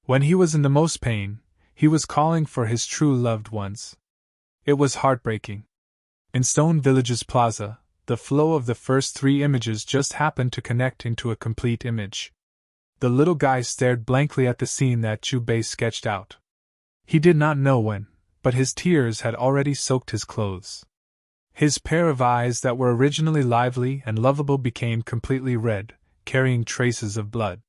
When he was in the most pain, he was calling for his true loved ones. It was heartbreaking. In Stone Village's plaza, the flow of the first 3 images just happened to connect into a complete image. The little guy stared blankly at the scene that Chubei sketched out. He did not know when, but his tears had already soaked his clothes. His pair of eyes that were originally lively and lovable became completely red, carrying traces of blood.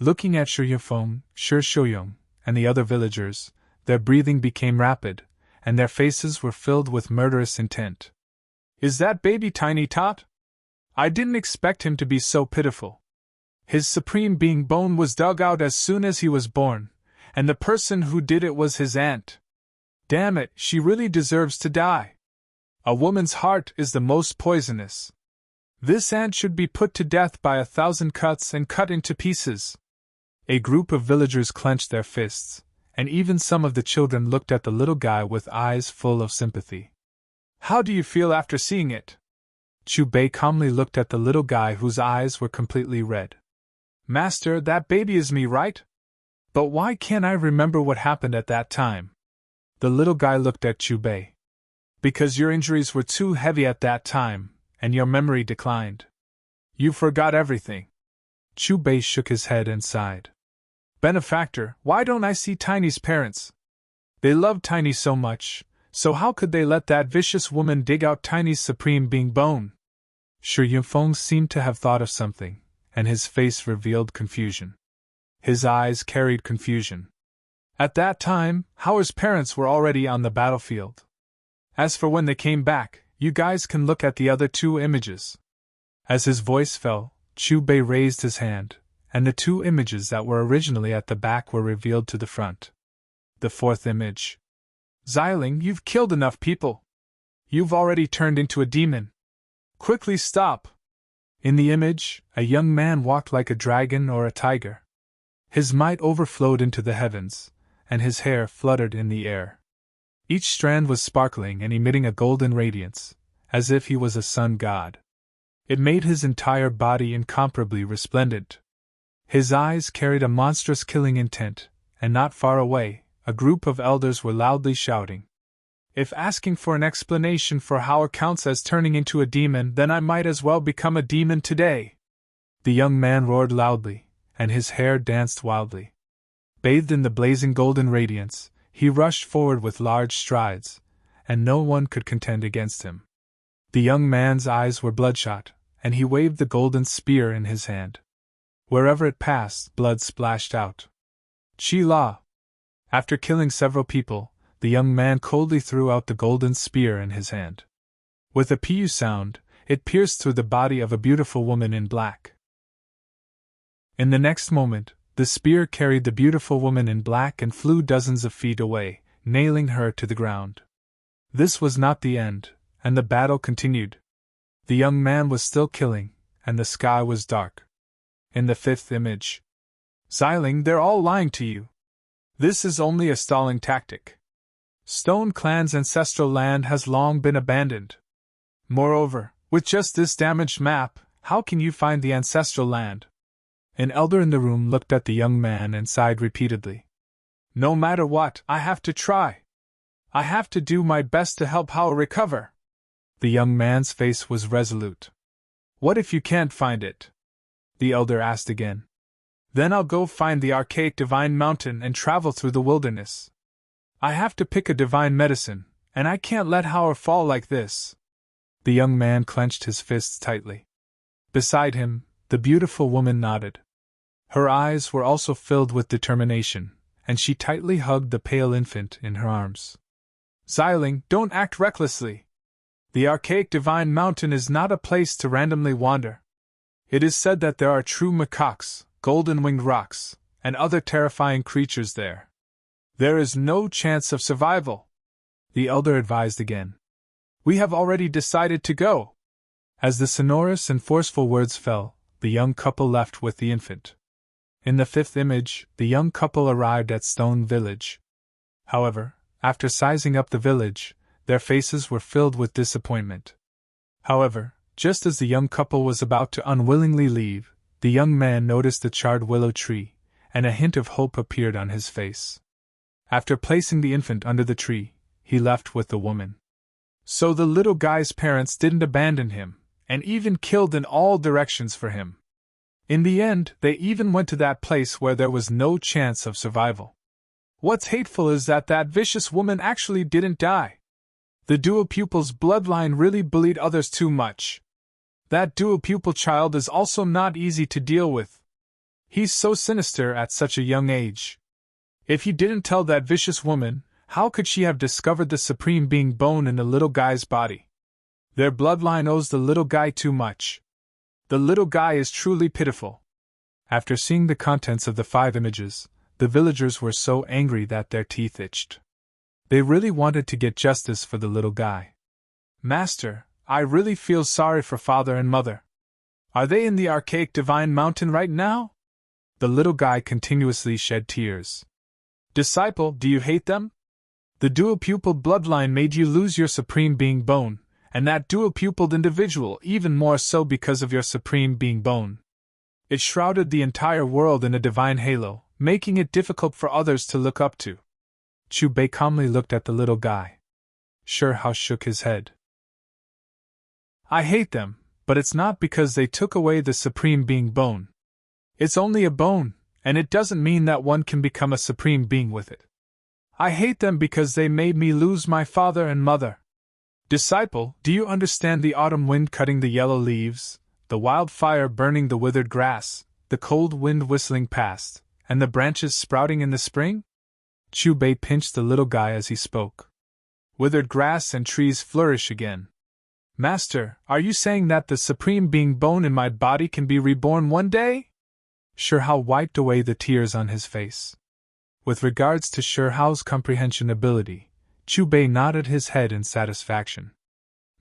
Looking at Shi Yifeng, Shi Shouyong, and the other villagers, their breathing became rapid, and their faces were filled with murderous intent. Is that baby Tiny Tot? I didn't expect him to be so pitiful. His supreme being bone was dug out as soon as he was born, and the person who did it was his aunt. Damn it, she really deserves to die. A woman's heart is the most poisonous. This ant should be put to death by 1,000 cuts and cut into pieces. A group of villagers clenched their fists, and even some of the children looked at the little guy with eyes full of sympathy. How do you feel after seeing it? Chubei calmly looked at the little guy whose eyes were completely red. Master, that baby is me, right? But why can't I remember what happened at that time? The little guy looked at Chubei. Because your injuries were too heavy at that time, and your memory declined. You forgot everything. Chubei shook his head and sighed. Benefactor, why don't I see Tiny's parents? They loved Tiny so much, so how could they let that vicious woman dig out Tiny's supreme being bone? Shi Yifeng seemed to have thought of something, and his face revealed confusion. His eyes carried confusion. At that time, Howard's parents were already on the battlefield. As for when they came back, you guys can look at the other 2 images. As his voice fell, Chubei raised his hand, and the 2 images that were originally at the back were revealed to the front. The 4th image. Xiling, you've killed enough people. You've already turned into a demon. Quickly stop. In the image, a young man walked like a dragon or a tiger. His might overflowed into the heavens, and his hair fluttered in the air. Each strand was sparkling and emitting a golden radiance, as if he was a sun god. It made his entire body incomparably resplendent. His eyes carried a monstrous killing intent, and not far away, a group of elders were loudly shouting. If asking for an explanation for how it counts as turning into a demon, then I might as well become a demon today. The young man roared loudly, and his hair danced wildly. Bathed in the blazing golden radiance, he rushed forward with large strides, and no one could contend against him. The young man's eyes were bloodshot, and he waved the golden spear in his hand. Wherever it passed, blood splashed out. Chi La! After killing several people, the young man coldly threw out the golden spear in his hand. With a piu sound, it pierced through the body of a beautiful woman in black. In the next moment, the spear carried the beautiful woman in black and flew dozens of feet away, nailing her to the ground. This was not the end, and the battle continued. The young man was still killing, and the sky was dark. In the 5th image. Xiling, they're all lying to you. This is only a stalling tactic. Stone Clan's ancestral land has long been abandoned. Moreover, with just this damaged map, how can you find the ancestral land? An elder in the room looked at the young man and sighed repeatedly. No matter what, I have to try. I have to do my best to help Hao recover. The young man's face was resolute. What if you can't find it? The elder asked again. Then I'll go find the archaic divine mountain and travel through the wilderness. I have to pick a divine medicine, and I can't let Hao fall like this. The young man clenched his fists tightly. Beside him, the beautiful woman nodded. Her eyes were also filled with determination, and she tightly hugged the pale infant in her arms. Xiling, don't act recklessly. The archaic divine mountain is not a place to randomly wander. It is said that there are true macaques, golden-winged rocks, and other terrifying creatures there. There is no chance of survival. The elder advised again. We have already decided to go. As the sonorous and forceful words fell, the young couple left with the infant. In the 5th image, the young couple arrived at Stone Village. However, after sizing up the village, their faces were filled with disappointment. However, just as the young couple was about to unwillingly leave, the young man noticed the charred willow tree, and a hint of hope appeared on his face. After placing the infant under the tree, he left with the woman. So the little guy's parents didn't abandon him, and even killed in all directions for him. In the end, they even went to that place where there was no chance of survival. What's hateful is that vicious woman actually didn't die. The dual pupil's bloodline really bullied others too much. That dual pupil child is also not easy to deal with. He's so sinister at such a young age. If he didn't tell that vicious woman, how could she have discovered the supreme being bone in the little guy's body? Their bloodline owes the little guy too much. The little guy is truly pitiful. After seeing the contents of the 5 images, the villagers were so angry that their teeth itched. They really wanted to get justice for the little guy. Master, I really feel sorry for father and mother. Are they in the archaic divine mountain right now? The little guy continuously shed tears. Disciple, do you hate them? The dual-pupiled bloodline made you lose your supreme being bone, and that dual-pupiled individual even more so because of your supreme being bone. It shrouded the entire world in a divine halo, making it difficult for others to look up to. Chubei calmly looked at the little guy. Sherhouse shook his head. I hate them, but it's not because they took away the supreme being bone. It's only a bone, and it doesn't mean that one can become a supreme being with it. I hate them because they made me lose my father and mother. Disciple, do you understand the autumn wind cutting the yellow leaves, the wildfire burning the withered grass, the cold wind whistling past, and the branches sprouting in the spring? Chubei pinched the little guy as he spoke. Withered grass and trees flourish again. Master, are you saying that the supreme being bone in my body can be reborn one day? Sherhouse wiped away the tears on his face. With regards to Sherhouse's comprehension ability, Chubei nodded his head in satisfaction.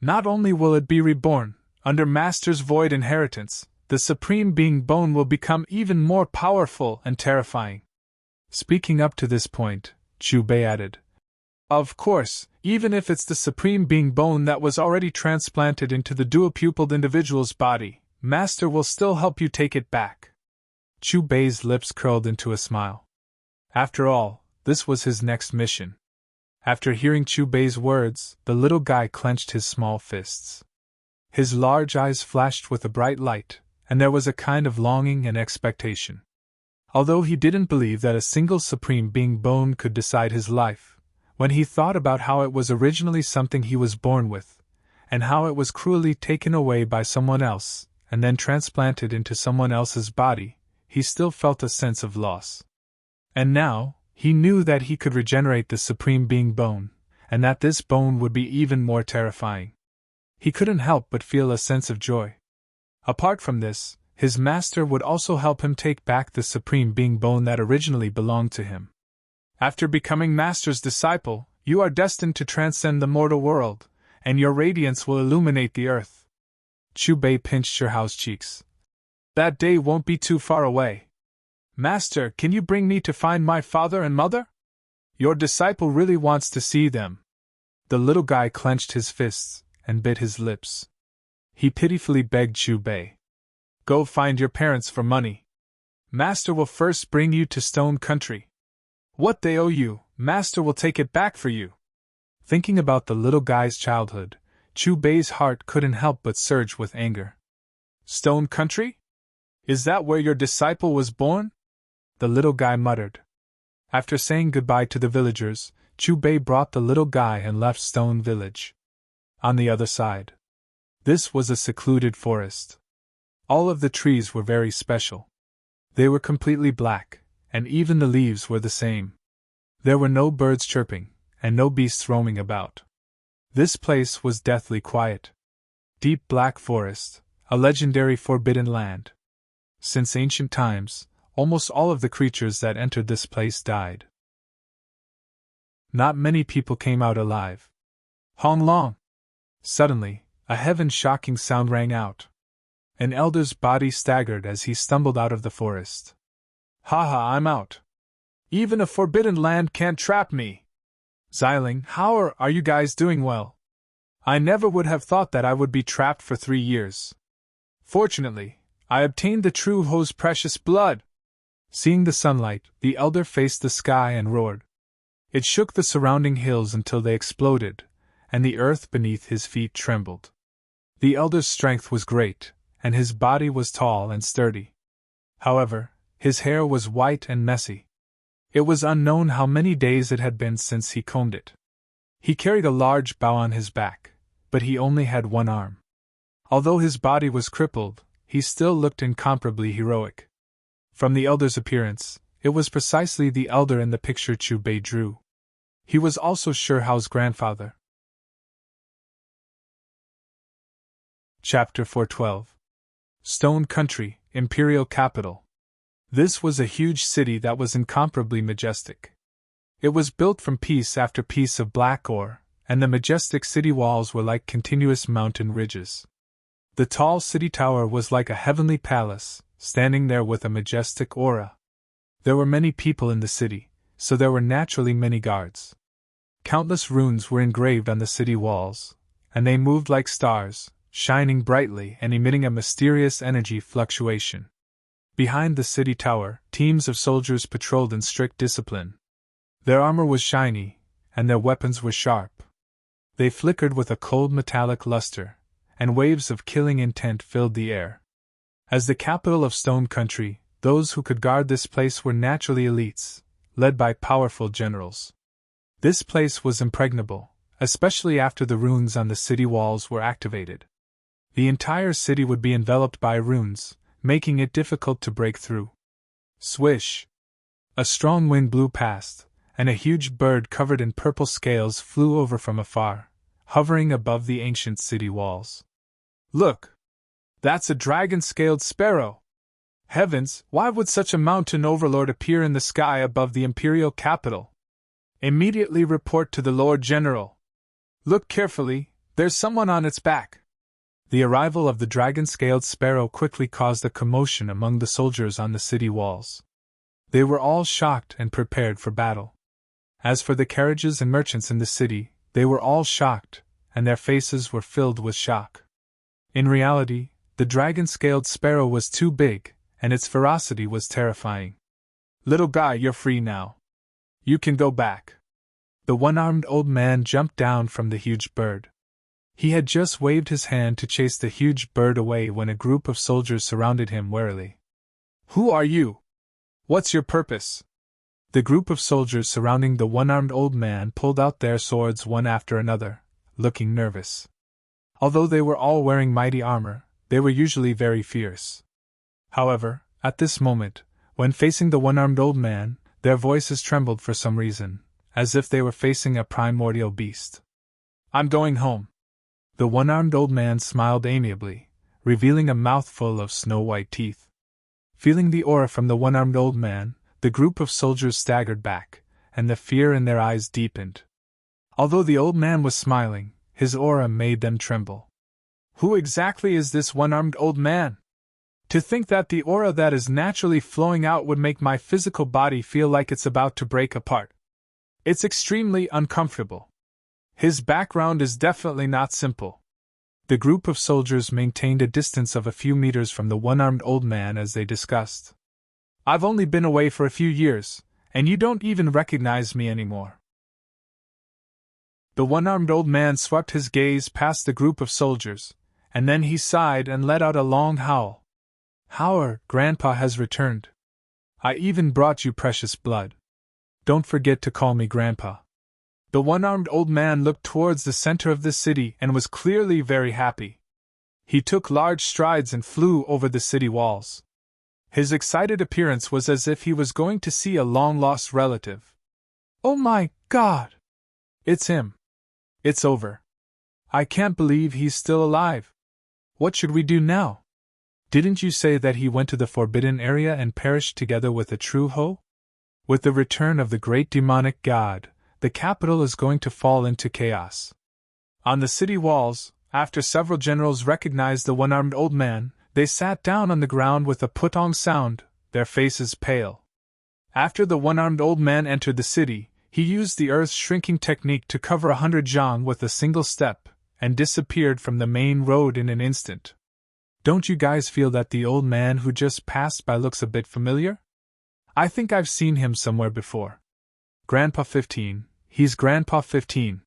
Not only will it be reborn, under Master's void inheritance, the supreme being bone will become even more powerful and terrifying. Speaking up to this point, Chubei added, of course, even if it's the supreme being bone that was already transplanted into the dual-pupiled individual's body, Master will still help you take it back. Chubei's lips curled into a smile. After all, this was his next mission. After hearing Chubei's words, the little guy clenched his small fists. His large eyes flashed with a bright light, and there was a kind of longing and expectation. Although he didn't believe that a single supreme being bone could decide his life, when he thought about how it was originally something he was born with, and how it was cruelly taken away by someone else, and then transplanted into someone else's body, he still felt a sense of loss. And now, he knew that he could regenerate the supreme being bone, and that this bone would be even more terrifying. He couldn't help but feel a sense of joy. Apart from this, his master would also help him take back the supreme being bone that originally belonged to him. After becoming Master's disciple, you are destined to transcend the mortal world, and your radiance will illuminate the earth. Chubei pinched Sherhouse's cheeks. That day won't be too far away. Master, can you bring me to find my father and mother? Your disciple really wants to see them. The little guy clenched his fists and bit his lips. He pitifully begged Chubei. Go find your parents for money. Master will first bring you to Stone Country. What they owe you, Master will take it back for you. Thinking about the little guy's childhood, Chubei's heart couldn't help but surge with anger. Stone Country? Is that where your disciple was born? The little guy muttered. After saying goodbye to the villagers, Chubei brought the little guy and left Stone Village. On the other side. This was a secluded forest. All of the trees were very special. They were completely black, and even the leaves were the same. There were no birds chirping, and no beasts roaming about. This place was deathly quiet. Deep black forest, a legendary forbidden land. Since ancient times, almost all of the creatures that entered this place died. Not many people came out alive. Hong Long! Suddenly, a heaven-shocking sound rang out. An elder's body staggered as he stumbled out of the forest. Ha, I'm out. Even a forbidden land can't trap me. Xiling, how are you guys doing? Well? I never would have thought that I would be trapped for 3 years. Fortunately, I obtained the true Ho's precious blood. Seeing the sunlight, the elder faced the sky and roared. It shook the surrounding hills until they exploded, and the earth beneath his feet trembled. The elder's strength was great, and his body was tall and sturdy. However, his hair was white and messy. It was unknown how many days it had been since he combed it. He carried a large bow on his back, but he only had one arm. Although his body was crippled, he still looked incomparably heroic. From the elder's appearance, it was precisely the elder in the picture Chubei drew. He was also Shirhao's grandfather. Chapter 412. Stone Country, Imperial Capital. This was a huge city that was incomparably majestic. It was built from piece after piece of black ore, and the majestic city walls were like continuous mountain ridges. The tall city tower was like a heavenly palace, standing there with a majestic aura. There were many people in the city, so there were naturally many guards. Countless runes were engraved on the city walls, and they moved like stars, shining brightly and emitting a mysterious energy fluctuation. Behind the city tower, teams of soldiers patrolled in strict discipline. Their armor was shiny, and their weapons were sharp. They flickered with a cold metallic luster, and waves of killing intent filled the air. As the capital of Stone Country, those who could guard this place were naturally elites, led by powerful generals. This place was impregnable, especially after the runes on the city walls were activated. The entire city would be enveloped by runes, making it difficult to break through. Swish! A strong wind blew past, and a huge bird covered in purple scales flew over from afar, hovering above the ancient city walls. Look! That's a dragon-scaled sparrow! Heavens, why would such a mountain overlord appear in the sky above the imperial capital? Immediately report to the Lord General. Look carefully, there's someone on its back. The arrival of the dragon-scaled sparrow quickly caused a commotion among the soldiers on the city walls. They were all shocked and prepared for battle. As for the carriages and merchants in the city, they were all shocked, and their faces were filled with shock. In reality, the dragon-scaled sparrow was too big, and its ferocity was terrifying. Little guy, you're free now. You can go back. The one-armed old man jumped down from the huge bird. He had just waved his hand to chase the huge bird away when a group of soldiers surrounded him warily. Who are you? What's your purpose? The group of soldiers surrounding the one-armed old man pulled out their swords one after another, looking nervous. Although they were all wearing mighty armor, they were usually very fierce. However, at this moment, when facing the one-armed old man, their voices trembled for some reason, as if they were facing a primordial beast. I'm going home. The one-armed old man smiled amiably, revealing a mouthful of snow-white teeth. Feeling the aura from the one-armed old man, the group of soldiers staggered back, and the fear in their eyes deepened. Although the old man was smiling, his aura made them tremble. Who exactly is this one-armed old man? To think that the aura that is naturally flowing out would make my physical body feel like it's about to break apart. It's extremely uncomfortable. His background is definitely not simple. The group of soldiers maintained a distance of a few meters from the one-armed old man as they discussed. I've only been away for a few years, and you don't even recognize me anymore. The one-armed old man swept his gaze past the group of soldiers, and then he sighed and let out a long howl. Our Grandpa has returned. I even brought you precious blood. Don't forget to call me Grandpa. The one-armed old man looked towards the center of the city and was clearly very happy. He took large strides and flew over the city walls. His excited appearance was as if he was going to see a long-lost relative. Oh my God! It's him. It's over. I can't believe he's still alive. What should we do now? Didn't you say that he went to the forbidden area and perished together with a true Ho? With the return of the great demonic god, the capital is going to fall into chaos. On the city walls, after several generals recognized the one-armed old man, they sat down on the ground with a putong sound, their faces pale. After the one-armed old man entered the city, he used the earth's shrinking technique to cover 100 zhang with a single step, and disappeared from the main road in an instant. Don't you guys feel that the old man who just passed by looks a bit familiar? I think I've seen him somewhere before. Grandpa 15, he's Grandpa 15.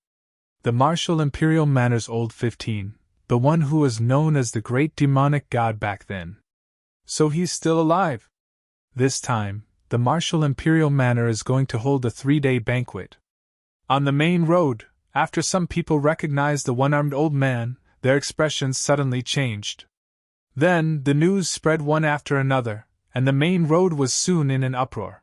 The Martial Imperial Manor's old 15, the one who was known as the great demonic god back then. So he's still alive. This time, the Martial Imperial Manor is going to hold a 3-day banquet. On the main road, after some people recognized the one-armed old man, their expressions suddenly changed. Then, the news spread one after another, and the main road was soon in an uproar.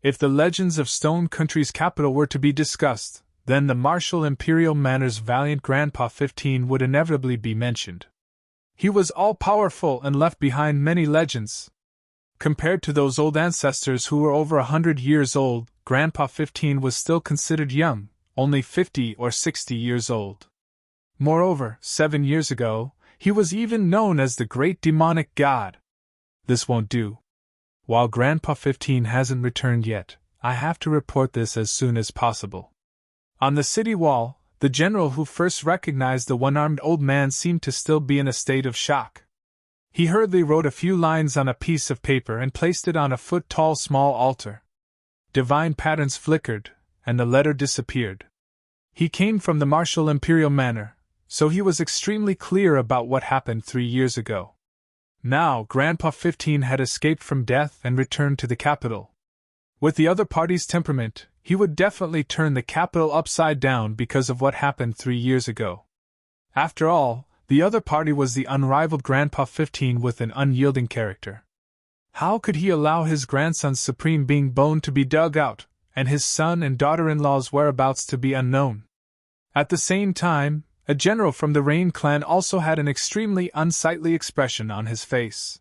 If the legends of Stone Country's capital were to be discussed, then the Martial Imperial Manor's valiant Grandpa 15 would inevitably be mentioned. He was all-powerful and left behind many legends. Compared to those old ancestors who were over 100 years old, Grandpa 15 was still considered young, only 50 or 60 years old. Moreover, 7 years ago, he was even known as the Great Demonic God. This won't do. While Grandpa 15 hasn't returned yet, I have to report this as soon as possible. On the city wall, the general who first recognized the one-armed old man seemed to still be in a state of shock. He hurriedly wrote a few lines on a piece of paper and placed it on a foot-tall small altar. Divine patterns flickered, and the letter disappeared. He came from the Martial Imperial Manor, so he was extremely clear about what happened 3 years ago. Now, Grandpa 15 had escaped from death and returned to the capital. With the other party's temperament, he would definitely turn the capital upside down because of what happened 3 years ago. After all, the other party was the unrivaled Grandpa 15 with an unyielding character. How could he allow his grandson's supreme being bone to be dug out, and his son and daughter-in-law's whereabouts to be unknown? At the same time, a general from the Rain clan also had an extremely unsightly expression on his face.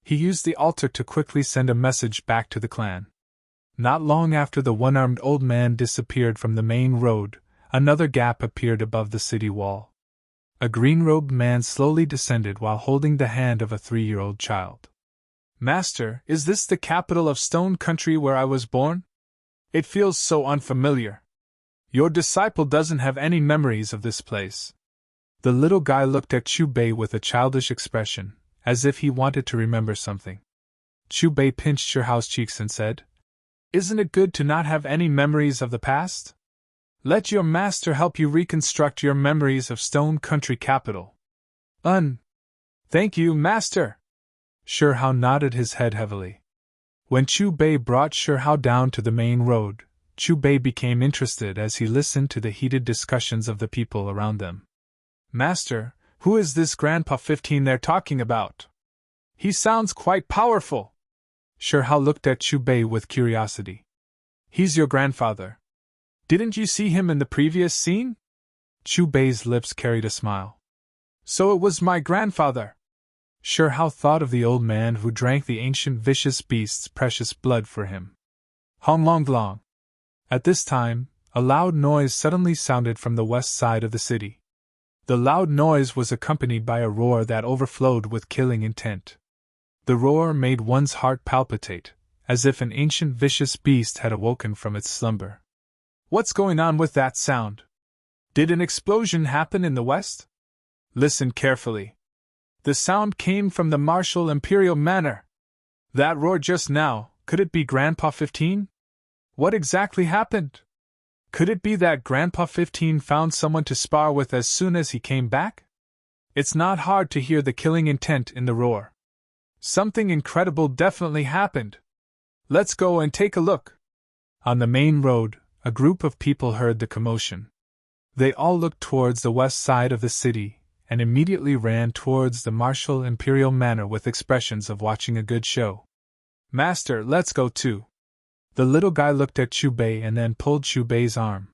He used the altar to quickly send a message back to the clan. Not long after the one-armed old man disappeared from the main road, another gap appeared above the city wall. A green-robed man slowly descended while holding the hand of a 3-year-old child. "Master, is this the capital of Stone Country where I was born? It feels so unfamiliar. Your disciple doesn't have any memories of this place." The little guy looked at Chubei with a childish expression, as if he wanted to remember something. Chubei pinched Shirhao's cheeks and said, "Isn't it good to not have any memories of the past? Let your master help you reconstruct your memories of Stone Country capital." Thank you, master." Shirhao nodded his head heavily. When Chubei brought Shirhao down to the main road, Chubei became interested as he listened to the heated discussions of the people around them. "Master, who is this Grandpa 15 they're talking about? He sounds quite powerful." Shirhao looked at Chubei with curiosity. "He's your grandfather. Didn't you see him in the previous scene?" Chubei's lips carried a smile. "So it was my grandfather." Shirhao thought of the old man who drank the ancient vicious beast's precious blood for him. Hong long long. At this time, a loud noise suddenly sounded from the west side of the city. The loud noise was accompanied by a roar that overflowed with killing intent. The roar made one's heart palpitate, as if an ancient vicious beast had awoken from its slumber. What's going on with that sound? Did an explosion happen in the west? Listen carefully. The sound came from the Martial Imperial Manor. That roar just now, could it be Grandpa 15? What exactly happened? Could it be that Grandpa 15 found someone to spar with as soon as he came back? It's not hard to hear the killing intent in the roar. Something incredible definitely happened. Let's go and take a look. On the main road, a group of people heard the commotion. They all looked towards the west side of the city, and immediately ran towards the Martial Imperial Manor with expressions of watching a good show. "Master, let's go too." The little guy looked at Chubei and then pulled Chubei's arm.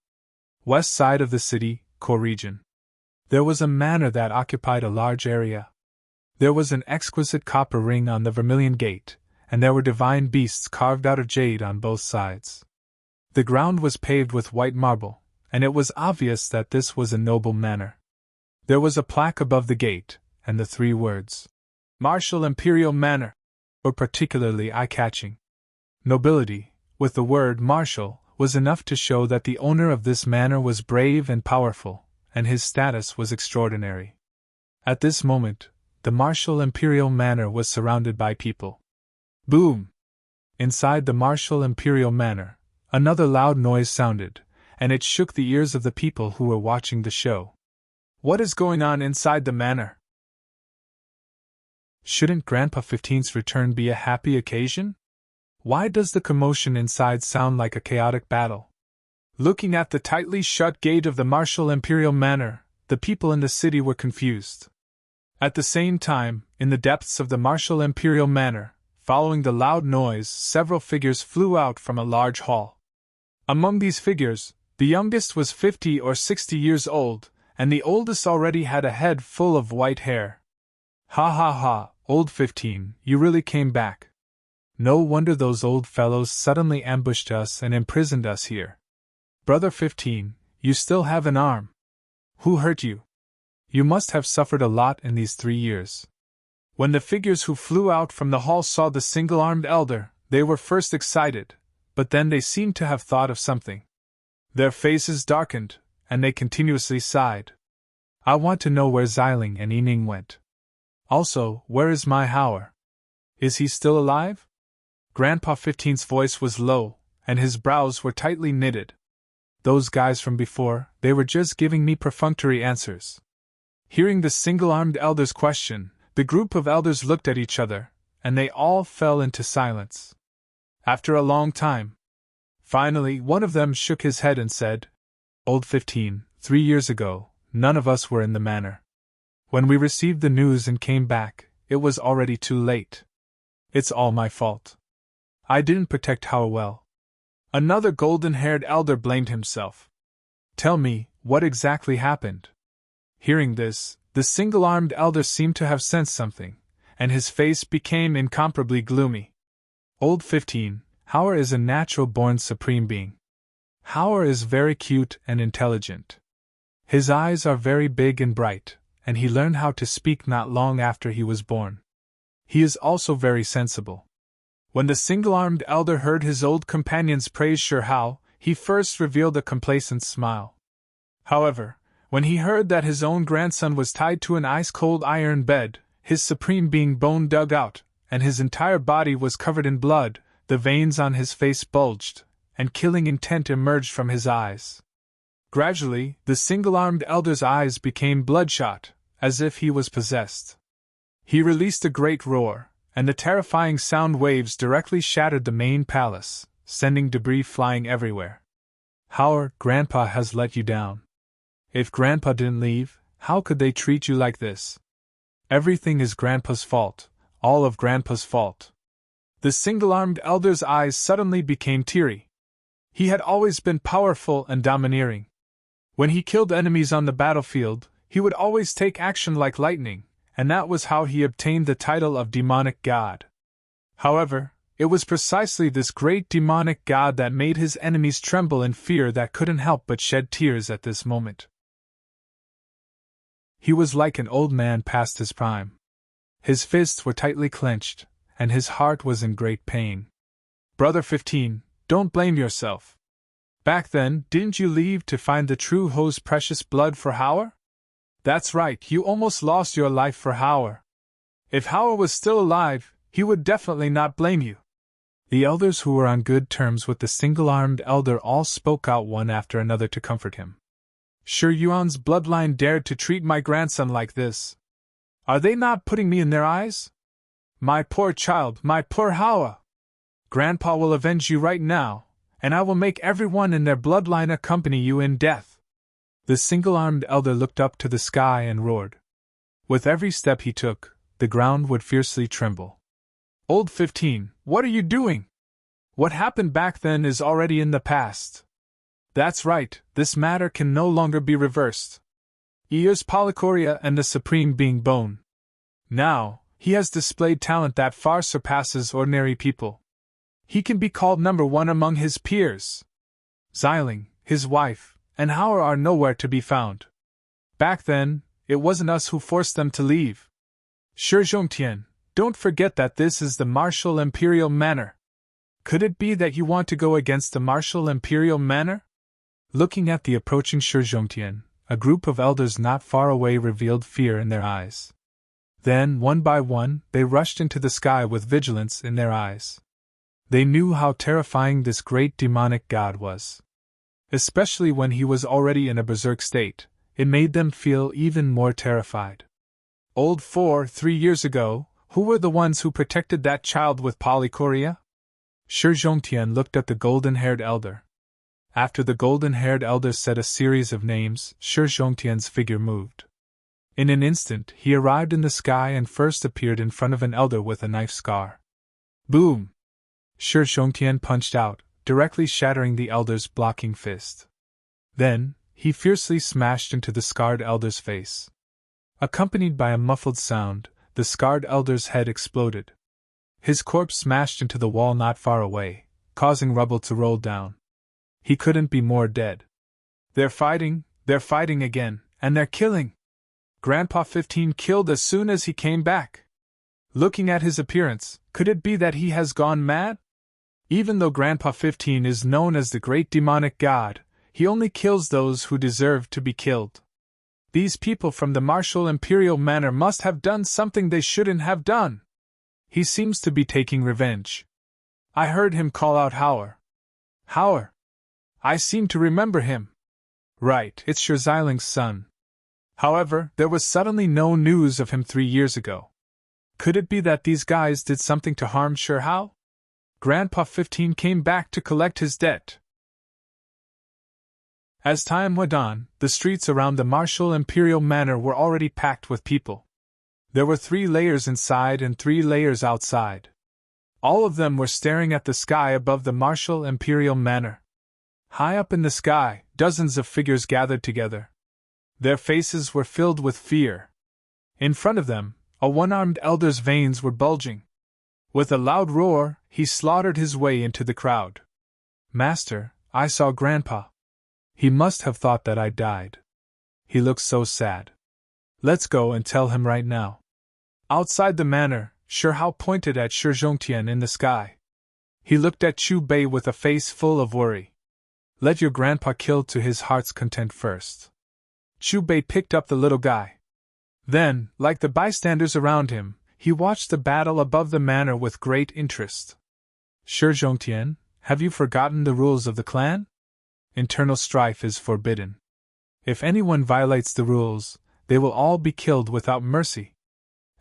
West side of the city, core region. There was a manor that occupied a large area. There was an exquisite copper ring on the vermilion gate, and there were divine beasts carved out of jade on both sides. The ground was paved with white marble, and it was obvious that this was a noble manor. There was a plaque above the gate, and the 3 words, "Martial Imperial Manor," were particularly eye-catching. Nobility, with the word martial, was enough to show that the owner of this manor was brave and powerful, and his status was extraordinary. At this moment, the Martial Imperial Manor was surrounded by people. Boom! Inside the martial imperial manor, another loud noise sounded, and it shook the ears of the people who were watching the show. What is going on inside the manor? Shouldn't Grandpa 15's return be a happy occasion? Why does the commotion inside sound like a chaotic battle? Looking at the tightly shut gate of the martial imperial manor, the people in the city were confused. At the same time, in the depths of the martial imperial manor, following the loud noise, several figures flew out from a large hall. Among these figures, the youngest was 50 or 60 years old, and the oldest already had a head full of white hair. Ha ha ha, old 15, you really came back. No wonder those old fellows suddenly ambushed us and imprisoned us here. Brother 15, you still have an arm. Who hurt you? You must have suffered a lot in these 3 years. When the figures who flew out from the hall saw the single-armed elder, they were first excited, but then they seemed to have thought of something. Their faces darkened, and they continuously sighed. I want to know where Xiling and Yining went. Also, where is my Hauer? Is he still alive? Grandpa 15's voice was low, and his brows were tightly knitted. Those guys from before, they were just giving me perfunctory answers. Hearing the single-armed elder's question, the group of elders looked at each other, and they all fell into silence. After a long time, finally one of them shook his head and said, Old 15, 3 years ago, none of us were in the manor. When we received the news and came back, it was already too late. It's all my fault. I didn't protect Hauer well. Another golden-haired elder blamed himself. Tell me, what exactly happened? Hearing this, the single-armed elder seemed to have sensed something, and his face became incomparably gloomy. Old 15, Hauer is a natural-born supreme being. Hauer is very cute and intelligent. His eyes are very big and bright, and he learned how to speak not long after he was born. He is also very sensible. When the single-armed elder heard his old companions praise Sir Hao, he first revealed a complacent smile. However, when he heard that his own grandson was tied to an ice-cold iron bed, his supreme being bone dug out, and his entire body was covered in blood, the veins on his face bulged, and killing intent emerged from his eyes. Gradually, the single-armed elder's eyes became bloodshot, as if he was possessed. He released a great roar, and the terrifying sound waves directly shattered the main palace, sending debris flying everywhere. Hauer, Grandpa has let you down. If Grandpa didn't leave, how could they treat you like this? Everything is Grandpa's fault, all of Grandpa's fault. The single-armed elder's eyes suddenly became teary. He had always been powerful and domineering. When he killed enemies on the battlefield, he would always take action like lightning, and that was how he obtained the title of demonic god. However, it was precisely this great demonic god that made his enemies tremble in fear that couldn't help but shed tears at this moment. He was like an old man past his prime. His fists were tightly clenched, and his heart was in great pain. Brother 15, don't blame yourself. Back then, didn't you leave to find the true Ho's precious blood for Hauer? That's right, you almost lost your life for Hauer. If Hauer was still alive, he would definitely not blame you. The elders who were on good terms with the single-armed elder all spoke out one after another to comfort him. Sure Yuan's bloodline dared to treat my grandson like this. Are they not putting me in their eyes? My poor child, my poor Hauer! Grandpa will avenge you right now, and I will make everyone in their bloodline accompany you in death. The single-armed elder looked up to the sky and roared. With every step he took, the ground would fiercely tremble. Old 15, what are you doing? What happened back then is already in the past. That's right, this matter can no longer be reversed. Ears Polychoria and the Supreme Being Bone. Now, he has displayed talent that far surpasses ordinary people. He can be called number one among his peers. Xiling, his wife, and Hauer are nowhere to be found. Back then, it wasn't us who forced them to leave. Shi Zhongtian, don't forget that this is the martial imperial manor. Could it be that you want to go against the martial imperial manor? Looking at the approaching Shi Zhongtian, a group of elders not far away revealed fear in their eyes. Then, one by one, they rushed into the sky with vigilance in their eyes. They knew how terrifying this great demonic god was. Especially when he was already in a berserk state, it made them feel even more terrified. Old 3 years ago, who were the ones who protected that child with polychoria? Shi Zhongtian looked at the golden-haired elder. After the golden-haired elder said a series of names, Shi Zhongtian's figure moved. In an instant, he arrived in the sky and first appeared in front of an elder with a knife scar. Boom! Shi Zhongtian punched out, directly shattering the elder's blocking fist. Then, he fiercely smashed into the scarred elder's face. Accompanied by a muffled sound, the scarred elder's head exploded. His corpse smashed into the wall not far away, causing rubble to roll down. He couldn't be more dead. They're fighting again, and they're killing. Grandpa 15 killed as soon as he came back. Looking at his appearance, could it be that he has gone mad? Even though Grandpa 15 is known as the great demonic god, he only kills those who deserve to be killed. These people from the martial imperial manor must have done something they shouldn't have done. He seems to be taking revenge. I heard him call out Hauer. Hauer. I seem to remember him. Right, it's Shi Ziling's son. However, there was suddenly no news of him 3 years ago. Could it be that these guys did something to harm Shi Hao? Grandpa 15 came back to collect his debt. As time went on, the streets around the martial imperial manor were already packed with people. There were 3 layers inside and 3 layers outside. All of them were staring at the sky above the martial imperial manor. High up in the sky, dozens of figures gathered together. Their faces were filled with fear. In front of them, a one-armed elder's veins were bulging. With a loud roar, he slaughtered his way into the crowd. Master, I saw Grandpa. He must have thought that I died. He looks so sad. Let's go and tell him right now. Outside the manor, Shi Hao pointed at Shi Zhongtian in the sky. He looked at Chu Bei with a face full of worry. Let your grandpa kill to his heart's content first. Chu Bei picked up the little guy. Then, like the bystanders around him, he watched the battle above the manor with great interest. Shi Zhongtian, have you forgotten the rules of the clan? Internal strife is forbidden. If anyone violates the rules, they will all be killed without mercy.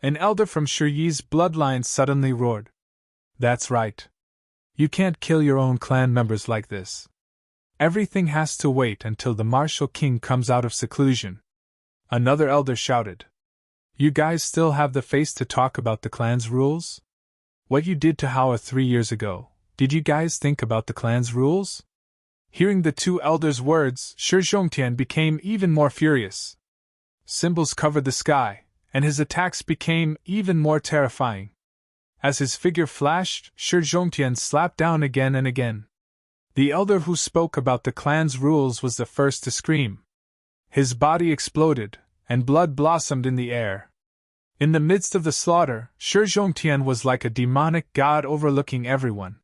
An elder from Shi Yi's bloodline suddenly roared. That's right. You can't kill your own clan members like this. Everything has to wait until the martial king comes out of seclusion. Another elder shouted. You guys still have the face to talk about the clan's rules? What you did to Hauer 3 years ago, did you guys think about the clan's rules? Hearing the 2 elders' words, Shi Zhongtian became even more furious. Symbols covered the sky, and his attacks became even more terrifying. As his figure flashed, Shi Zhongtian slapped down again and again. The elder who spoke about the clan's rules was the first to scream. His body exploded, and blood blossomed in the air. In the midst of the slaughter, Shi Zhongtian was like a demonic god overlooking everyone.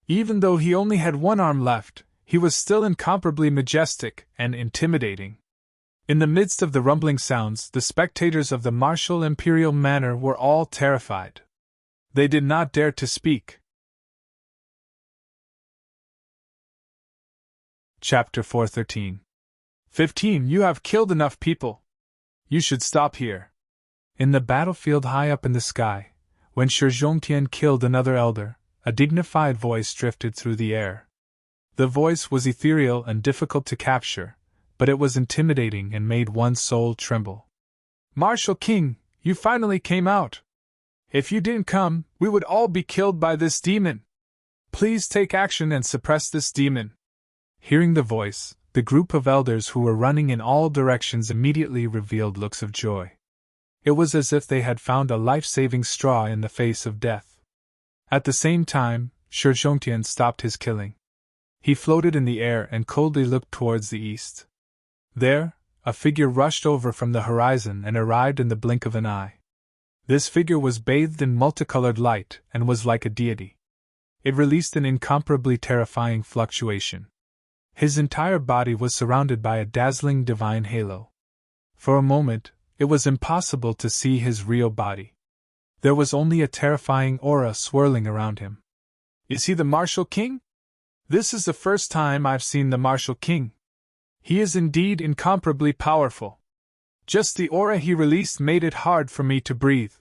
Even though he only had one arm left, he was still incomparably majestic and intimidating. In the midst of the rumbling sounds, the spectators of the martial imperial manor were all terrified. They did not dare to speak. Chapter 413. 15. You have killed enough people. You should stop here. In the battlefield high up in the sky, when Shi Zhongtian killed another elder, a dignified voice drifted through the air. The voice was ethereal and difficult to capture, but it was intimidating and made one's soul tremble. Martial King, you finally came out. If you didn't come, we would all be killed by this demon. Please take action and suppress this demon. Hearing the voice, the group of elders who were running in all directions immediately revealed looks of joy. It was as if they had found a life-saving straw in the face of death. At the same time, Shi Zhongtian stopped his killing. He floated in the air and coldly looked towards the east. There, a figure rushed over from the horizon and arrived in the blink of an eye. This figure was bathed in multicolored light and was like a deity. It released an incomparably terrifying fluctuation. His entire body was surrounded by a dazzling divine halo. For a moment, it was impossible to see his real body. There was only a terrifying aura swirling around him. Is he the Martial King? This is the first time I've seen the Martial King. He is indeed incomparably powerful. Just the aura he released made it hard for me to breathe.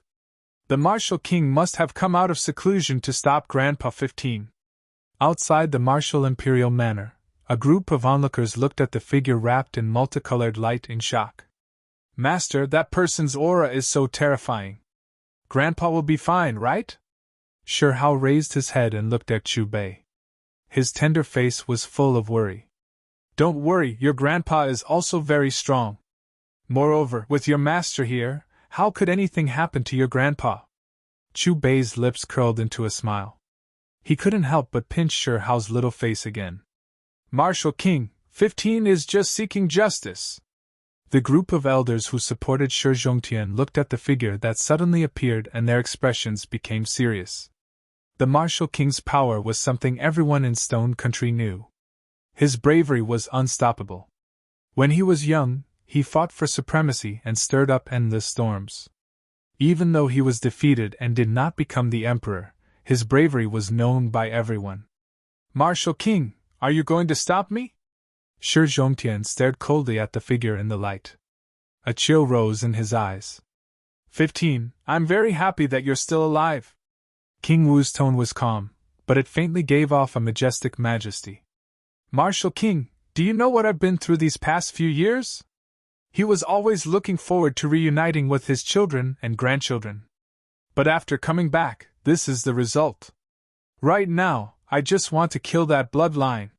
The Martial King must have come out of seclusion to stop Grandpa 15. Outside the Martial Imperial Manor, a group of onlookers looked at the figure wrapped in multicolored light in shock. Master, that person's aura is so terrifying. Grandpa will be fine, right? Shi Hao raised his head and looked at Chu Bei. His tender face was full of worry. Don't worry, your grandpa is also very strong. Moreover, with your master here, how could anything happen to your grandpa? Chu Bei's lips curled into a smile. He couldn't help but pinch Shi Hao's little face again. Martial King, 15 is just seeking justice. The group of elders who supported Shi Zhongtian looked at the figure that suddenly appeared and their expressions became serious. The Martial King's power was something everyone in Stone Country knew. His bravery was unstoppable. When he was young, he fought for supremacy and stirred up endless storms. Even though he was defeated and did not become the emperor, his bravery was known by everyone. Martial King, are you going to stop me? Shi Zhongtian stared coldly at the figure in the light. A chill rose in his eyes. 15, I'm very happy that you're still alive. King Wu's tone was calm, but it faintly gave off a majestic majesty. Martial King, do you know what I've been through these past few years? He was always looking forward to reuniting with his children and grandchildren. But after coming back, this is the result. Right now, I just want to kill that bloodline.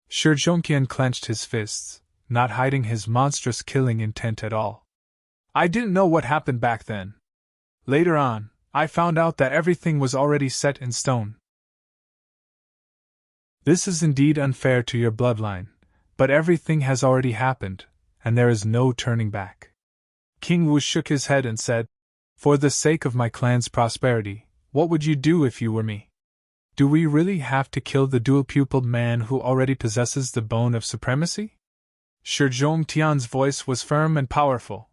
Shi Zhongtian clenched his fists, not hiding his monstrous killing intent at all. I didn't know what happened back then. Later on, I found out that everything was already set in stone. This is indeed unfair to your bloodline, but everything has already happened, and there is no turning back. King Wu shook his head and said, For the sake of my clan's prosperity, what would you do if you were me? Do we really have to kill the dual-pupiled man who already possesses the bone of supremacy? Shi Zhongtian's voice was firm and powerful.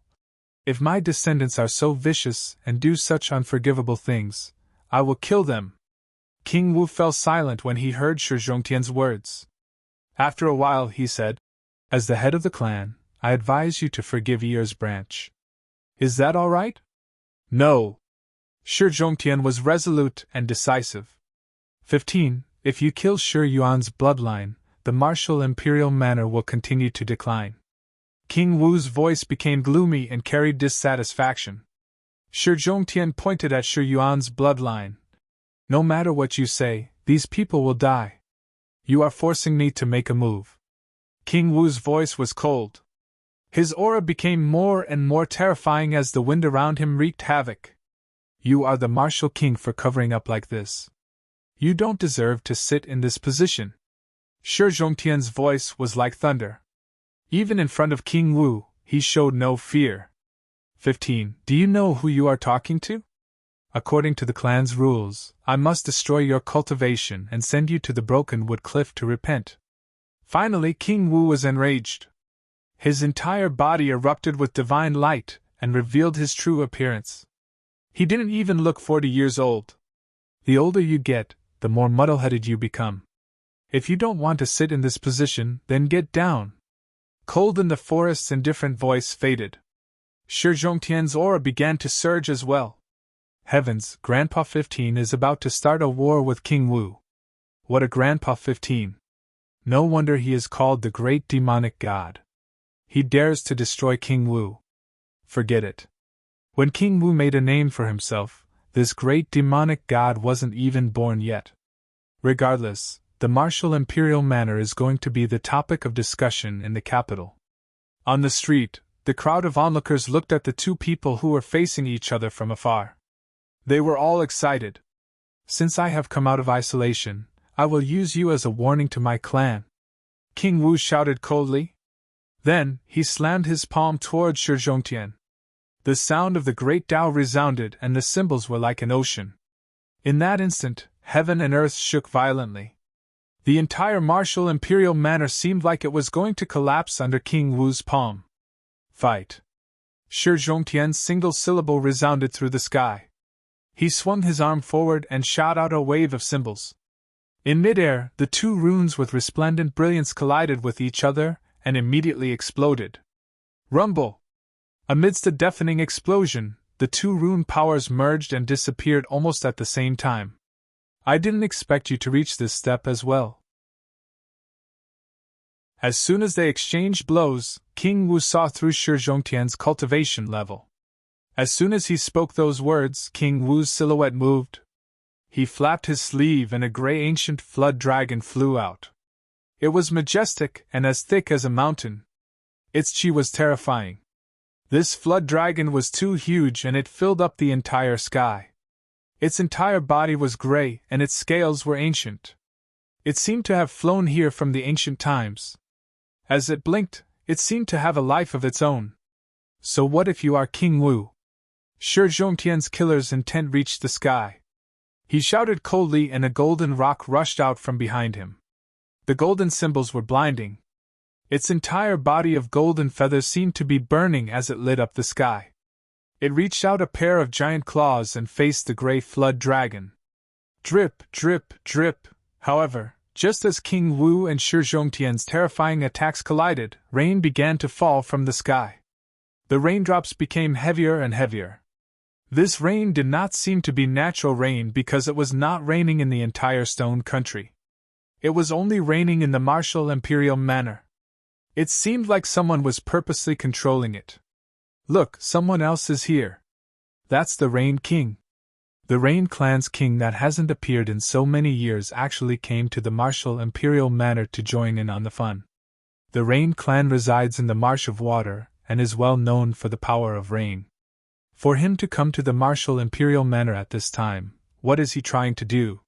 If my descendants are so vicious and do such unforgivable things, I will kill them. King Wu fell silent when he heard Shi Zhongtian's words. After a while he said, As the head of the clan, I advise you to forgive Year's branch. Is that all right? No. Shi Zhongtian was resolute and decisive. 15. If you kill Shi Yuan's bloodline, the martial imperial manor will continue to decline. King Wu's voice became gloomy and carried dissatisfaction. Shi Zhongtian pointed at Shi Yuan's bloodline. No matter what you say, these people will die. You are forcing me to make a move. King Wu's voice was cold. His aura became more and more terrifying as the wind around him wreaked havoc. You are the Martial King for covering up like this. You don't deserve to sit in this position. Shi Zhongtian's voice was like thunder. Even in front of King Wu, he showed no fear. 15. Do you know who you are talking to? According to the clan's rules, I must destroy your cultivation and send you to the Broken Wood Cliff to repent. Finally, King Wu was enraged. His entire body erupted with divine light and revealed his true appearance. He didn't even look 40 years old. The older you get, the more muddle-headed you become. If you don't want to sit in this position, then get down. Cold in the forest's indifferent voice faded. Shi Zhongtian's aura began to surge as well. Heavens, Grandpa 15 is about to start a war with King Wu. What a Grandpa 15! No wonder he is called the Great Demonic God. He dares to destroy King Wu. Forget it. When King Wu made a name for himself, this great demonic god wasn't even born yet. Regardless, the martial imperial manor is going to be the topic of discussion in the capital. On the street, the crowd of onlookers looked at the two people who were facing each other from afar. They were all excited. Since I have come out of isolation, I will use you as a warning to my clan. King Wu shouted coldly. Then, he slammed his palm toward Shi Zhongtian. The sound of the great Tao resounded and the cymbals were like an ocean. In that instant, heaven and earth shook violently. The entire martial imperial manor seemed like it was going to collapse under King Wu's palm. Fight! Shi Zhongtian's single syllable resounded through the sky. He swung his arm forward and shot out a wave of symbols. In midair, the two runes with resplendent brilliance collided with each other and immediately exploded. Rumble! Amidst a deafening explosion, the two rune powers merged and disappeared almost at the same time. I didn't expect you to reach this step as well. As soon as they exchanged blows, King Wu saw through Shi Zhongtian's cultivation level. As soon as he spoke those words, King Wu's silhouette moved. He flapped his sleeve and a gray ancient flood dragon flew out. It was majestic and as thick as a mountain. Its chi was terrifying. This flood dragon was too huge and it filled up the entire sky. Its entire body was gray and its scales were ancient. It seemed to have flown here from the ancient times. As it blinked, it seemed to have a life of its own. So what if you are King Wu? Shi Zhongtian's killer's intent reached the sky. He shouted coldly and a golden rock rushed out from behind him. The golden symbols were blinding. Its entire body of golden feathers seemed to be burning as it lit up the sky. It reached out a pair of giant claws and faced the gray flood dragon. Drip, drip, drip. However, just as King Wu and Shi Zhongtian's terrifying attacks collided, rain began to fall from the sky. The raindrops became heavier and heavier. This rain did not seem to be natural rain because it was not raining in the entire stone country. It was only raining in the martial imperial manner. It seemed like someone was purposely controlling it. Look, someone else is here. That's the Rain King. The Rain clan's king that hasn't appeared in so many years actually came to the martial imperial manor to join in on the fun. The Rain clan resides in the Marsh of Water and is well known for the power of rain. For him to come to the martial imperial manor at this time, what is he trying to do?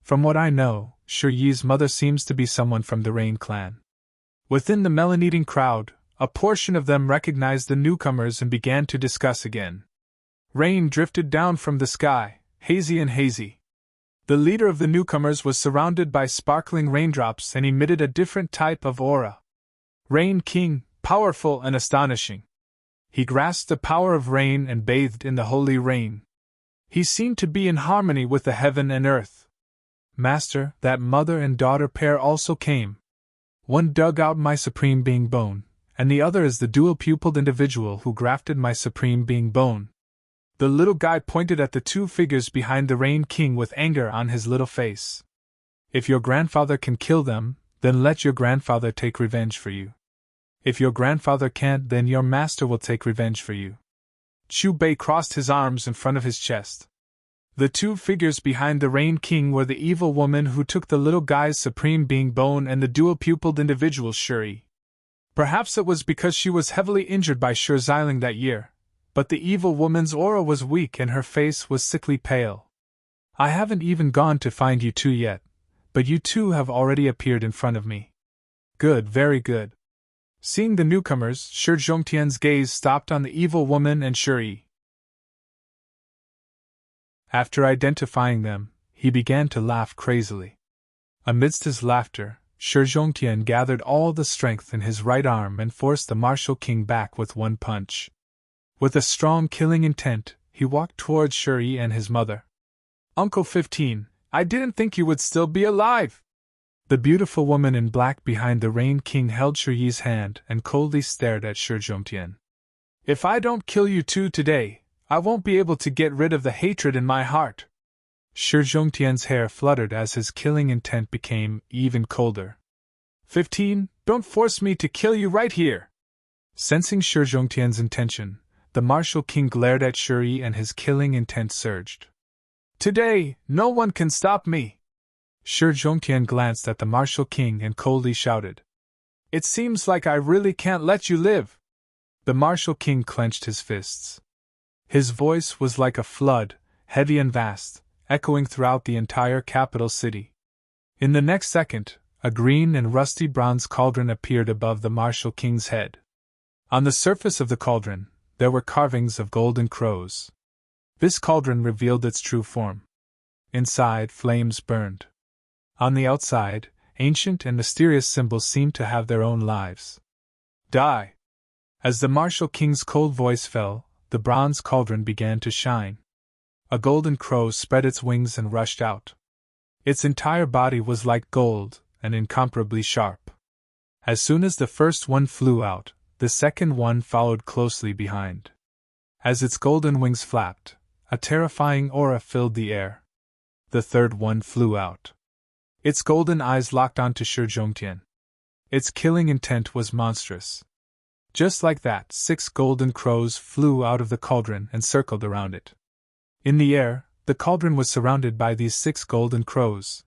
From what I know, Shi Yi's mother seems to be someone from the Rain clan. Within the melon-eating crowd, a portion of them recognized the newcomers and began to discuss again. Rain drifted down from the sky, hazy and hazy. The leader of the newcomers was surrounded by sparkling raindrops and emitted a different type of aura. Rain King, powerful and astonishing. He grasped the power of rain and bathed in the holy rain. He seemed to be in harmony with the heaven and earth. Master, that mother and daughter pair also came. One dug out my supreme being bone, and the other is the dual-pupiled individual who grafted my supreme being bone. The little guy pointed at the two figures behind the Rain King with anger on his little face. If your grandfather can kill them, then let your grandfather take revenge for you. If your grandfather can't, then your master will take revenge for you. Chu Bei crossed his arms in front of his chest. The two figures behind the Rain King were the evil woman who took the little guy's supreme being bone and the dual-pupiled individual Shuri. Perhaps it was because she was heavily injured by Shi Xiling that year, but the evil woman's aura was weak and her face was sickly pale. I haven't even gone to find you two yet, but you two have already appeared in front of me. Good, very good. Seeing the newcomers, Shi Zhongtian's gaze stopped on the evil woman and Shuri. After identifying them, he began to laugh crazily. Amidst his laughter, Shi Zhongtian gathered all the strength in his right arm and forced the martial king back with one punch. With a strong killing intent, he walked towards Shuri and his mother. Uncle 15, I didn't think you would still be alive! The beautiful woman in black behind the Rain King held Shi Yi's hand and coldly stared at Shi Zhongtian. If I don't kill you two today, I won't be able to get rid of the hatred in my heart. Shi Zhongtian's hair fluttered as his killing intent became even colder. 15, don't force me to kill you right here! Sensing Shi Zhongtian's intention, the martial king glared at Shuri and his killing intent surged. Today, no one can stop me! Shi Zhongtian glanced at the martial king and coldly shouted. It seems like I really can't let you live! The martial king clenched his fists. His voice was like a flood, heavy and vast, echoing throughout the entire capital city. In the next second, a green and rusty bronze cauldron appeared above the martial king's head. On the surface of the cauldron, there were carvings of golden crows. This cauldron revealed its true form. Inside, flames burned. On the outside, ancient and mysterious symbols seemed to have their own lives. Die! As the martial king's cold voice fell, the bronze cauldron began to shine. A golden crow spread its wings and rushed out. Its entire body was like gold, and incomparably sharp. As soon as the first one flew out, the second one followed closely behind. As its golden wings flapped, a terrifying aura filled the air. The third one flew out. Its golden eyes locked onto Shi Zhongtian. Its killing intent was monstrous. Just like that, 6 golden crows flew out of the cauldron and circled around it. In the air, the cauldron was surrounded by these 6 golden crows.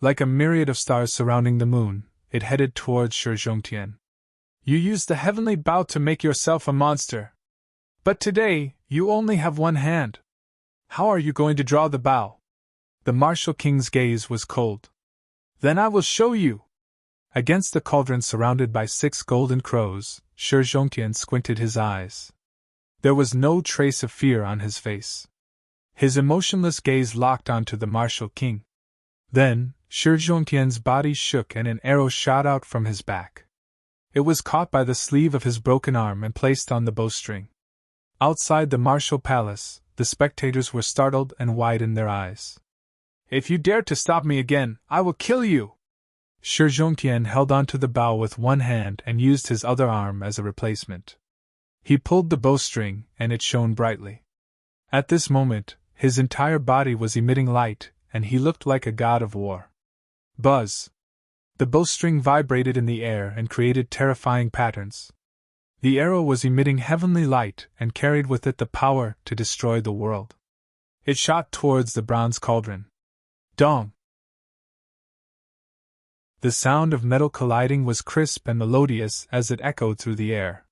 Like a myriad of stars surrounding the moon, it headed towards Shi Zhongtian. You used the heavenly bow to make yourself a monster. But today, you only have one hand. How are you going to draw the bow? The martial king's gaze was cold. Then I will show you. Against the cauldron surrounded by 6 golden crows, Shi Zhongtian squinted his eyes. There was no trace of fear on his face. His emotionless gaze locked onto the martial king. Then, Shi Zhongtian's body shook and an arrow shot out from his back. It was caught by the sleeve of his broken arm and placed on the bowstring. Outside the martial palace, the spectators were startled and widened their eyes. If you dare to stop me again, I will kill you! Shi Zhongtian held onto the bow with one hand and used his other arm as a replacement. He pulled the bowstring, and it shone brightly. At this moment, his entire body was emitting light, and he looked like a god of war. Buzz! The bowstring vibrated in the air and created terrifying patterns. The arrow was emitting heavenly light and carried with it the power to destroy the world. It shot towards the bronze cauldron. Dong! The sound of metal colliding was crisp and melodious as it echoed through the air.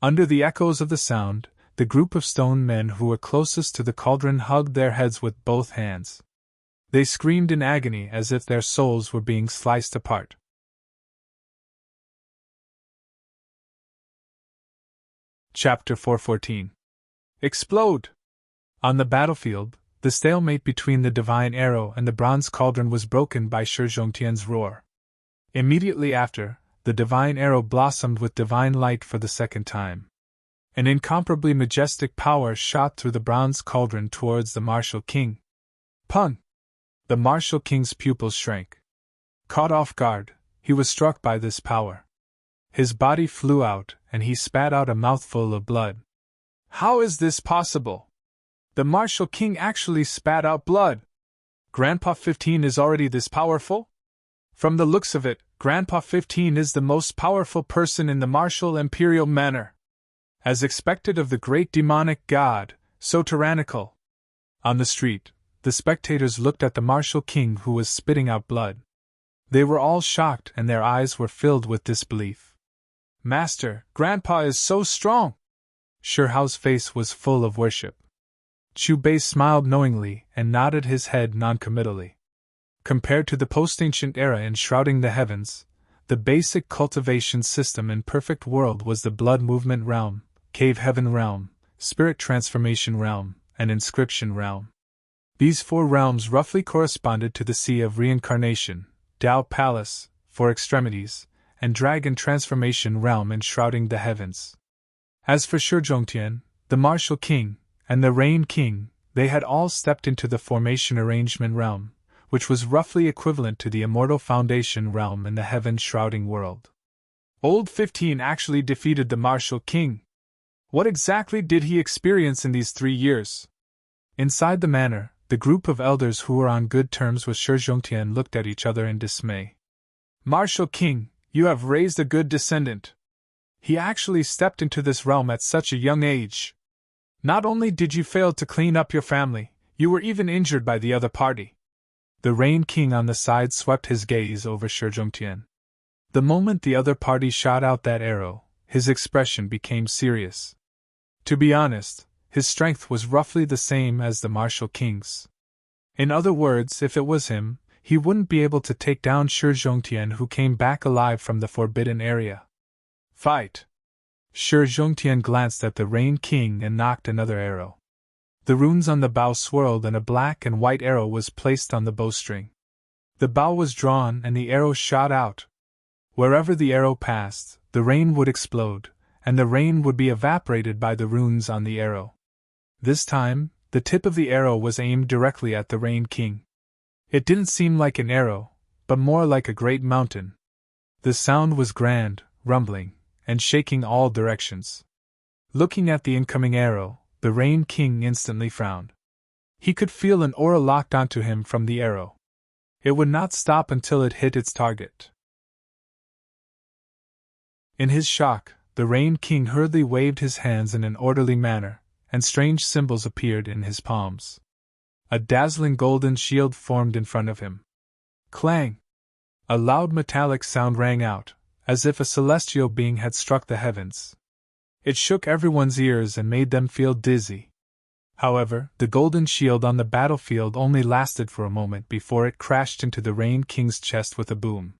Under the echoes of the sound, the group of stone men who were closest to the cauldron hugged their heads with both hands. They screamed in agony as if their souls were being sliced apart. Chapter 414. Explode! On the battlefield, the stalemate between the divine arrow and the bronze cauldron was broken by Shi Zhongtian's roar. Immediately after, the divine arrow blossomed with divine light for the second time. An incomparably majestic power shot through the bronze cauldron towards the martial king. Pun! The martial king's pupils shrank. Caught off guard, he was struck by this power. His body flew out, and he spat out a mouthful of blood. How is this possible? The martial king actually spat out blood. Grandpa 15 is already this powerful? From the looks of it, Grandpa 15 is the most powerful person in the martial imperial manor. As expected of the great demonic god, so tyrannical. On the street, the spectators looked at the martial king who was spitting out blood. They were all shocked and their eyes were filled with disbelief. Master, Grandpa is so strong! Shi Hao's face was full of worship. Chu Bei smiled knowingly and nodded his head noncommittally. Compared to the post-ancient era enshrouding the heavens, the basic cultivation system in Perfect World was the blood movement realm, cave heaven realm, spirit transformation realm, and inscription realm. These 4 realms roughly corresponded to the Sea of Reincarnation, Tao Palace, 4 extremities, and Dragon Transformation realm enshrouding the heavens. As for Shi Zhongtian, the martial king, and the Rain King, they had all stepped into the formation arrangement realm, which was roughly equivalent to the immortal foundation realm in the heaven-shrouding world. Old 15 actually defeated the martial king. What exactly did he experience in these 3 years? Inside the manor, the group of elders who were on good terms with Shi Zhongtian looked at each other in dismay. Martial king, you have raised a good descendant. He actually stepped into this realm at such a young age. Not only did you fail to clean up your family, you were even injured by the other party. The Rain King on the side swept his gaze over Shi Zhongtian. The moment the other party shot out that arrow, his expression became serious. To be honest, his strength was roughly the same as the martial king's. In other words, if it was him, he wouldn't be able to take down Shi Zhongtian, who came back alive from the forbidden area. Fight! Shi Zhongtian glanced at the Rain King and knocked another arrow. The runes on the bow swirled and a black and white arrow was placed on the bowstring. The bow was drawn and the arrow shot out. Wherever the arrow passed, the rain would explode, and the rain would be evaporated by the runes on the arrow. This time, the tip of the arrow was aimed directly at the Rain King. It didn't seem like an arrow, but more like a great mountain. The sound was grand, rumbling, and shaking all directions. Looking at the incoming arrow, the Rain King instantly frowned. He could feel an aura locked onto him from the arrow. It would not stop until it hit its target. In his shock, the Rain King hurriedly waved his hands in an orderly manner, and strange symbols appeared in his palms. A dazzling golden shield formed in front of him. Clang! A loud metallic sound rang out, as if a celestial being had struck the heavens. It shook everyone's ears and made them feel dizzy. However, the golden shield on the battlefield only lasted for a moment before it crashed into the Rain King's chest with a boom.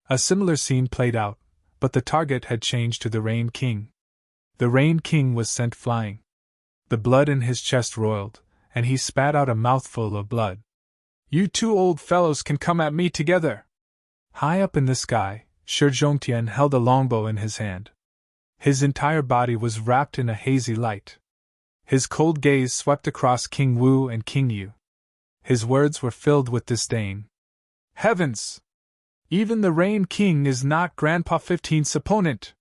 A similar scene played out, but the target had changed to the Rain King. The Rain King was sent flying. The blood in his chest roiled, and he spat out a mouthful of blood. "You two old fellows can come at me together!" High up in the sky, Shi Zhongtian held a longbow in his hand. His entire body was wrapped in a hazy light. His cold gaze swept across King Wu and King Yu. His words were filled with disdain. "Heavens! Even the Rain King is not Grandpa 15's opponent!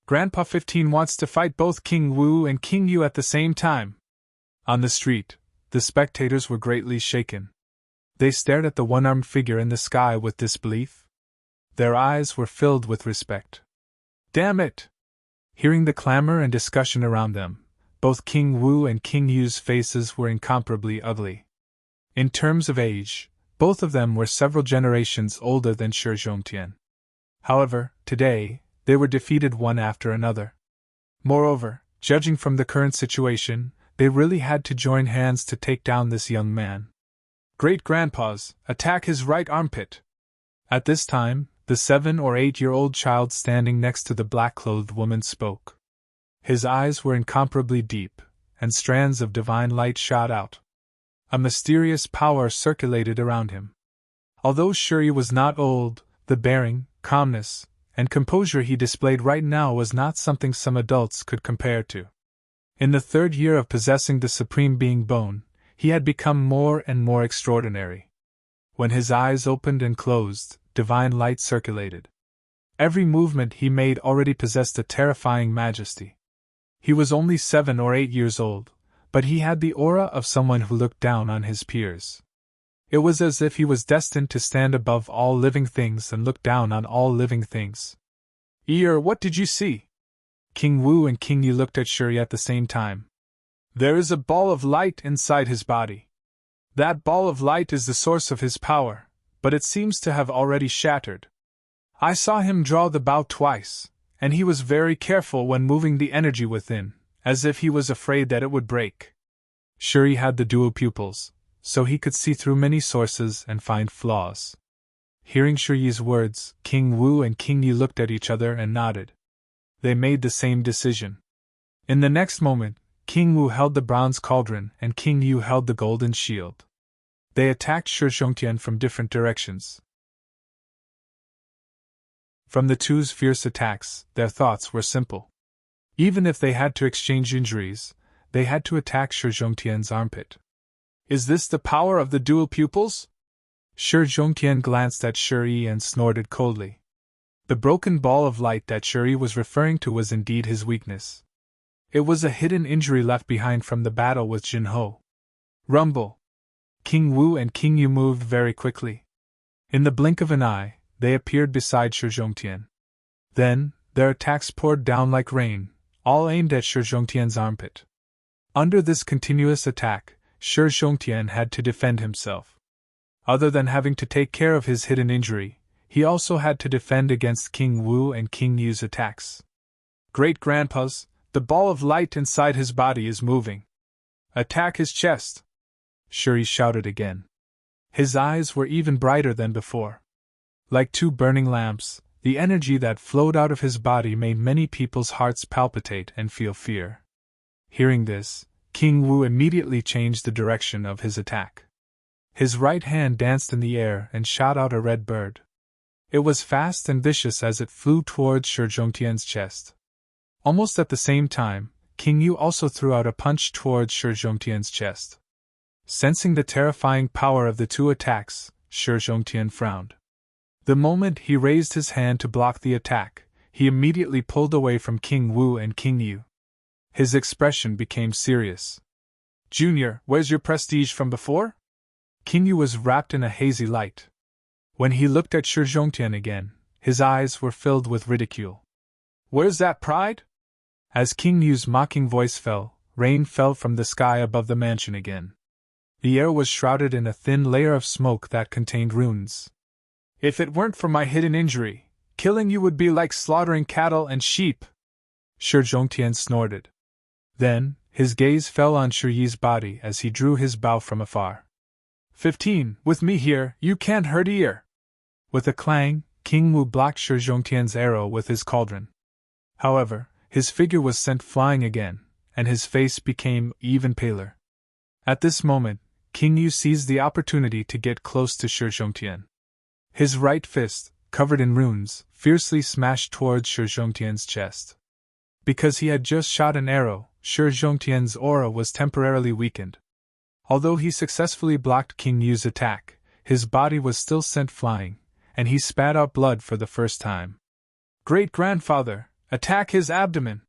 Grandpa 15 wants to fight both King Wu and King Yu at the same time!" On the street, the spectators were greatly shaken. They stared at the one-armed figure in the sky with disbelief. Their eyes were filled with respect. "Damn it!" Hearing the clamor and discussion around them, both King Wu and King Yu's faces were incomparably ugly. In terms of age, both of them were several generations older than Shi Zhongtian. However, today, they were defeated one after another. Moreover, judging from the current situation, they really had to join hands to take down this young man. "Great-grandpas, attack his right armpit!" At this time, the 7 or 8-year-old child standing next to the black-clothed woman spoke. His eyes were incomparably deep, and strands of divine light shot out. A mysterious power circulated around him. Although Shuri was not old, the bearing, calmness, and composure he displayed right now was not something some adults could compare to. In the 3rd year of possessing the Supreme Being Bone, he had become more and more extraordinary. When his eyes opened and closed, divine light circulated. Every movement he made already possessed a terrifying majesty. He was only 7 or 8 years old, but he had the aura of someone who looked down on his peers. It was as if he was destined to stand above all living things and look down on all living things. What did you see?" King Wu and King Yu looked at Shuri at the same time. "There is a ball of light inside his body. That ball of light is the source of his power, but it seems to have already shattered. I saw him draw the bow twice, and he was very careful when moving the energy within, as if he was afraid that it would break." Shuri had the dual pupils, so he could see through many sources and find flaws. Hearing Shuri's words, King Wu and King Yu looked at each other and nodded. They made the same decision. In the next moment, King Wu held the bronze cauldron and King Yu held the golden shield. They attacked Shi Zhongtian from different directions. From the two's fierce attacks, their thoughts were simple. Even if they had to exchange injuries, they had to attack Shi Zhongtian's armpit. "Is this the power of the dual pupils?" Shi Zhongtian glanced at Shuri and snorted coldly. The broken ball of light that Shuri was referring to was indeed his weakness. It was a hidden injury left behind from the battle with Jinho. Rumble! King Wu and King Yu moved very quickly. In the blink of an eye, they appeared beside Shi Zhongtian. Then, their attacks poured down like rain, all aimed at Shi Zhongtian's armpit. Under this continuous attack, Shi Zhongtian had to defend himself. Other than having to take care of his hidden injury, he also had to defend against King Wu and King Yu's attacks. "Great-grandpas, the ball of light inside his body is moving. Attack his chest!" Shuri shouted again. His eyes were even brighter than before. Like 2 burning lamps, the energy that flowed out of his body made many people's hearts palpitate and feel fear. Hearing this, King Wu immediately changed the direction of his attack. His right hand danced in the air and shot out a red bird. It was fast and vicious as it flew towards Shi Zhongtian's chest. Almost at the same time, King Yu also threw out a punch towards Shi Zhongtian's chest. Sensing the terrifying power of the two attacks, Shi Zhongtian frowned. The moment he raised his hand to block the attack, he immediately pulled away from King Wu and King Yu. His expression became serious. "Junior, where's your prestige from before?" King Yu was wrapped in a hazy light. When he looked at Shi Zhongtian again, his eyes were filled with ridicule. "Where's that pride?" As King Yu's mocking voice fell, rain fell from the sky above the mansion again. The air was shrouded in a thin layer of smoke that contained runes. "If it weren't for my hidden injury, killing you would be like slaughtering cattle and sheep," Shi Zhongtian snorted. Then, his gaze fell on Shi Yi's body as he drew his bow from afar. 15, with me here, you can't hurt ear." With a clang, King Wu blocked Shi Zhongtian's arrow with his cauldron. However, his figure was sent flying again, and his face became even paler. At this moment, King Yu seized the opportunity to get close to Shi Zhongtian. His right fist, covered in runes, fiercely smashed towards Shi Zhongtian's chest. Because he had just shot an arrow, Shi Zhongtian's aura was temporarily weakened. Although he successfully blocked King Yu's attack, his body was still sent flying, and he spat out blood for the first time. "Great-grandfather, attack his abdomen!"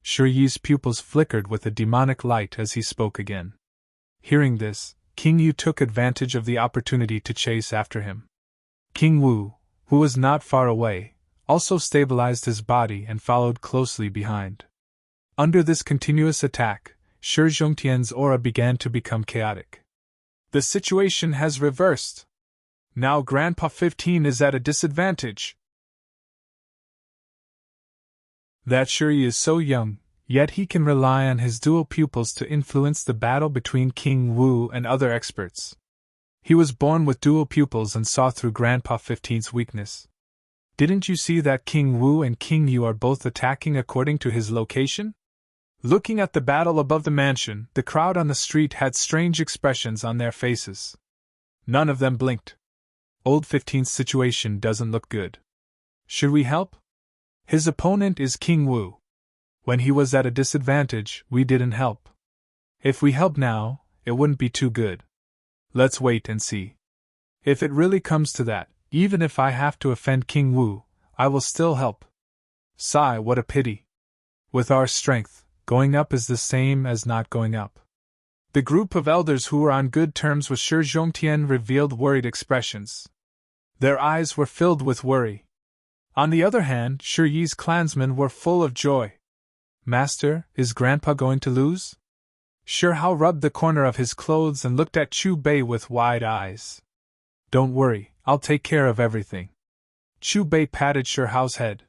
Shi Yi's pupils flickered with a demonic light as he spoke again. Hearing this, King Yu took advantage of the opportunity to chase after him. King Wu, who was not far away, also stabilized his body and followed closely behind. Under this continuous attack, Shi Zhongtian's aura began to become chaotic. "The situation has reversed. Now Grandpa 15 is at a disadvantage." That Shi is so young, yet he can rely on his dual pupils to influence the battle between King Wu and other experts. He was born with dual pupils and saw through Grandpa 15's weakness. Didn't you see that King Wu and King Yu are both attacking according to his location? Looking at the battle above the mansion, the crowd on the street had strange expressions on their faces. None of them blinked. Old 15's situation doesn't look good. Should we help? His opponent is King Wu. When he was at a disadvantage, we didn't help. If we help now, it wouldn't be too good. Let's wait and see. If it really comes to that, even if I have to offend King Wu, I will still help. Sigh, what a pity. With our strength, going up is the same as not going up. The group of elders who were on good terms with Shi Zhongtian revealed worried expressions. Their eyes were filled with worry. On the other hand, Shi Yi's clansmen were full of joy. "Master, is Grandpa going to lose?" Shi Hao rubbed the corner of his clothes and looked at Chu Bei with wide eyes. "Don't worry, I'll take care of everything." Chu Bei patted Shi Hao's head.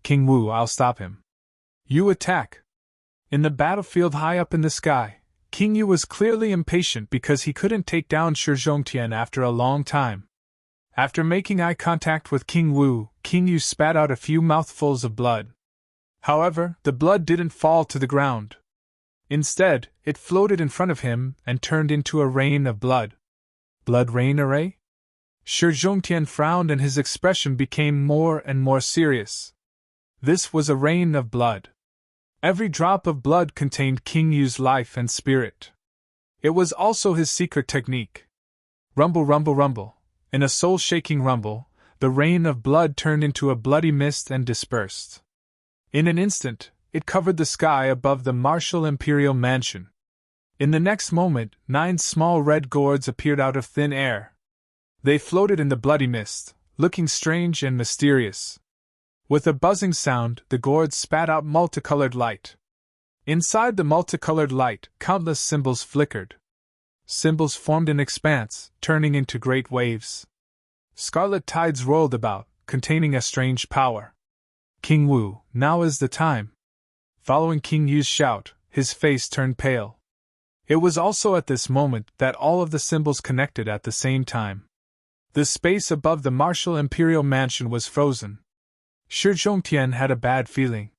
"King Wu, I'll stop him. You attack." In the battlefield high up in the sky, King Yu was clearly impatient because he couldn't take down Shi Zhongtian after a long time. After making eye contact with King Wu, King Yu spat out a few mouthfuls of blood. However, the blood didn't fall to the ground. Instead, it floated in front of him and turned into a rain of blood. Blood rain array? Shi Zhongtian frowned and his expression became more and more serious. This was a rain of blood. Every drop of blood contained King Yu's life and spirit. It was also his secret technique. Rumble, rumble, rumble. In a soul-shaking rumble, the rain of blood turned into a bloody mist and dispersed. In an instant, it covered the sky above the martial imperial mansion. In the next moment, 9 small red gourds appeared out of thin air. They floated in the bloody mist, looking strange and mysterious. With a buzzing sound, the gourds spat out multicolored light. Inside the multicolored light, countless symbols flickered. Symbols formed an expanse, turning into great waves. Scarlet tides rolled about, containing a strange power. "King Wu, now is the time." Following King Yu's shout, his face turned pale. It was also at this moment that all of the symbols connected at the same time. The space above the martial imperial mansion was frozen. Shi Zhongtian had a bad feeling.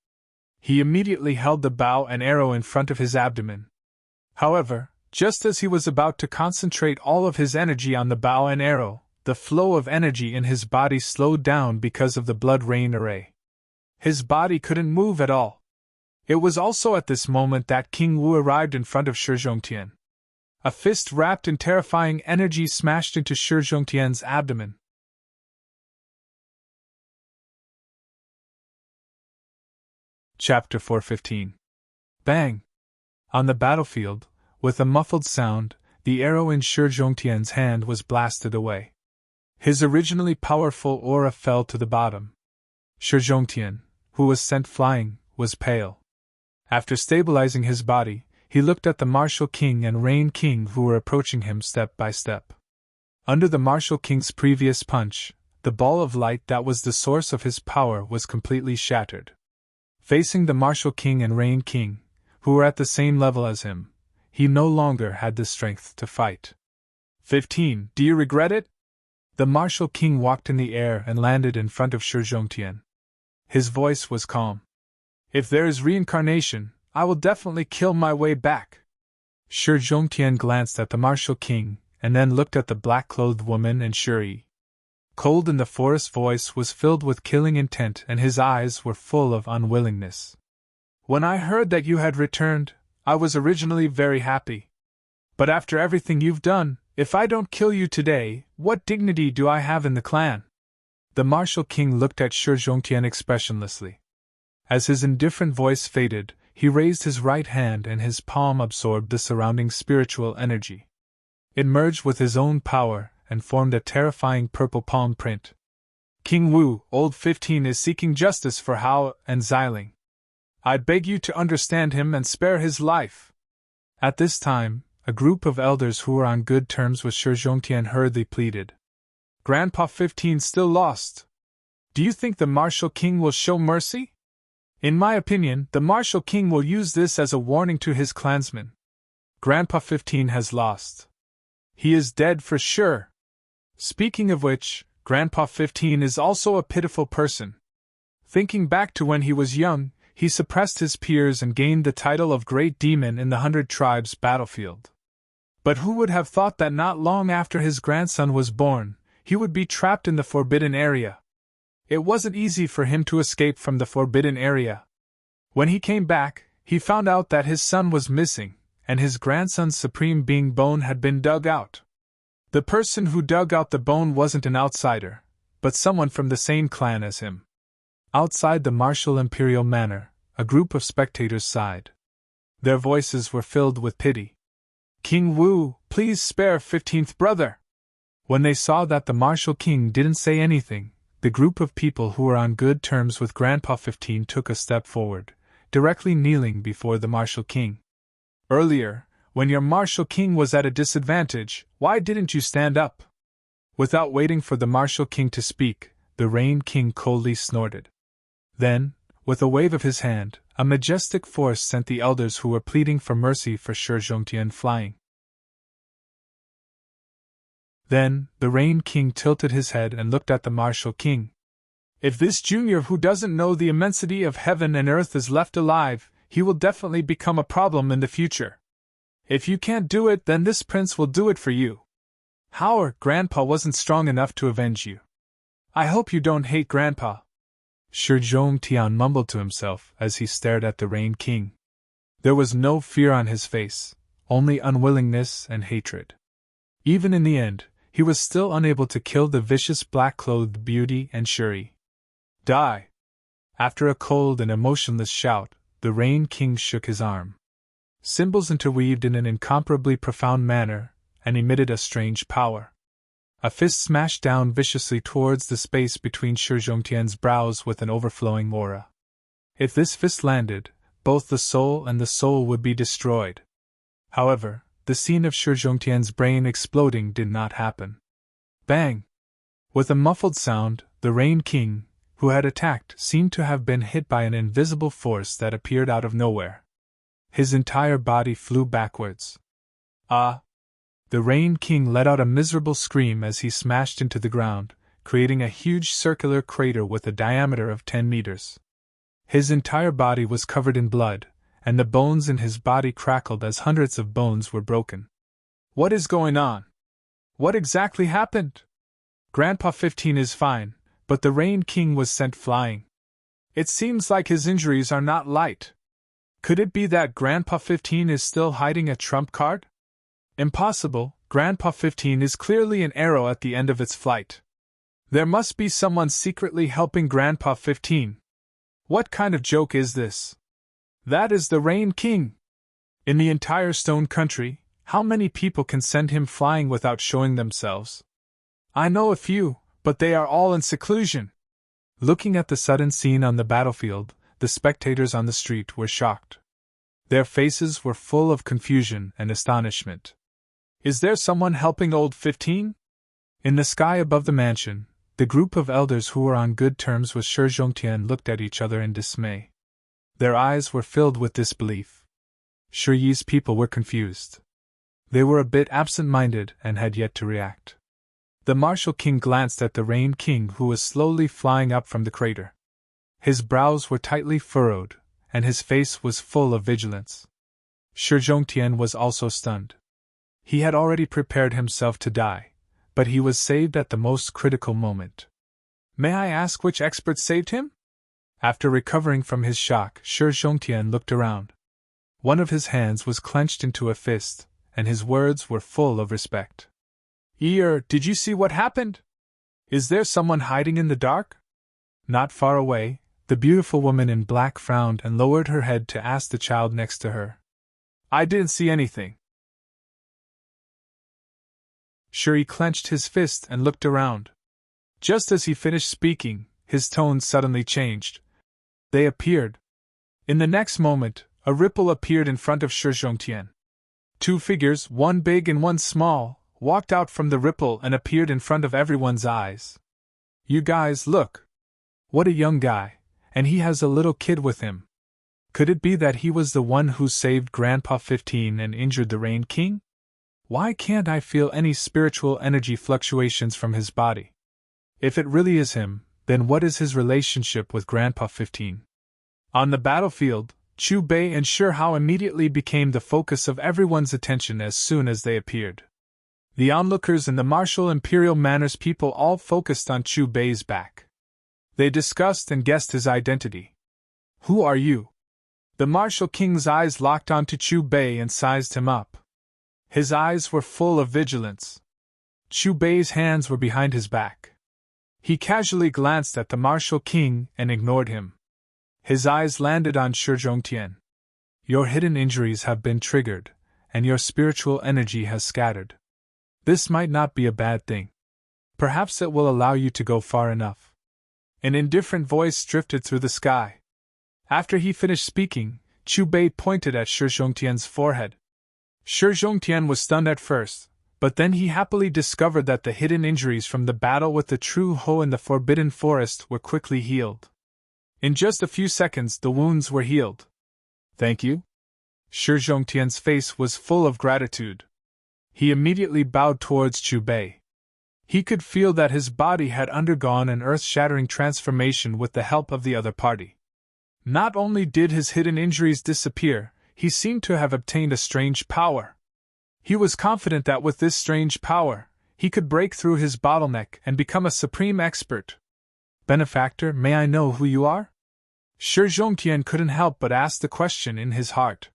He immediately held the bow and arrow in front of his abdomen. However, just as he was about to concentrate all of his energy on the bow and arrow, the flow of energy in his body slowed down because of the blood rain array. His body couldn't move at all. It was also at this moment that King Wu arrived in front of Shi Zhongtian. A fist wrapped in terrifying energy smashed into Shi Zhongtian's abdomen. Chapter 415. Bang! On the battlefield, with a muffled sound, the arrow in Shi Zhongtian's hand was blasted away. His originally powerful aura fell to the bottom. Shi Zhongtian, who was sent flying, was pale. After stabilizing his body, he looked at the Martial King and Rain King who were approaching him step by step. Under the Martial King's previous punch, the ball of light that was the source of his power was completely shattered. Facing the Martial King and Rain King, who were at the same level as him, he no longer had the strength to fight. 15. Do you regret it? The Martial King walked in the air and landed in front of Shi Zhongtian. His voice was calm. If there is reincarnation, I will definitely kill my way back. Shi Zhongtian glanced at the Martial King, and then looked at the black-clothed woman and Shuri. Cold in the forest voice was filled with killing intent and his eyes were full of unwillingness. When I heard that you had returned, I was originally very happy. But after everything you've done, if I don't kill you today, what dignity do I have in the clan? The Martial King looked at Shi Zhongtian expressionlessly. As his indifferent voice faded, he raised his right hand and his palm absorbed the surrounding spiritual energy. It merged with his own power and formed a terrifying purple palm print. King Wu, old 15, is seeking justice for Hao and Xiling. I beg you to understand him and spare his life. At this time, a group of elders who were on good terms with Shi Zhongtian hurriedly pleaded. Grandpa 15 still lost. Do you think the Martial King will show mercy? In my opinion, the Martial King will use this as a warning to his clansmen. Grandpa 15 has lost. He is dead for sure. Speaking of which, Grandpa 15 is also a pitiful person. Thinking back to when he was young, he suppressed his peers and gained the title of Great Demon in the 100 Tribes battlefield. But who would have thought that not long after his grandson was born, he would be trapped in the Forbidden Area? It wasn't easy for him to escape from the Forbidden Area. When he came back, he found out that his son was missing, and his grandson's supreme being bone had been dug out. The person who dug out the bone wasn't an outsider, but someone from the same clan as him. Outside the martial imperial manor, a group of spectators sighed. Their voices were filled with pity. King Wu, please spare 15th brother. When they saw that the Martial King didn't say anything, the group of people who were on good terms with Grandpa 15 took a step forward, directly kneeling before the Martial King. Earlier, when your Martial King was at a disadvantage, why didn't you stand up? Without waiting for the Martial King to speak, the Rain King coldly snorted. Then, with a wave of his hand, a majestic force sent the elders who were pleading for mercy for Shi Zhongtian flying. Then, the Rain King tilted his head and looked at the Martial King. If this junior who doesn't know the immensity of heaven and earth is left alive, he will definitely become a problem in the future. If you can't do it, then this prince will do it for you. How Grandpa wasn't strong enough to avenge you. I hope you don't hate Grandpa. Shi Zhongtian mumbled to himself as he stared at the Rain King. There was no fear on his face, only unwillingness and hatred. Even in the end, he was still unable to kill the vicious black-clothed beauty and Shuri. Die! After a cold and emotionless shout, the Rain King shook his arm. Symbols interweaved in an incomparably profound manner, and emitted a strange power. A fist smashed down viciously towards the space between Shi Zhongtian's brows with an overflowing aura. If this fist landed, both the soul and the soul would be destroyed. However, the scene of Shi Zhongtian's brain exploding did not happen. Bang! With a muffled sound, the Rain King, who had attacked, seemed to have been hit by an invisible force that appeared out of nowhere. His entire body flew backwards. Ah! The Rain King let out a miserable scream as he smashed into the ground, creating a huge circular crater with a diameter of 10 meters. His entire body was covered in blood, and the bones in his body crackled as hundreds of bones were broken. What is going on? What exactly happened? Grandpa 15 is fine, but the Rain King was sent flying. It seems like his injuries are not light. Could it be that Grandpa 15 is still hiding a trump card? Impossible, Grandpa 15 is clearly an arrow at the end of its flight. There must be someone secretly helping Grandpa 15. What kind of joke is this? That is the Rain King! In the entire Stone Country, how many people can send him flying without showing themselves? I know a few, but they are all in seclusion. Looking at the sudden scene on the battlefield, the spectators on the street were shocked. Their faces were full of confusion and astonishment. Is there someone helping old 15? In the sky above the mansion, the group of elders who were on good terms with Shi Zhongtian looked at each other in dismay. Their eyes were filled with disbelief. Shi Yi's people were confused. They were a bit absent-minded and had yet to react. The Martial King glanced at the Rain King who was slowly flying up from the crater. His brows were tightly furrowed, and his face was full of vigilance. Shi Zhongtian was also stunned. He had already prepared himself to die, but he was saved at the most critical moment. May I ask which expert saved him? After recovering from his shock, Shi Zhongtian looked around. One of his hands was clenched into a fist, and his words were full of respect. Did you see what happened? Is there someone hiding in the dark? Not far away, the beautiful woman in black frowned and lowered her head to ask the child next to her. I didn't see anything. Shi clenched his fist and looked around. Just as he finished speaking, his tone suddenly changed. They appeared. In the next moment, a ripple appeared in front of Shi Zhongtian. Two figures, one big and one small, walked out from the ripple and appeared in front of everyone's eyes. You guys, look! What a young guy, and he has a little kid with him. Could it be that he was the one who saved Grandpa 15 and injured the Rain King? Why can't I feel any spiritual energy fluctuations from his body? If it really is him, then what is his relationship with Grandpa 15? On the battlefield, Chu Bei and Shi Hao immediately became the focus of everyone's attention as soon as they appeared. The onlookers and the martial imperial manners people all focused on Chu Bei's back. They discussed and guessed his identity. Who are you? The Martial King's eyes locked onto Chu Bei and sized him up. His eyes were full of vigilance. Chu Bei's hands were behind his back. He casually glanced at the Martial King and ignored him. His eyes landed on Shi Zhongtian. Your hidden injuries have been triggered, and your spiritual energy has scattered. This might not be a bad thing. Perhaps it will allow you to go far enough. An indifferent voice drifted through the sky. After he finished speaking, Chu Bei pointed at Shi Zhongtian's forehead. Shi Zhongtian was stunned at first, but then he happily discovered that the hidden injuries from the battle with the true Ho in the Forbidden Forest were quickly healed. In just a few seconds the wounds were healed. Thank you? Shi Zhongtian's face was full of gratitude. He immediately bowed towards Chu Bei. He could feel that his body had undergone an earth-shattering transformation with the help of the other party. Not only did his hidden injuries disappear, he seemed to have obtained a strange power. He was confident that with this strange power, he could break through his bottleneck and become a supreme expert. Benefactor, may I know who you are? Shi Zhongtian couldn't help but ask the question in his heart.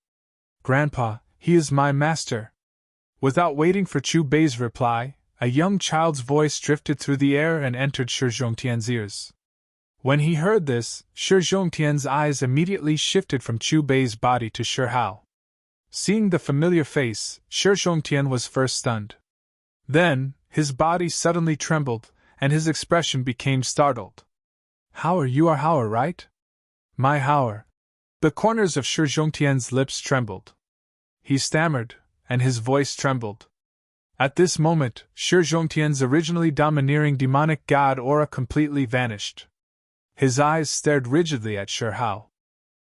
Grandpa, he is my master. Without waiting for Chu Bei's reply, a young child's voice drifted through the air and entered Shi Zhongtian's ears. When he heard this, Shi Zhongtian's eyes immediately shifted from Chu Bei's body to Shi Hao. Seeing the familiar face, Shi Zhongtian was first stunned. Then, his body suddenly trembled, and his expression became startled. Hao, you are Hao, right? My Hao. The corners of Shi Zhongtian's lips trembled. He stammered, and his voice trembled. At this moment, Shi Zhongtian's originally domineering demonic god aura completely vanished. His eyes stared rigidly at Shi Hao.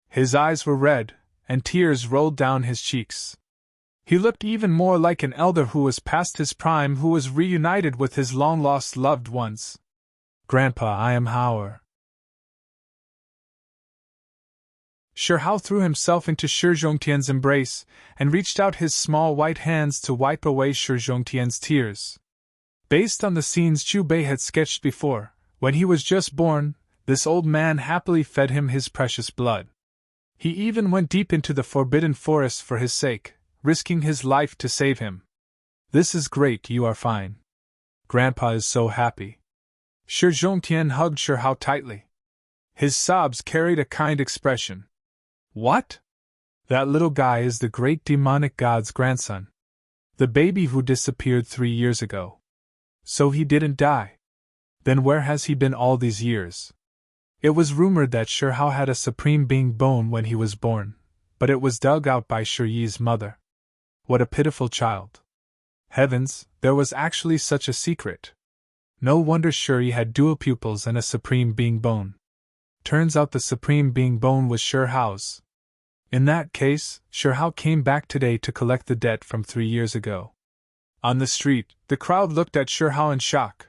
His eyes were red, and tears rolled down his cheeks. He looked even more like an elder who was past his prime, who was reunited with his long-lost loved ones. Grandpa, I am Hao. Shi Hao threw himself into Shi Zhongtian's embrace, and reached out his small white hands to wipe away Shi Zhongtian's tears. Based on the scenes Chu Bei had sketched before, when he was just born, this old man happily fed him his precious blood. He even went deep into the forbidden forest for his sake, risking his life to save him. This is great, you are fine. Grandpa is so happy. Shi Zhongtian hugged Shi Hao tightly. His sobs carried a kind expression. What? That little guy is the great demonic god's grandson. The baby who disappeared 3 years ago. So he didn't die. Then where has he been all these years? It was rumored that Shi Hao had a supreme being bone when he was born, but it was dug out by Shi Yi's mother. What a pitiful child. Heavens, there was actually such a secret. No wonder Shi Yi had dual pupils and a supreme being bone. Turns out the supreme being bone was Shi Hao's. In that case, Shi Hao came back today to collect the debt from 3 years ago. On the street, the crowd looked at Shi Hao in shock.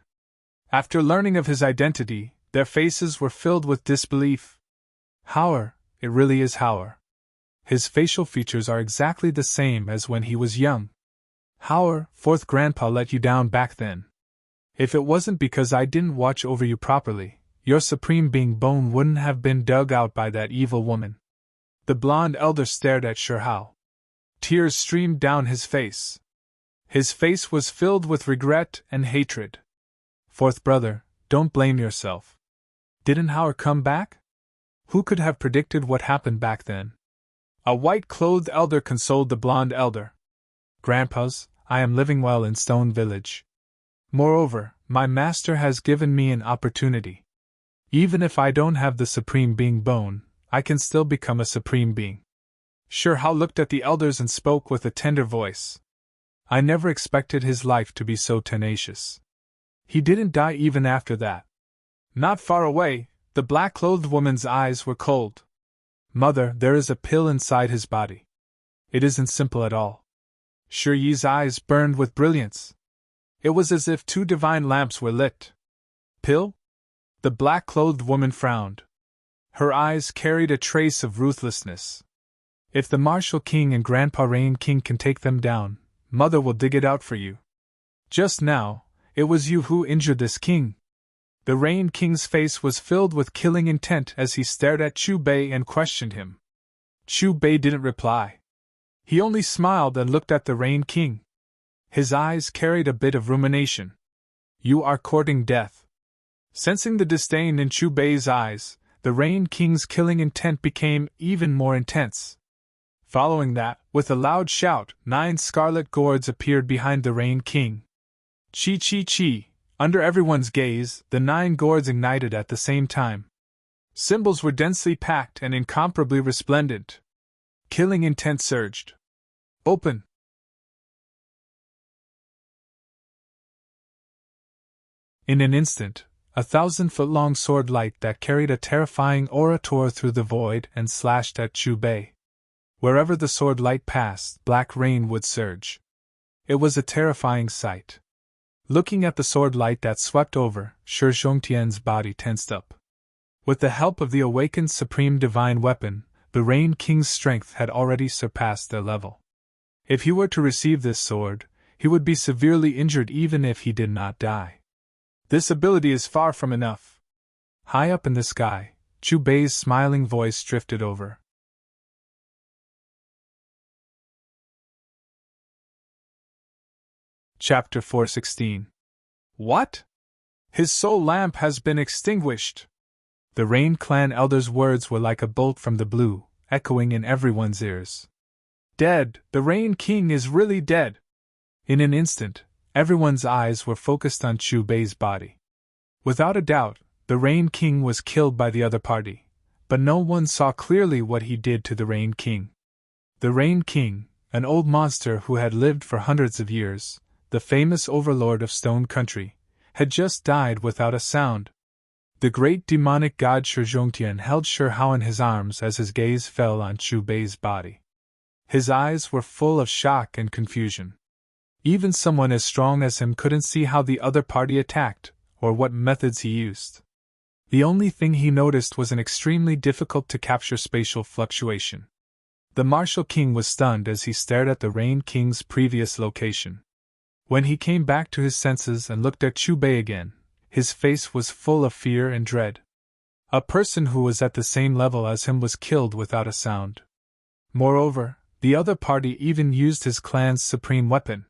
After learning of his identity, their faces were filled with disbelief. Hauer, it really is Hauer. His facial features are exactly the same as when he was young. Hauer, fourth grandpa let you down back then. If it wasn't because I didn't watch over you properly, your supreme being bone wouldn't have been dug out by that evil woman. The blonde elder stared at Shi Hao. Tears streamed down his face. His face was filled with regret and hatred. Fourth brother, don't blame yourself. Didn't Hauer come back? Who could have predicted what happened back then? A white-clothed elder consoled the blonde elder. Grandpas, I am living well in Stone Village. Moreover, my master has given me an opportunity. Even if I don't have the supreme being bone, I can still become a supreme being. Shi Hao looked at the elders and spoke with a tender voice. I never expected his life to be so tenacious. He didn't die even after that. Not far away, the black-clothed woman's eyes were cold. Mother, there is a pill inside his body. It isn't simple at all. Shi Yi's eyes burned with brilliance. It was as if 2 divine lamps were lit. Pill? The black-clothed woman frowned. Her eyes carried a trace of ruthlessness. If the Martial King and Grandpa Rain King can take them down, Mother will dig it out for you. Just now, it was you who injured this king. The Rain King's face was filled with killing intent as he stared at Chu Bei and questioned him. Chu Bei didn't reply. He only smiled and looked at the Rain King. His eyes carried a bit of rumination. You are courting death. Sensing the disdain in Chu Bei's eyes, the Rain King's killing intent became even more intense. Following that, with a loud shout, 9 scarlet gourds appeared behind the Rain King. Chi chi chi! Under everyone's gaze, the 9 gourds ignited at the same time. Symbols were densely packed and incomparably resplendent. Killing intent surged. Open! In an instant, a 1,000-foot-long sword light that carried a terrifying aura tore through the void and slashed at Chu Bei. Wherever the sword light passed, black rain would surge. It was a terrifying sight. Looking at the sword light that swept over, Shi Zhongtian's body tensed up. With the help of the awakened supreme divine weapon, the Rain King's strength had already surpassed their level. If he were to receive this sword, he would be severely injured even if he did not die. This ability is far from enough. High up in the sky, Chu Bei's smiling voice drifted over. Chapter 416. What? His soul lamp has been extinguished. The Rain Clan elder's words were like a bolt from the blue, echoing in everyone's ears. Dead, the Rain King is really dead. In an instant, everyone's eyes were focused on Chu Bei's body. Without a doubt, the Rain King was killed by the other party, but no one saw clearly what he did to the Rain King. The Rain King, an old monster who had lived for hundreds of years, the famous overlord of Stone Country, had just died without a sound. The great demonic god Shi Zhongtian held Shi Hao in his arms as his gaze fell on Chu Bei's body. His eyes were full of shock and confusion. Even someone as strong as him couldn't see how the other party attacked, or what methods he used. The only thing he noticed was an extremely difficult to capture spatial fluctuation. The Martial King was stunned as he stared at the Rain King's previous location. When he came back to his senses and looked at Chu Bei again, his face was full of fear and dread. A person who was at the same level as him was killed without a sound. Moreover, the other party even used his clan's supreme weapon.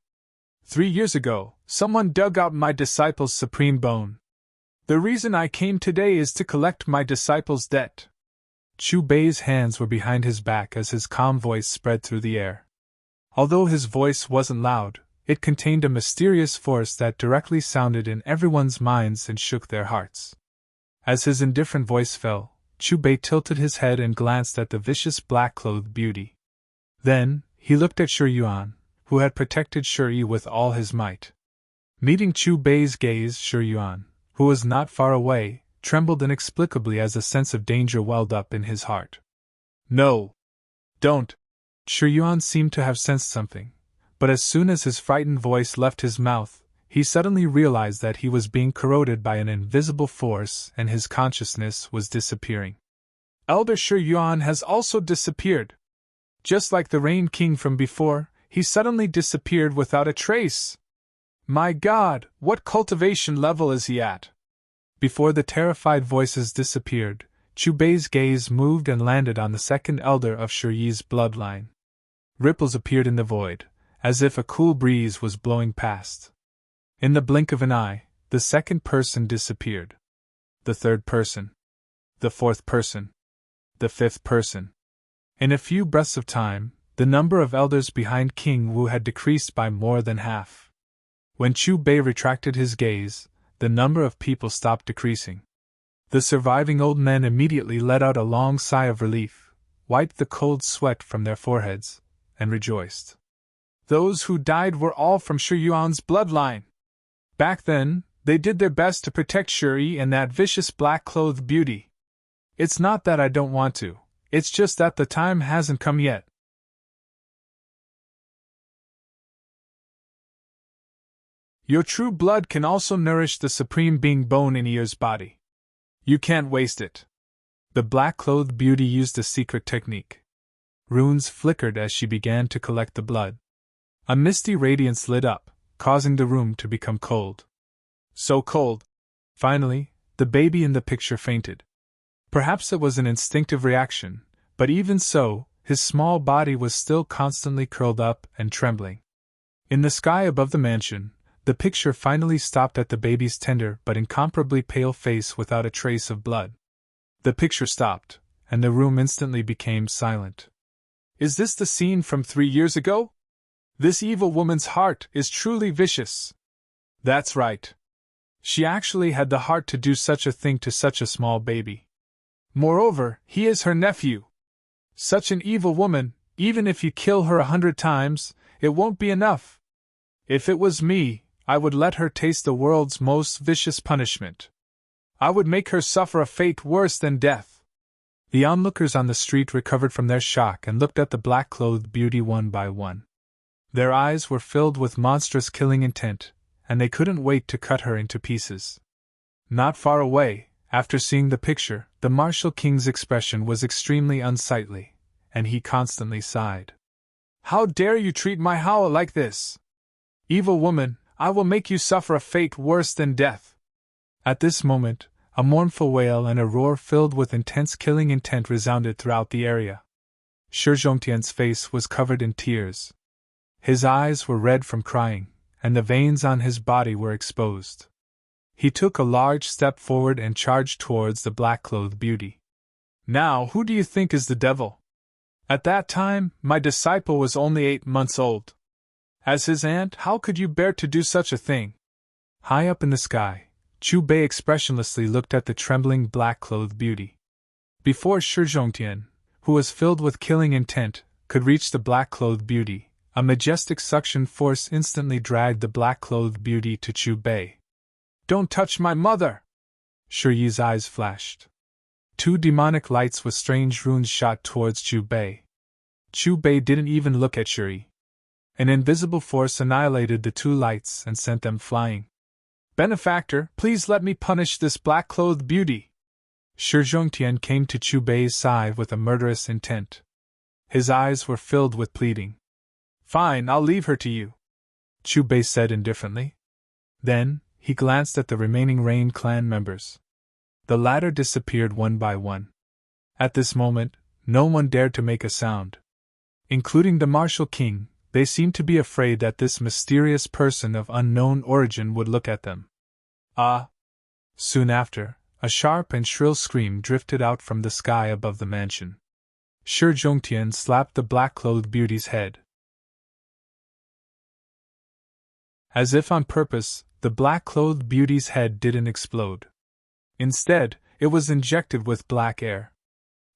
3 years ago, someone dug out my disciple's supreme bone. The reason I came today is to collect my disciple's debt. Chu Bei's hands were behind his back as his calm voice spread through the air. Although his voice wasn't loud, it contained a mysterious force that directly sounded in everyone's minds and shook their hearts. As his indifferent voice fell, Chu Bei tilted his head and glanced at the vicious black-clothed beauty. Then, he looked at Shi Yuan, who had protected Shi with all his might. Meeting Chu Bei's gaze, Shi Yuan, who was not far away, trembled inexplicably as a sense of danger welled up in his heart. No! Don't! Shi Yuan seemed to have sensed something, but as soon as his frightened voice left his mouth, he suddenly realized that he was being corroded by an invisible force and his consciousness was disappearing. Elder Shi Yuan has also disappeared. Just like the Rain King from before, he suddenly disappeared without a trace. My God, what cultivation level is he at? Before the terrified voices disappeared, Chu Bei's gaze moved and landed on the second elder of Shi Yi's bloodline. Ripples appeared in the void, as if a cool breeze was blowing past. In the blink of an eye, the second person disappeared. The third person. The fourth person. The fifth person. In a few breaths of time, the number of elders behind King Wu had decreased by more than half. When Chu Bei retracted his gaze, the number of people stopped decreasing. The surviving old men immediately let out a long sigh of relief, wiped the cold sweat from their foreheads, and rejoiced. Those who died were all from Shi Yuan's bloodline. Back then, they did their best to protect Shi and that vicious black-clothed beauty. It's not that I don't want to, it's just that the time hasn't come yet. Your true blood can also nourish the supreme being bone in Ear's body. You can't waste it. The black-clothed beauty used a secret technique. Runes flickered as she began to collect the blood. A misty radiance lit up, causing the room to become cold. So cold. Finally, the baby in the picture fainted. Perhaps it was an instinctive reaction, but even so, his small body was still constantly curled up and trembling. In the sky above the mansion, the picture finally stopped at the baby's tender but incomparably pale face without a trace of blood. The picture stopped, and the room instantly became silent. Is this the scene from 3 years ago? This evil woman's heart is truly vicious. That's right. She actually had the heart to do such a thing to such a small baby. Moreover, he is her nephew. Such an evil woman, even if you kill her 100 times, it won't be enough. If it was me, I would let her taste the world's most vicious punishment. I would make her suffer a fate worse than death. The onlookers on the street recovered from their shock and looked at the black-clothed beauty one by one. Their eyes were filled with monstrous killing intent, and they couldn't wait to cut her into pieces. Not far away, after seeing the picture, the martial king's expression was extremely unsightly, and he constantly sighed. How dare you treat my Hao like this? Evil woman, I will make you suffer a fate worse than death. At this moment, a mournful wail and a roar filled with intense killing intent resounded throughout the area. Shi Zhongtian's face was covered in tears. His eyes were red from crying, and the veins on his body were exposed. He took a large step forward and charged towards the black-clothed beauty. Now, who do you think is the devil? At that time, my disciple was only 8 months old. As his aunt, how could you bear to do such a thing? High up in the sky, Chu Bei expressionlessly looked at the trembling black-clothed beauty. Before Shi Zhongtian, who was filled with killing intent, could reach the black-clothed beauty, a majestic suction force instantly dragged the black-clothed beauty to Chu Bei. Don't touch my mother! Shi Yi's eyes flashed. 2 demonic lights with strange runes shot towards Chu Bei. Chu Bei didn't even look at Shi Yi. An invisible force annihilated the 2 lights and sent them flying. Benefactor, please let me punish this black-clothed beauty. Shi Zhongtian came to Chu Bei's side with a murderous intent. His eyes were filled with pleading. Fine, I'll leave her to you, Chu Bei said indifferently. Then, he glanced at the remaining Rain clan members. The latter disappeared one by one. At this moment, no one dared to make a sound. Including the martial king, they seemed to be afraid that this mysterious person of unknown origin would look at them. Ah! Soon after, a sharp and shrill scream drifted out from the sky above the mansion. Shi Zhongtian slapped the black-clothed beauty's head. As if on purpose, the black-clothed beauty's head didn't explode. Instead, it was injected with black air.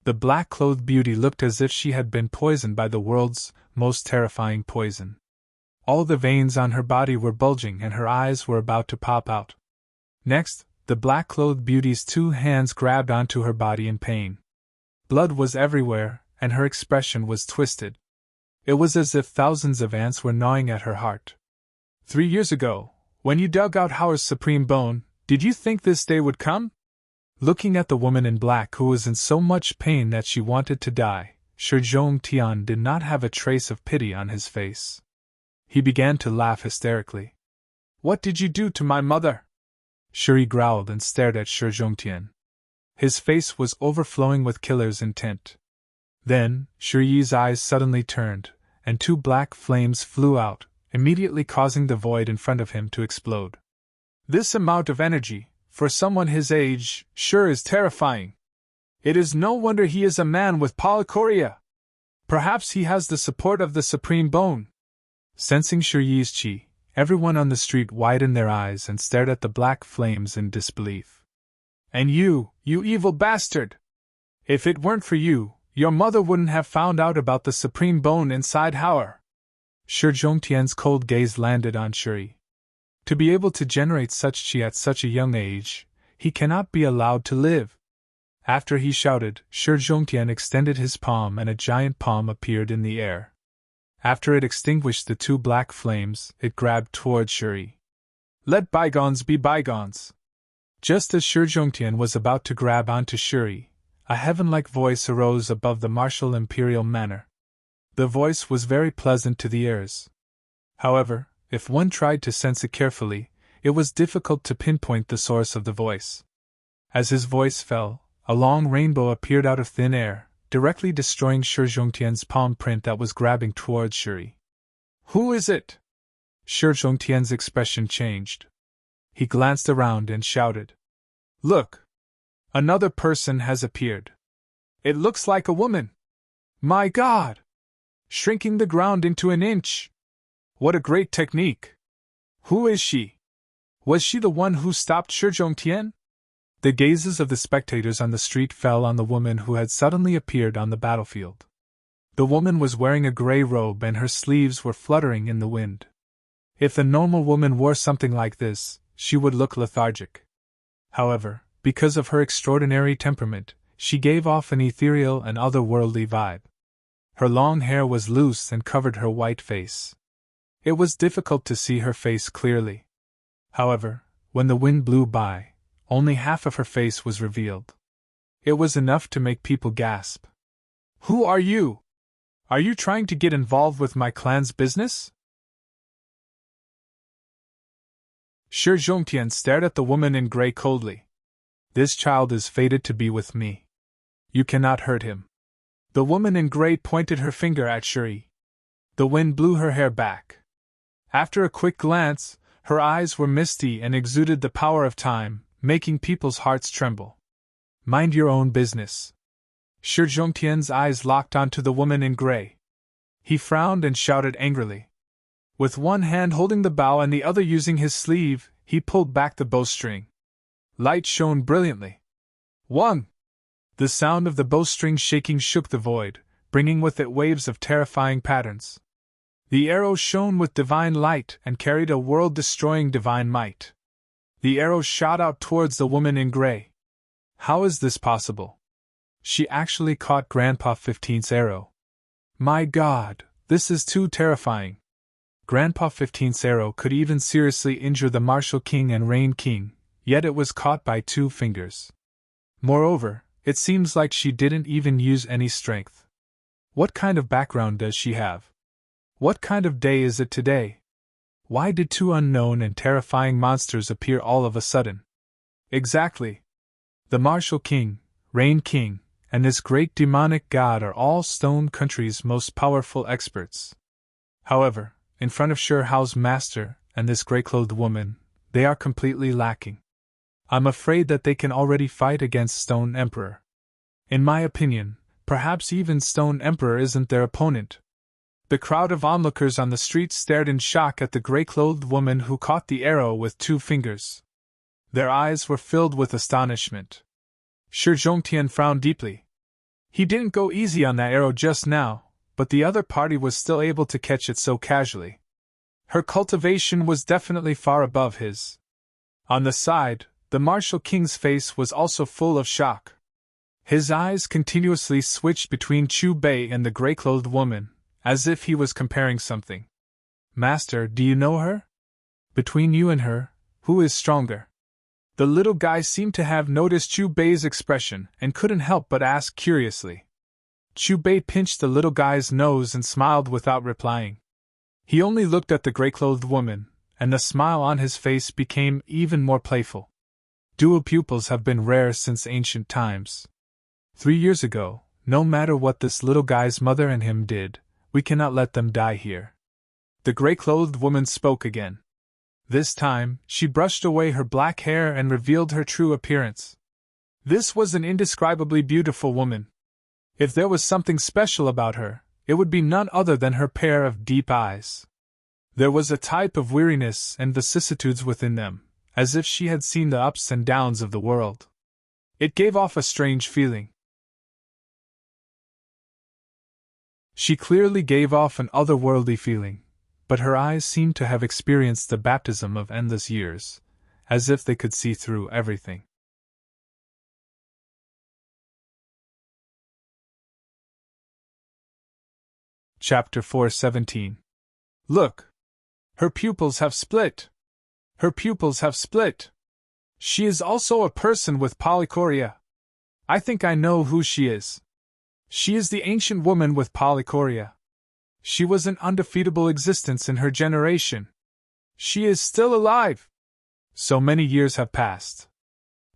The black-clothed beauty looked as if she had been poisoned by the world's most terrifying poison. All the veins on her body were bulging and her eyes were about to pop out. Next, the black-clothed beauty's two hands grabbed onto her body in pain. Blood was everywhere, and her expression was twisted. It was as if thousands of ants were gnawing at her heart. 3 years ago, when you dug out Howard's supreme bone, did you think this day would come? Looking at the woman in black who was in so much pain that she wanted to die, Shi Zhongtian did not have a trace of pity on his face. He began to laugh hysterically. What did you do to my mother? Shuri growled and stared at Shi Zhongtian. His face was overflowing with killer's intent. Then, Shuri's eyes suddenly turned, and 2 black flames flew out, immediately causing the void in front of him to explode. This amount of energy, for someone his age, sure is terrifying. It is no wonder he is a man with polychoria. Perhaps he has the support of the supreme bone. Sensing Shuri's chi, everyone on the street widened their eyes and stared at the black flames in disbelief. And you evil bastard! If it weren't for you, your mother wouldn't have found out about the supreme bone inside Howard. Shi Zhongtian's cold gaze landed on Shuri. To be able to generate such chi at such a young age, he cannot be allowed to live. After he shouted, Shi Zhongtian extended his palm and a giant palm appeared in the air. After it extinguished the 2 black flames, it grabbed toward Shuri. Let bygones be bygones. Just as Shi Zhongtian was about to grab onto Shuri, a heaven-like voice arose above the martial imperial manor. The voice was very pleasant to the ears. However, if one tried to sense it carefully, it was difficult to pinpoint the source of the voice. As his voice fell, a long rainbow appeared out of thin air, directly destroying Shi Zhongtian's palm print that was grabbing towards Shuri. Who is it? Shi Zhongtian's expression changed. He glanced around and shouted. Look! Another person has appeared. It looks like a woman. My God! Shrinking the ground into an inch. What a great technique! Who is she? Was she the one who stopped Shi Zhongtian? The gazes of the spectators on the street fell on the woman who had suddenly appeared on the battlefield. The woman was wearing a gray robe and her sleeves were fluttering in the wind. If the normal woman wore something like this, she would look lethargic. However, because of her extraordinary temperament, she gave off an ethereal and otherworldly vibe. Her long hair was loose and covered her white face. It was difficult to see her face clearly. However, when the wind blew by, only half of her face was revealed. It was enough to make people gasp. Who are you? Are you trying to get involved with my clan's business? Shi Zhongtian stared at the woman in gray coldly. This child is fated to be with me. You cannot hurt him. The woman in gray pointed her finger at Shuri. The wind blew her hair back. After a quick glance, her eyes were misty and exuded the power of time, making people's hearts tremble. Mind your own business. Shi Zhongtian's eyes locked onto the woman in gray. He frowned and shouted angrily. With one hand holding the bow and the other using his sleeve, he pulled back the bowstring. Light shone brilliantly. Wang! The sound of the bowstring shaking shook the void, bringing with it waves of terrifying patterns. The arrow shone with divine light and carried a world-destroying divine might. The arrow shot out towards the woman in gray. How is this possible? She actually caught Grandpa 15's arrow. My God, this is too terrifying. Grandpa 15's arrow could even seriously injure the Martial King and Rain King, yet it was caught by 2 fingers. Moreover, it seems like she didn't even use any strength. What kind of background does she have? What kind of day is it today? Why did 2 unknown and terrifying monsters appear all of a sudden? Exactly. The martial king, Rain King, and this great demonic god are all Stone Country's most powerful experts. However, in front of Sure Hao's master and this grey-clothed woman, they are completely lacking. I'm afraid that they can already fight against Stone Emperor. In my opinion, perhaps even Stone Emperor isn't their opponent. The crowd of onlookers on the street stared in shock at the grey-clothed woman who caught the arrow with 2 fingers. Their eyes were filled with astonishment. Shi Zhongtian frowned deeply. He didn't go easy on that arrow just now, but the other party was still able to catch it so casually. Her cultivation was definitely far above his. On the side, the martial king's face was also full of shock. His eyes continuously switched between Chu Bei and the grey-clothed woman, as if he was comparing something. Master, do you know her? Between you and her, who is stronger? The little guy seemed to have noticed Chu Bei's expression and couldn't help but ask curiously. Chu Bei pinched the little guy's nose and smiled without replying. He only looked at the grey-clothed woman, and the smile on his face became even more playful. Dual pupils have been rare since ancient times. 3 years ago, no matter what this little guy's mother and him did, we cannot let them die here. The grey-clothed woman spoke again. This time, she brushed away her black hair and revealed her true appearance. This was an indescribably beautiful woman. If there was something special about her, it would be none other than her pair of deep eyes. There was a type of weariness and vicissitudes within them, as if she had seen the ups and downs of the world. It gave off a strange feeling. She clearly gave off an otherworldly feeling, but her eyes seemed to have experienced the baptism of endless years, as if they could see through everything. Chapter 4:17. Look! Her pupils have split! Her pupils have split! She is also a person with polychoria. I think I know who she is. She is the ancient woman with polychoria. She was an undefeatable existence in her generation. She is still alive. So many years have passed.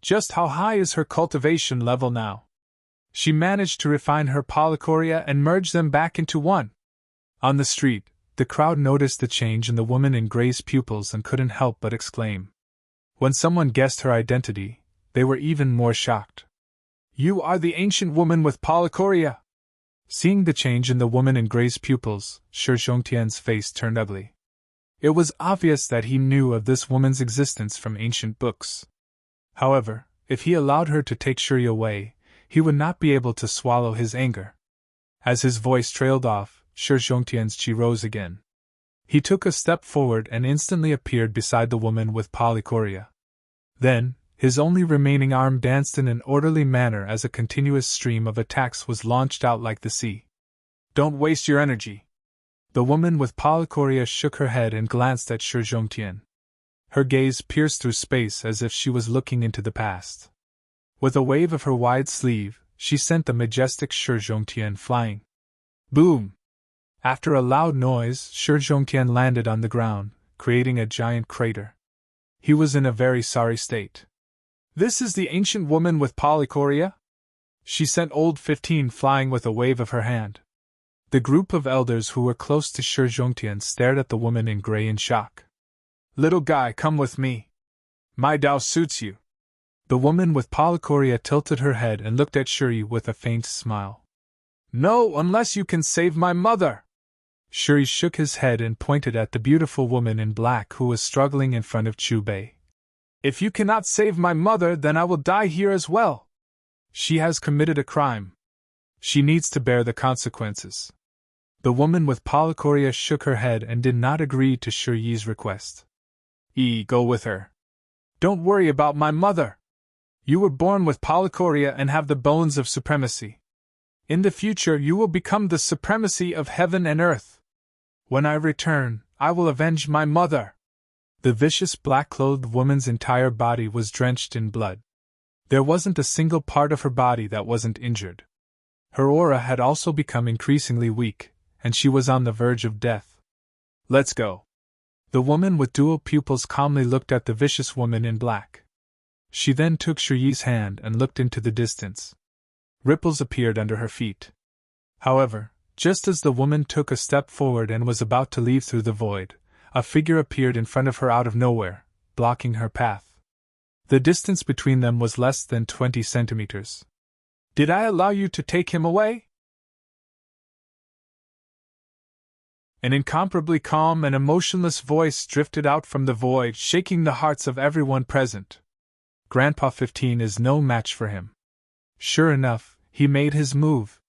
Just how high is her cultivation level now? She managed to refine her polychoria and merge them back into one. On the street, the crowd noticed the change in the woman in gray's pupils and couldn't help but exclaim. When someone guessed her identity, they were even more shocked. You are the ancient woman with polychoria! Seeing the change in the woman in gray's pupils, Shi Zhongtian's face turned ugly. It was obvious that he knew of this woman's existence from ancient books. However, if he allowed her to take Shuri away, he would not be able to swallow his anger. As his voice trailed off, Shi Zhongtian's chi rose again. He took a step forward and instantly appeared beside the woman with polychoria. Then, his only remaining arm danced in an orderly manner as a continuous stream of attacks was launched out like the sea. Don't waste your energy. The woman with polychoria shook her head and glanced at Shi Zhongtian. Her gaze pierced through space as if she was looking into the past. With a wave of her wide sleeve, she sent the majestic Shi Zhongtian flying. Boom! After a loud noise, Shi Zhongtian landed on the ground, creating a giant crater. He was in a very sorry state. This is the ancient woman with polychoria? She sent old 15 flying with a wave of her hand. The group of elders who were close to Shi Zhongtian stared at the woman in gray in shock. Little guy, come with me. My Dao suits you. The woman with polychoria tilted her head and looked at Shuri with a faint smile. No, unless you can save my mother. Shuri shook his head and pointed at the beautiful woman in black who was struggling in front of Chu Bei. If you cannot save my mother, then I will die here as well. She has committed a crime. She needs to bear the consequences. The woman with polychoria shook her head and did not agree to Shi Yi's request. Go with her. Don't worry about my mother. You were born with polychoria and have the bones of supremacy. In the future you will become the supremacy of heaven and earth. When I return, I will avenge my mother. The vicious black-clothed woman's entire body was drenched in blood. There wasn't a single part of her body that wasn't injured. Her aura had also become increasingly weak, and she was on the verge of death. Let's go. The woman with dual pupils calmly looked at the vicious woman in black. She then took Shiyi's hand and looked into the distance. Ripples appeared under her feet. However, just as the woman took a step forward and was about to leave through the void, a figure appeared in front of her out of nowhere, blocking her path. The distance between them was less than 20 centimeters. "Did I allow you to take him away?" An incomparably calm and emotionless voice drifted out from the void, shaking the hearts of everyone present. Grandpa 15 is no match for him. Sure enough, he made his move.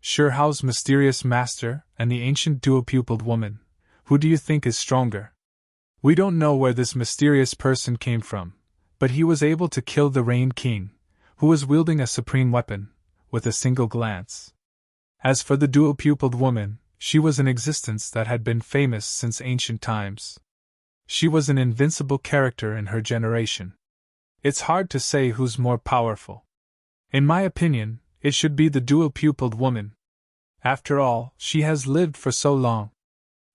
Shihao's mysterious master and the ancient dual-pupiled woman. Who do you think is stronger? We don't know where this mysterious person came from, but he was able to kill the Rain King, who was wielding a supreme weapon, with a single glance. As for the dual-pupiled woman, she was an existence that had been famous since ancient times. She was an invincible character in her generation. It's hard to say who's more powerful. In my opinion, it should be the dual-pupiled woman. After all, she has lived for so long.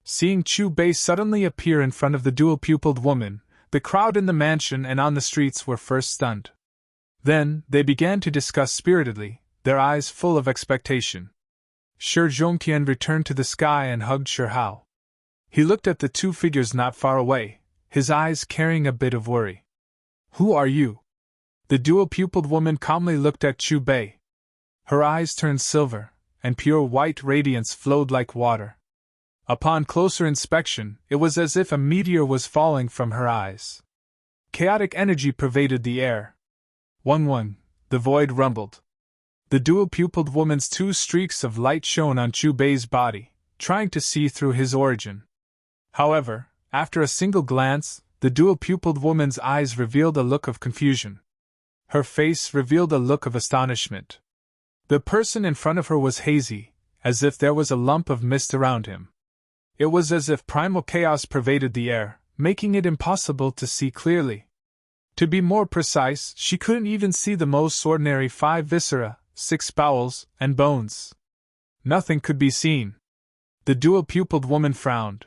Seeing Chu Bei suddenly appear in front of the dual-pupiled woman, the crowd in the mansion and on the streets were first stunned. Then, they began to discuss spiritedly, their eyes full of expectation. Shi Zhongtian returned to the sky and hugged Shihao. He looked at the two figures not far away, his eyes carrying a bit of worry. "Who are you?" The dual-pupiled woman calmly looked at Chu Bei. Her eyes turned silver, and pure white radiance flowed like water. Upon closer inspection, it was as if a meteor was falling from her eyes. Chaotic energy pervaded the air. 1-1, the void rumbled. The dual-pupiled woman's two streaks of light shone on Chu Bei's body, trying to see through his origin. However, after a single glance, the dual-pupiled woman's eyes revealed a look of confusion. Her face revealed a look of astonishment. The person in front of her was hazy, as if there was a lump of mist around him. It was as if primal chaos pervaded the air, making it impossible to see clearly. To be more precise, she couldn't even see the most ordinary 5 viscera, 6 bowels, and bones. Nothing could be seen. The dual-pupiled woman frowned.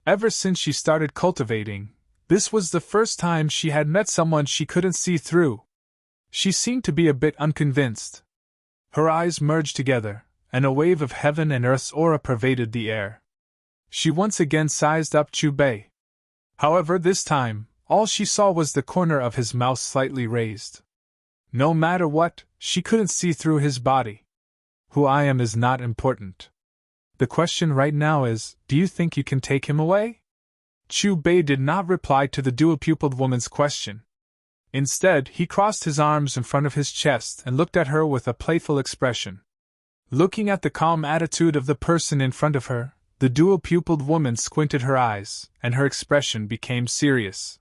Ever since she started cultivating, this was the first time she had met someone she couldn't see through. She seemed to be a bit unconvinced. Her eyes merged together, and a wave of heaven and earth's aura pervaded the air. She once again sized up Chu Bei. However, this time, all she saw was the corner of his mouth slightly raised. No matter what, she couldn't see through his body. Who I am is not important. The question right now is, do you think you can take him away? Chu Bei did not reply to the dual-pupiled woman's question. Instead, he crossed his arms in front of his chest and looked at her with a playful expression. Looking at the calm attitude of the person in front of her, the dual-pupiled woman squinted her eyes, and her expression became serious.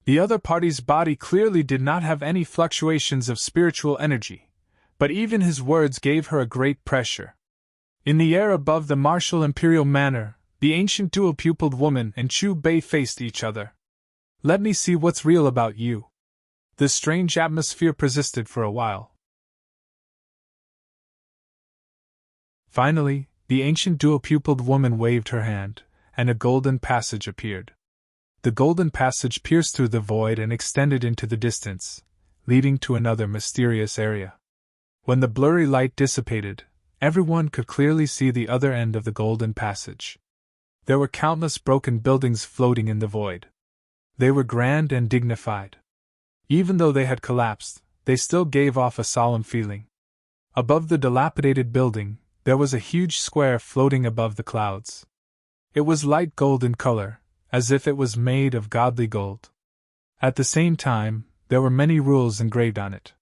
The other party's body clearly did not have any fluctuations of spiritual energy, but even his words gave her a great pressure. In the air above the martial imperial manor, the ancient dual-pupiled woman and Chu Bei faced each other. "Let me see what's real about you." The strange atmosphere persisted for a while. Finally, the ancient dual-pupiled woman waved her hand, and a golden passage appeared. The golden passage pierced through the void and extended into the distance, leading to another mysterious area. When the blurry light dissipated, everyone could clearly see the other end of the golden passage. There were countless broken buildings floating in the void. They were grand and dignified. Even though they had collapsed, they still gave off a solemn feeling. Above the dilapidated building, there was a huge square floating above the clouds. It was light gold in color, as if it was made of godly gold. At the same time, there were many rules engraved on it.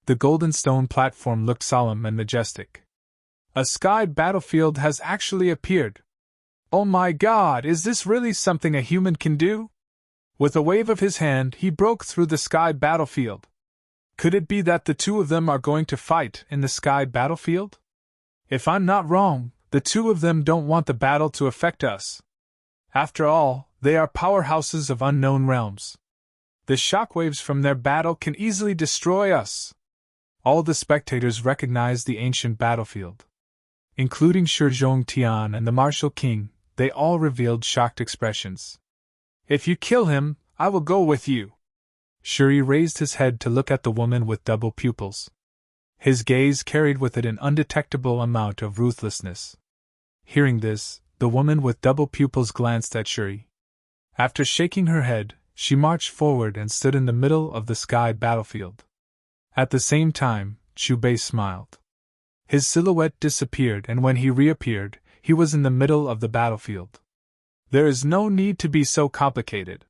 The golden stone platform looked solemn and majestic. A sky battlefield has actually appeared. Oh my God, is this really something a human can do? With a wave of his hand, he broke through the sky battlefield. Could it be that the two of them are going to fight in the sky battlefield? If I'm not wrong, the two of them don't want the battle to affect us. After all, they are powerhouses of unknown realms. The shockwaves from their battle can easily destroy us. All the spectators recognized the ancient battlefield. Including Shi Zhongtian and the martial king, they all revealed shocked expressions. "If you kill him, I will go with you." Shuri raised his head to look at the woman with double pupils. His gaze carried with it an undetectable amount of ruthlessness. Hearing this, the woman with double pupils glanced at Shuri. After shaking her head, she marched forward and stood in the middle of the sky battlefield. At the same time, Chubei smiled. His silhouette disappeared, and when he reappeared, he was in the middle of the battlefield. There is no need to be so complicated.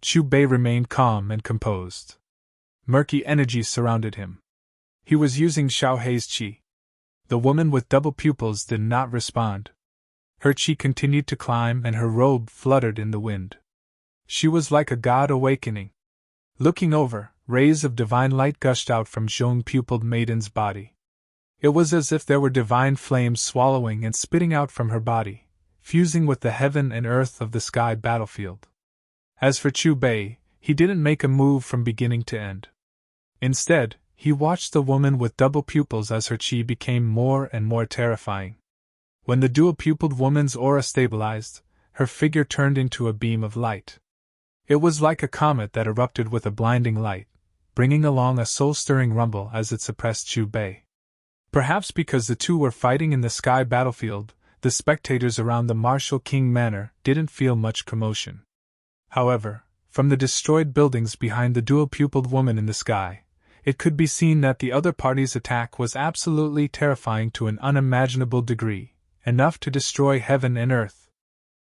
Chubei remained calm and composed. Murky energy surrounded him. He was using Xiaohei's qi. The woman with double pupils did not respond. Her qi continued to climb and her robe fluttered in the wind. She was like a god awakening. Looking over, rays of divine light gushed out from Zhong-pupiled maiden's body. It was as if there were divine flames swallowing and spitting out from her body, fusing with the heaven and earth of the sky battlefield. As for Chubei, he didn't make a move from beginning to end. Instead, he watched the woman with double pupils as her qi became more and more terrifying. When the dual-pupiled woman's aura stabilized, her figure turned into a beam of light. It was like a comet that erupted with a blinding light, bringing along a soul-stirring rumble as it suppressed Chubei. Perhaps because the two were fighting in the sky battlefield, the spectators around the Martial King Manor didn't feel much commotion. However, from the destroyed buildings behind the dual-pupiled woman in the sky, it could be seen that the other party's attack was absolutely terrifying to an unimaginable degree, enough to destroy heaven and earth.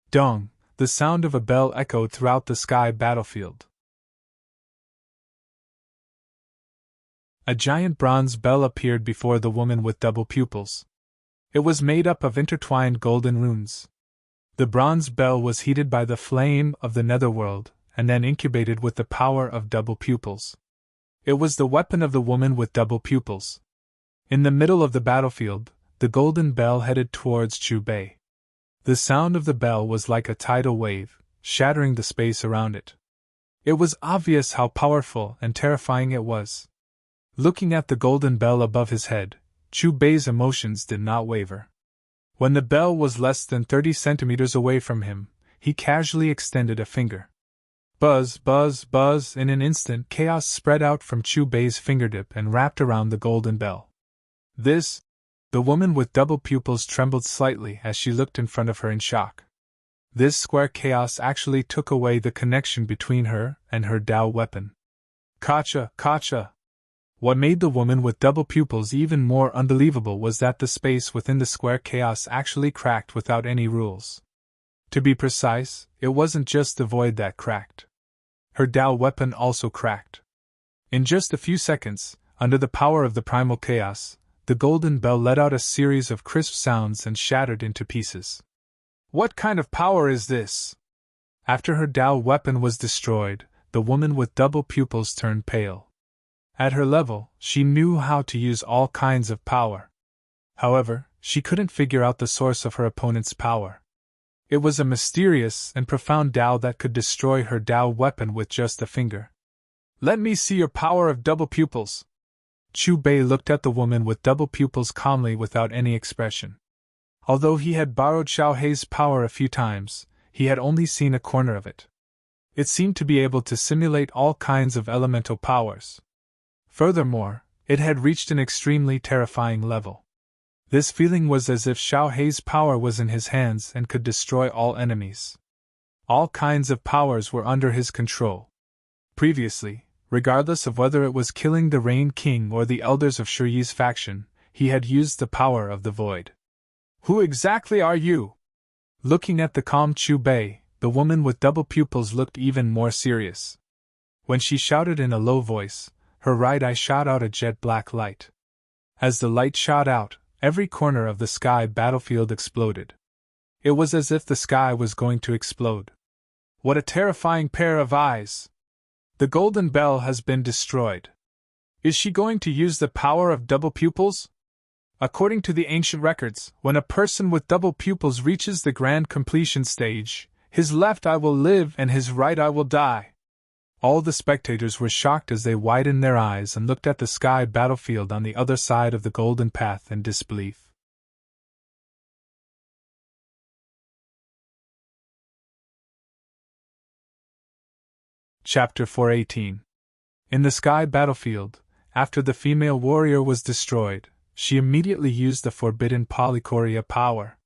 Dong! The sound of a bell echoed throughout the sky battlefield. A giant bronze bell appeared before the woman with double pupils. It was made up of intertwined golden runes. The bronze bell was heated by the flame of the netherworld, and then incubated with the power of double pupils. It was the weapon of the woman with double pupils. In the middle of the battlefield, the golden bell headed towards Chubei. The sound of the bell was like a tidal wave, shattering the space around it. It was obvious how powerful and terrifying it was. Looking at the golden bell above his head, Chubei's emotions did not waver. When the bell was less than 30 centimeters away from him, he casually extended a finger. Buzz, buzz, buzz! In an instant, chaos spread out from Chubei's fingertip and wrapped around the golden bell. This? The woman with double pupils trembled slightly as she looked in front of her in shock. This square chaos actually took away the connection between her and her Dao weapon. Kacha, kacha! What made the woman with double pupils even more unbelievable was that the space within the square chaos actually cracked without any rules. To be precise, it wasn't just the void that cracked. Her Dao weapon also cracked. In just a few seconds, under the power of the primal chaos, the golden bell let out a series of crisp sounds and shattered into pieces. What kind of power is this? After her Dao weapon was destroyed, the woman with double pupils turned pale. At her level, she knew how to use all kinds of power. However, she couldn't figure out the source of her opponent's power. It was a mysterious and profound Dao that could destroy her Dao weapon with just a finger. Let me see your power of double pupils. Chubei looked at the woman with double pupils calmly without any expression. Although he had borrowed Xiaohei's power a few times, he had only seen a corner of it. It seemed to be able to simulate all kinds of elemental powers. Furthermore, it had reached an extremely terrifying level. This feeling was as if Xiaohei's power was in his hands and could destroy all enemies. All kinds of powers were under his control. Previously, regardless of whether it was killing the Rain King or the elders of Shiyi's faction, he had used the power of the void. Who exactly are you? Looking at the calm Chubei, the woman with double pupils looked even more serious. When she shouted in a low voice, her right eye shot out a jet-black light. As the light shot out, every corner of the sky battlefield exploded. It was as if the sky was going to explode. What a terrifying pair of eyes! The golden bell has been destroyed. Is she going to use the power of double pupils? According to the ancient records, when a person with double pupils reaches the grand completion stage, his left eye will live and his right eye will die. All the spectators were shocked as they widened their eyes and looked at the sky battlefield on the other side of the golden path in disbelief. Chapter 418. In the sky battlefield, after the female warrior was destroyed, she immediately used the forbidden polychoria power.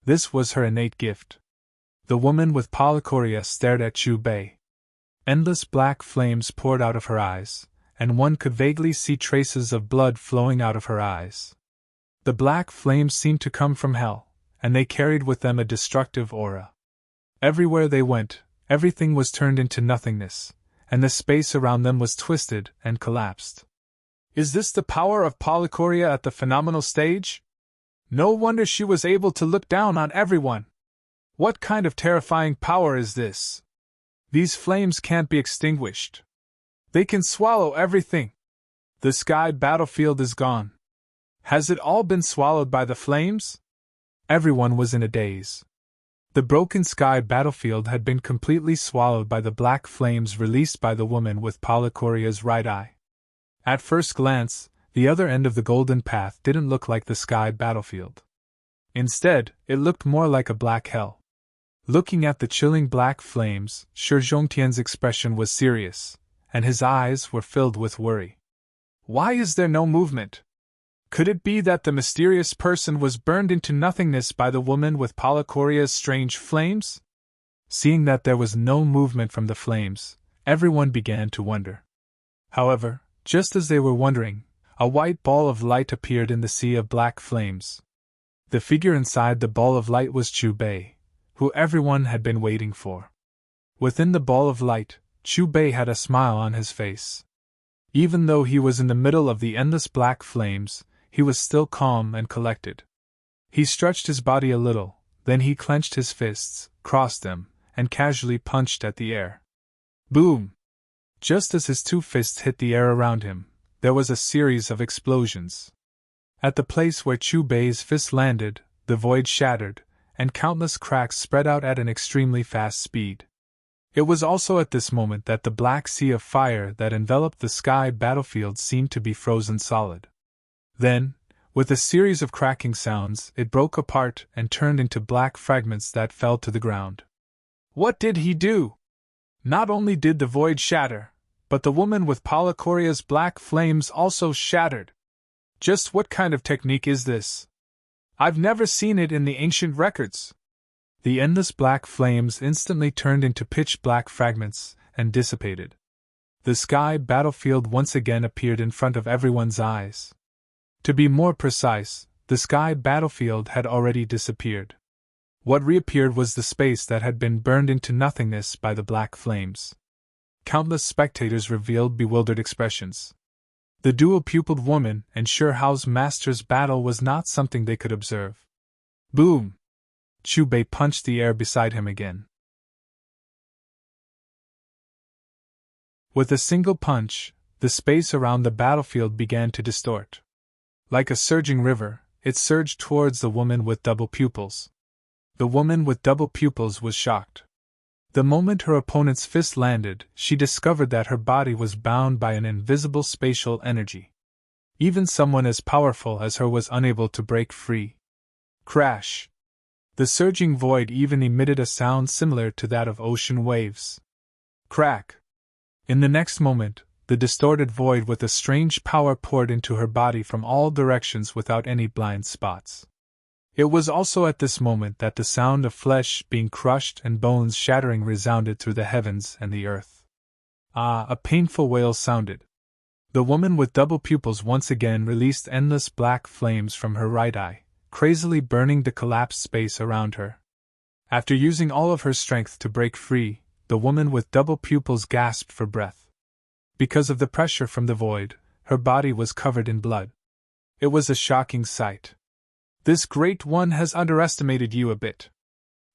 This was her innate gift. The woman with polychoria stared at Chu Bei. Endless black flames poured out of her eyes, and one could vaguely see traces of blood flowing out of her eyes. The black flames seemed to come from hell, and they carried with them a destructive aura. Everywhere they went, everything was turned into nothingness, and the space around them was twisted and collapsed. Is this the power of polychoria at the phenomenal stage? No wonder she was able to look down on everyone. What kind of terrifying power is this? These flames can't be extinguished. They can swallow everything. The sky battlefield is gone. Has it all been swallowed by the flames? Everyone was in a daze. The broken sky battlefield had been completely swallowed by the black flames released by the woman with polychoria's right eye. At first glance, the other end of the golden path didn't look like the sky battlefield. Instead, it looked more like a black hell. Looking at the chilling black flames, Shi Zhongtian's expression was serious, and his eyes were filled with worry. Why is there no movement? Could it be that the mysterious person was burned into nothingness by the woman with polychoria's strange flames? Seeing that there was no movement from the flames, everyone began to wonder. However, just as they were wondering, a white ball of light appeared in the sea of black flames. The figure inside the ball of light was Chu Bei, who everyone had been waiting for. Within the ball of light, Chu Bei had a smile on his face. Even though he was in the middle of the endless black flames, he was still calm and collected. He stretched his body a little, then he clenched his fists, crossed them, and casually punched at the air. Boom! Just as his two fists hit the air around him, there was a series of explosions. At the place where Chu Bei's fist landed, the void shattered, and countless cracks spread out at an extremely fast speed. It was also at this moment that the black sea of fire that enveloped the sky battlefield seemed to be frozen solid. Then, with a series of cracking sounds, it broke apart and turned into black fragments that fell to the ground. What did he do? Not only did the void shatter, but the woman with polychoria's black flames also shattered. Just what kind of technique is this? I've never seen it in the ancient records. The endless black flames instantly turned into pitch-black fragments and dissipated. The sky battlefield once again appeared in front of everyone's eyes. To be more precise, the sky battlefield had already disappeared. What reappeared was the space that had been burned into nothingness by the black flames. Countless spectators revealed bewildered expressions. The dual-pupiled woman and Shi Hao's master's battle was not something they could observe. Boom! Chu Bei punched the air beside him again. With a single punch, the space around the battlefield began to distort. Like a surging river, it surged towards the woman with double pupils. The woman with double pupils was shocked. The moment her opponent's fist landed, she discovered that her body was bound by an invisible spatial energy. Even someone as powerful as her was unable to break free. Crash! The surging void even emitted a sound similar to that of ocean waves. Crack! In the next moment, the distorted void with a strange power poured into her body from all directions without any blind spots. It was also at this moment that the sound of flesh being crushed and bones shattering resounded through the heavens and the earth. Ah, a painful wail sounded. The woman with double pupils once again released endless black flames from her right eye, crazily burning the collapsed space around her. After using all of her strength to break free, the woman with double pupils gasped for breath. Because of the pressure from the void, her body was covered in blood. It was a shocking sight. This great one has underestimated you a bit.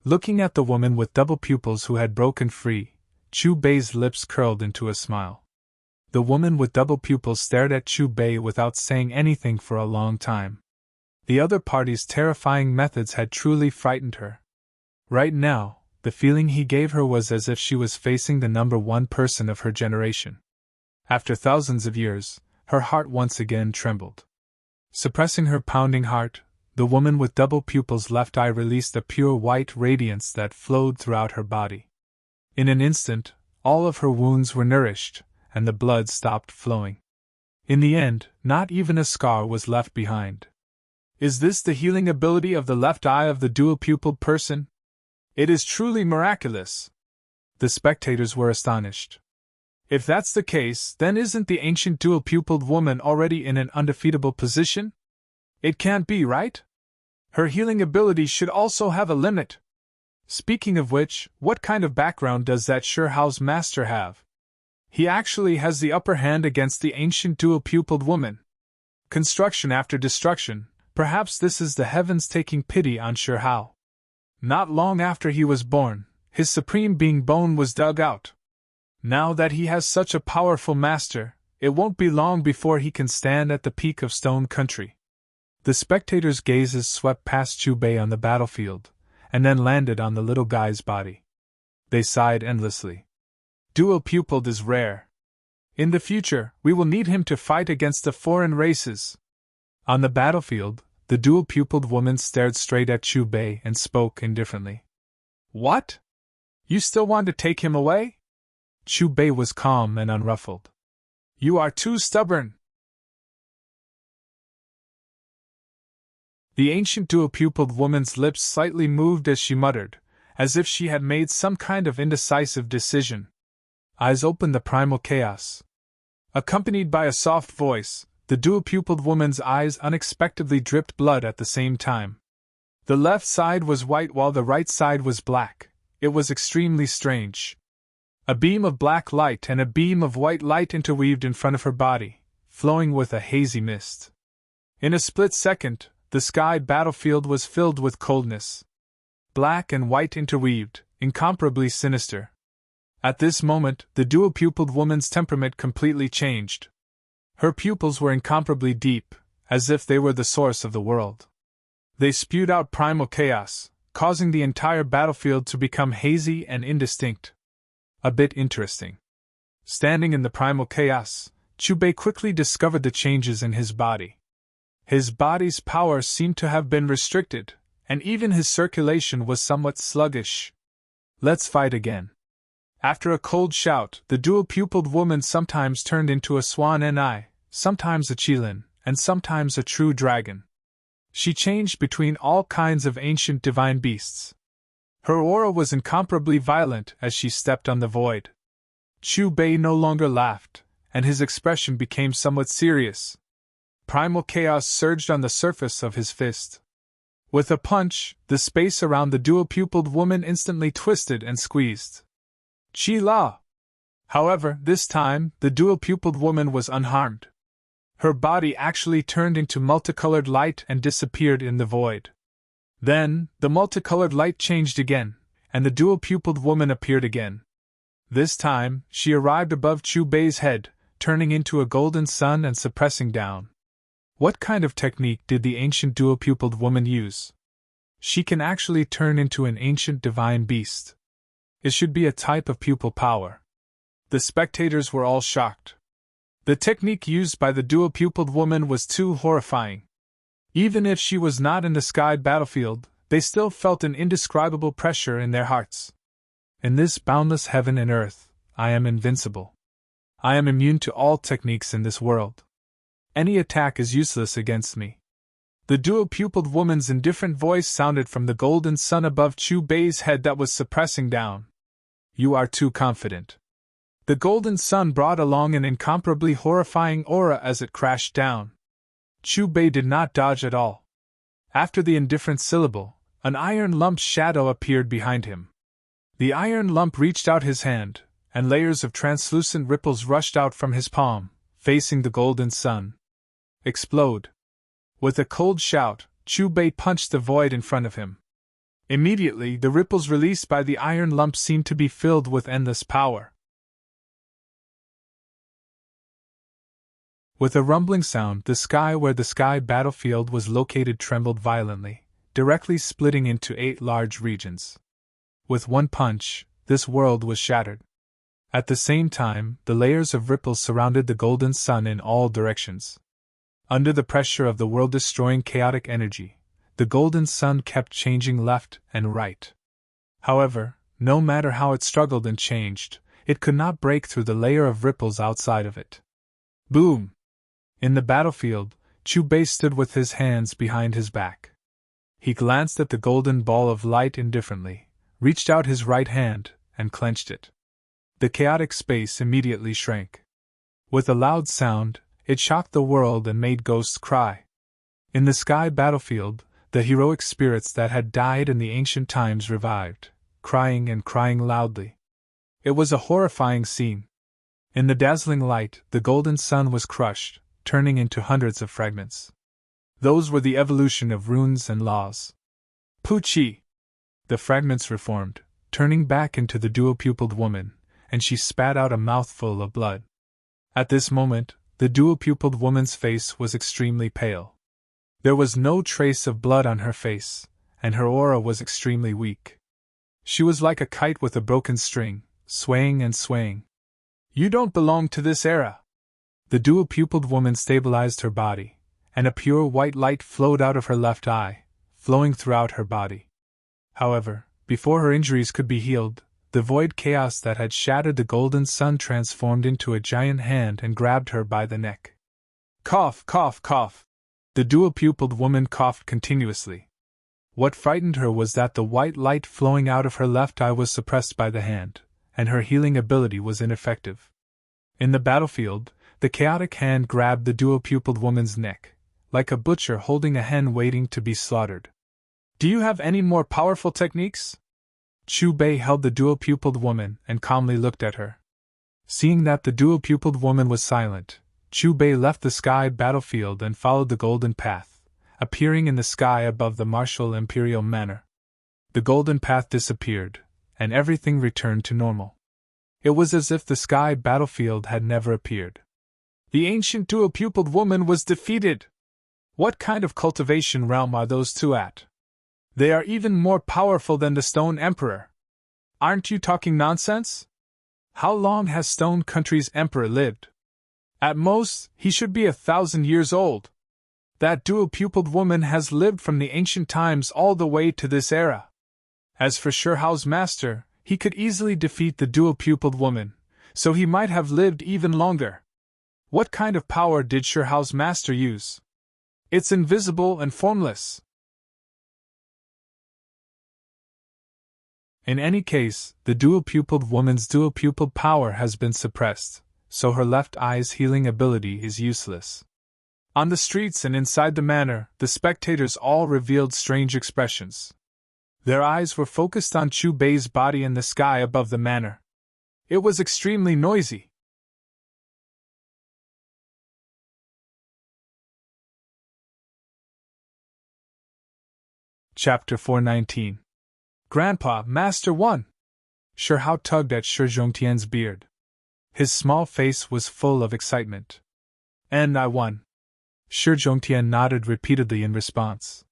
Looking at the woman with double pupils who had broken free, Chu Bei's lips curled into a smile. The woman with double pupils stared at Chu Bei without saying anything for a long time. The other party's terrifying methods had truly frightened her. Right now, the feeling he gave her was as if she was facing the number one person of her generation. After thousands of years, her heart once again trembled. Suppressing her pounding heart, the woman with double pupils' left eye released a pure white radiance that flowed throughout her body. In an instant, all of her wounds were nourished, and the blood stopped flowing. In the end, not even a scar was left behind. Is this the healing ability of the left eye of the dual-pupiled person? It is truly miraculous. The spectators were astonished. If that's the case, then isn't the ancient dual-pupiled woman already in an undefeatable position? It can't be, right? Her healing ability should also have a limit. Speaking of which, what kind of background does that Sure-House master have? He actually has the upper hand against the ancient dual-pupiled woman. Construction after destruction, perhaps this is the heavens taking pity on Sure-How. Not long after he was born, his supreme being bone was dug out. Now that he has such a powerful master, it won't be long before he can stand at the peak of Stone Country. The spectators' gazes swept past Chubei on the battlefield, and then landed on the little guy's body. They sighed endlessly. Dual-pupiled is rare. In the future, we will need him to fight against the foreign races. On the battlefield, the dual-pupiled woman stared straight at Chubei and spoke indifferently. What? You still want to take him away? Chubei was calm and unruffled. You are too stubborn. The ancient dual-pupiled woman's lips slightly moved as she muttered, as if she had made some kind of indecisive decision. Eyes opened the primal chaos. Accompanied by a soft voice, the dual-pupiled woman's eyes unexpectedly dripped blood at the same time. The left side was white while the right side was black. It was extremely strange. A beam of black light and a beam of white light interweaved in front of her body, flowing with a hazy mist. In a split second, the sky battlefield was filled with coldness. Black and white interweaved, incomparably sinister. At this moment, the dual-pupiled woman's temperament completely changed. Her pupils were incomparably deep, as if they were the source of the world. They spewed out primal chaos, causing the entire battlefield to become hazy and indistinct. A bit interesting. Standing in the primal chaos, Chubei quickly discovered the changes in his body. His body's power seemed to have been restricted, and even his circulation was somewhat sluggish. Let's fight again. After a cold shout, the dual-pupiled woman sometimes turned into a swan ni, sometimes a qilin, and sometimes a true dragon. She changed between all kinds of ancient divine beasts. Her aura was incomparably violent as she stepped on the void. Chubei no longer laughed, and his expression became somewhat serious. Primal chaos surged on the surface of his fist. With a punch, the space around the dual-pupiled woman instantly twisted and squeezed. Chi-la! However, this time, the dual-pupiled woman was unharmed. Her body actually turned into multicolored light and disappeared in the void. Then, the multicolored light changed again, and the dual-pupiled woman appeared again. This time, she arrived above Chubei's head, turning into a golden sun and suppressing down. What kind of technique did the ancient dual-pupiled woman use? She can actually turn into an ancient divine beast. It should be a type of pupil power. The spectators were all shocked. The technique used by the dual-pupiled woman was too horrifying. Even if she was not in the sky battlefield, they still felt an indescribable pressure in their hearts. In this boundless heaven and earth, I am invincible. I am immune to all techniques in this world. Any attack is useless against me. The dual-pupiled woman's indifferent voice sounded from the golden sun above Chubei's head that was suppressing down. You are too confident. The golden sun brought along an incomparably horrifying aura as it crashed down. Chubei did not dodge at all. After the indifferent syllable, an iron lump's shadow appeared behind him. The iron lump reached out his hand, and layers of translucent ripples rushed out from his palm, facing the golden sun. Explode! With a cold shout, Chubei punched the void in front of him. Immediately, the ripples released by the iron lump seemed to be filled with endless power. With a rumbling sound, the sky where the sky battlefield was located trembled violently, directly splitting into 8 large regions. With one punch, this world was shattered. At the same time, the layers of ripples surrounded the golden sun in all directions. Under the pressure of the world-destroying chaotic energy, the golden sun kept changing left and right. However, no matter how it struggled and changed, it could not break through the layer of ripples outside of it. Boom! In the battlefield, Chu Bei stood with his hands behind his back. He glanced at the golden ball of light indifferently, reached out his right hand, and clenched it. The chaotic space immediately shrank. With a loud sound, it shocked the world and made ghosts cry. In the sky battlefield, the heroic spirits that had died in the ancient times revived, crying and crying loudly. It was a horrifying scene. In the dazzling light, the golden sun was crushed, turning into hundreds of fragments. Those were the evolution of runes and laws. Puchi! The fragments reformed, turning back into the dual-pupiled woman, and she spat out a mouthful of blood. At this moment, the dual-pupiled woman's face was extremely pale. There was no trace of blood on her face, and her aura was extremely weak. She was like a kite with a broken string, swaying and swaying. You don't belong to this era. The dual-pupiled woman stabilized her body, and a pure white light flowed out of her left eye, flowing throughout her body. However, before her injuries could be healed, the void chaos that had shattered the golden sun transformed into a giant hand and grabbed her by the neck. Cough, cough, cough! The dual-pupiled woman coughed continuously. What frightened her was that the white light flowing out of her left eye was suppressed by the hand, and her healing ability was ineffective. In the battlefield, the chaotic hand grabbed the dual-pupiled woman's neck, like a butcher holding a hen waiting to be slaughtered. Do you have any more powerful techniques? Chu Bei held the dual-pupiled woman and calmly looked at her. Seeing that the dual-pupiled woman was silent, Chu Bei left the sky battlefield and followed the golden path, appearing in the sky above the martial imperial manor. The golden path disappeared, and everything returned to normal. It was as if the sky battlefield had never appeared. The ancient dual-pupiled woman was defeated! What kind of cultivation realm are those two at? They are even more powerful than the Stone Emperor. Aren't you talking nonsense? How long has Stone Country's emperor lived? At most, he should be 1,000 years old. That dual-pupiled woman has lived from the ancient times all the way to this era. As for Shihao's master, he could easily defeat the dual-pupiled woman, so he might have lived even longer. What kind of power did Shihao's master use? It's invisible and formless. In any case, the dual-pupiled woman's dual-pupiled power has been suppressed, so her left eye's healing ability is useless. On the streets and inside the manor, the spectators all revealed strange expressions. Their eyes were focused on Chu Bei's body in the sky above the manor. It was extremely noisy. Chapter 419. Grandpa, Master 1! Shihao tugged at Shi Zhongtian's beard. His small face was full of excitement. And I won. Shi Zhongtian nodded repeatedly in response.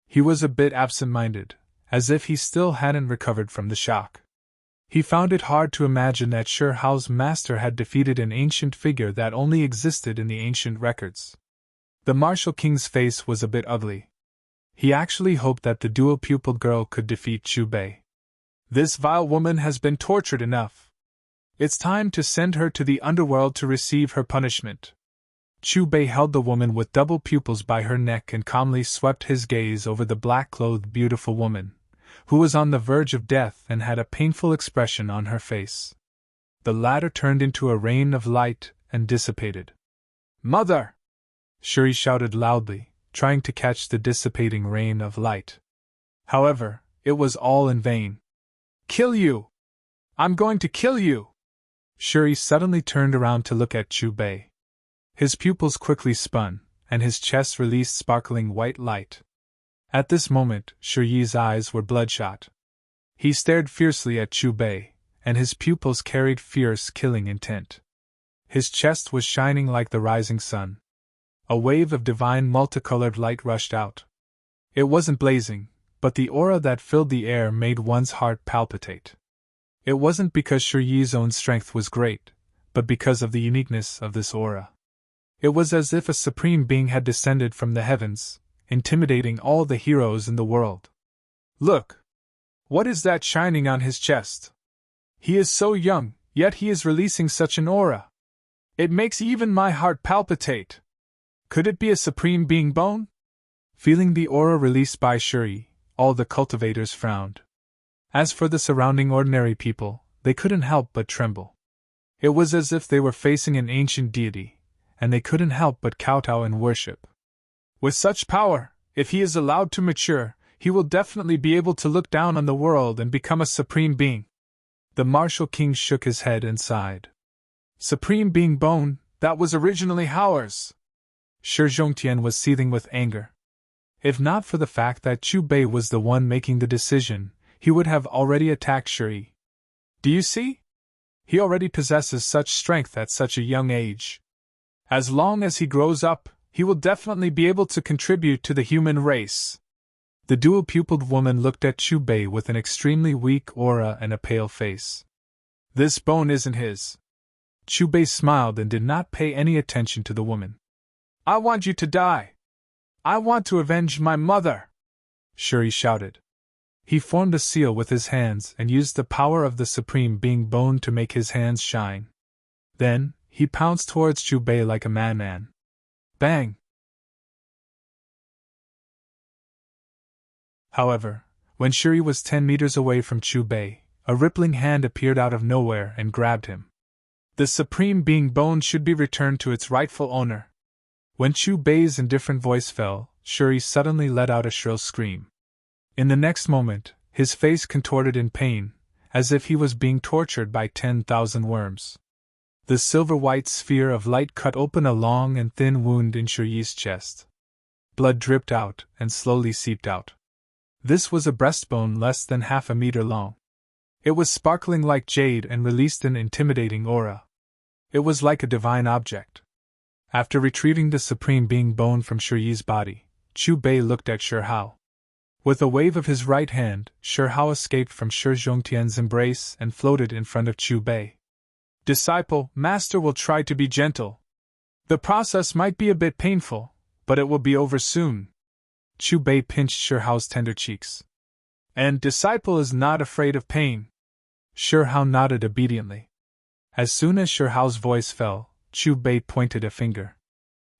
He was a bit absent-minded, as if he still hadn't recovered from the shock. He found it hard to imagine that Shihao's master had defeated an ancient figure that only existed in the ancient records. The martial king's face was a bit ugly. He actually hoped that the dual-pupiled girl could defeat Chu Bei. This vile woman has been tortured enough. It's time to send her to the underworld to receive her punishment. Chu Bei held the woman with double pupils by her neck and calmly swept his gaze over the black-clothed beautiful woman, who was on the verge of death and had a painful expression on her face. The latter turned into a rain of light and dissipated. Mother! Shuri shouted loudly, trying to catch the dissipating rain of light. However, it was all in vain. Kill you! I'm going to kill you! Shuri suddenly turned around to look at Chu Bei. His pupils quickly spun, and his chest released sparkling white light. At this moment, Shuri's eyes were bloodshot. He stared fiercely at Chu Bei, and his pupils carried fierce killing intent. His chest was shining like the rising sun. A wave of divine multicolored light rushed out. It wasn't blazing, but the aura that filled the air made one's heart palpitate. It wasn't because Shuri's own strength was great, but because of the uniqueness of this aura. It was as if a supreme being had descended from the heavens, intimidating all the heroes in the world. Look! What is that shining on his chest? He is so young, Yet he is releasing such an aura. It makes even my heart palpitate. Could it be a supreme being bone? Feeling the aura released by Shuri, all the cultivators frowned. As for the surrounding ordinary people, they couldn't help but tremble. It was as if they were facing an ancient deity, and they couldn't help but kowtow in worship. With such power, if he is allowed to mature, he will definitely be able to look down on the world and become a supreme being. The martial king shook his head and sighed. Supreme being bone, that was originally ours. Shi Zhongtian was seething with anger. If not for the fact that Chu Bei was the one making the decision, he would have already attacked Shuri. Do you see? He already possesses such strength at such a young age. As long as he grows up, he will definitely be able to contribute to the human race. The dual-pupiled woman looked at Chu Bei with an extremely weak aura and a pale face. This bone isn't his. Chu Bei smiled and did not pay any attention to the woman. I want you to die. I want to avenge my mother, Shuri shouted. He formed a seal with his hands and used the power of the Supreme Being Bone to make his hands shine. Then, he pounced towards Chu Bei like a madman. Bang! However, when Shuri was 10 meters away from Chu Bei, a rippling hand appeared out of nowhere and grabbed him. The Supreme Being Bone should be returned to its rightful owner. When Chu Bei's indifferent voice fell, Shuri suddenly let out a shrill scream. In the next moment, his face contorted in pain, as if he was being tortured by 10,000 worms. The silver-white sphere of light cut open a long and thin wound in Shuri's chest. Blood dripped out and slowly seeped out. This was a breastbone less than half a meter long. It was sparkling like jade and released an intimidating aura. It was like a divine object. After retrieving the Supreme Being Bone from Shuri's body, Chu Bei looked at Shi Hao. With a wave of his right hand, Shi Hao escaped from Shi Zhongtian's embrace and floated in front of Chu Bei. Disciple, master will try to be gentle. The process might be a bit painful, but it will be over soon. Chu Bei pinched Shi Hao's tender cheeks. And disciple is not afraid of pain. Shi Hao nodded obediently. As soon as Shi Hao's voice fell, Chu Bei pointed a finger.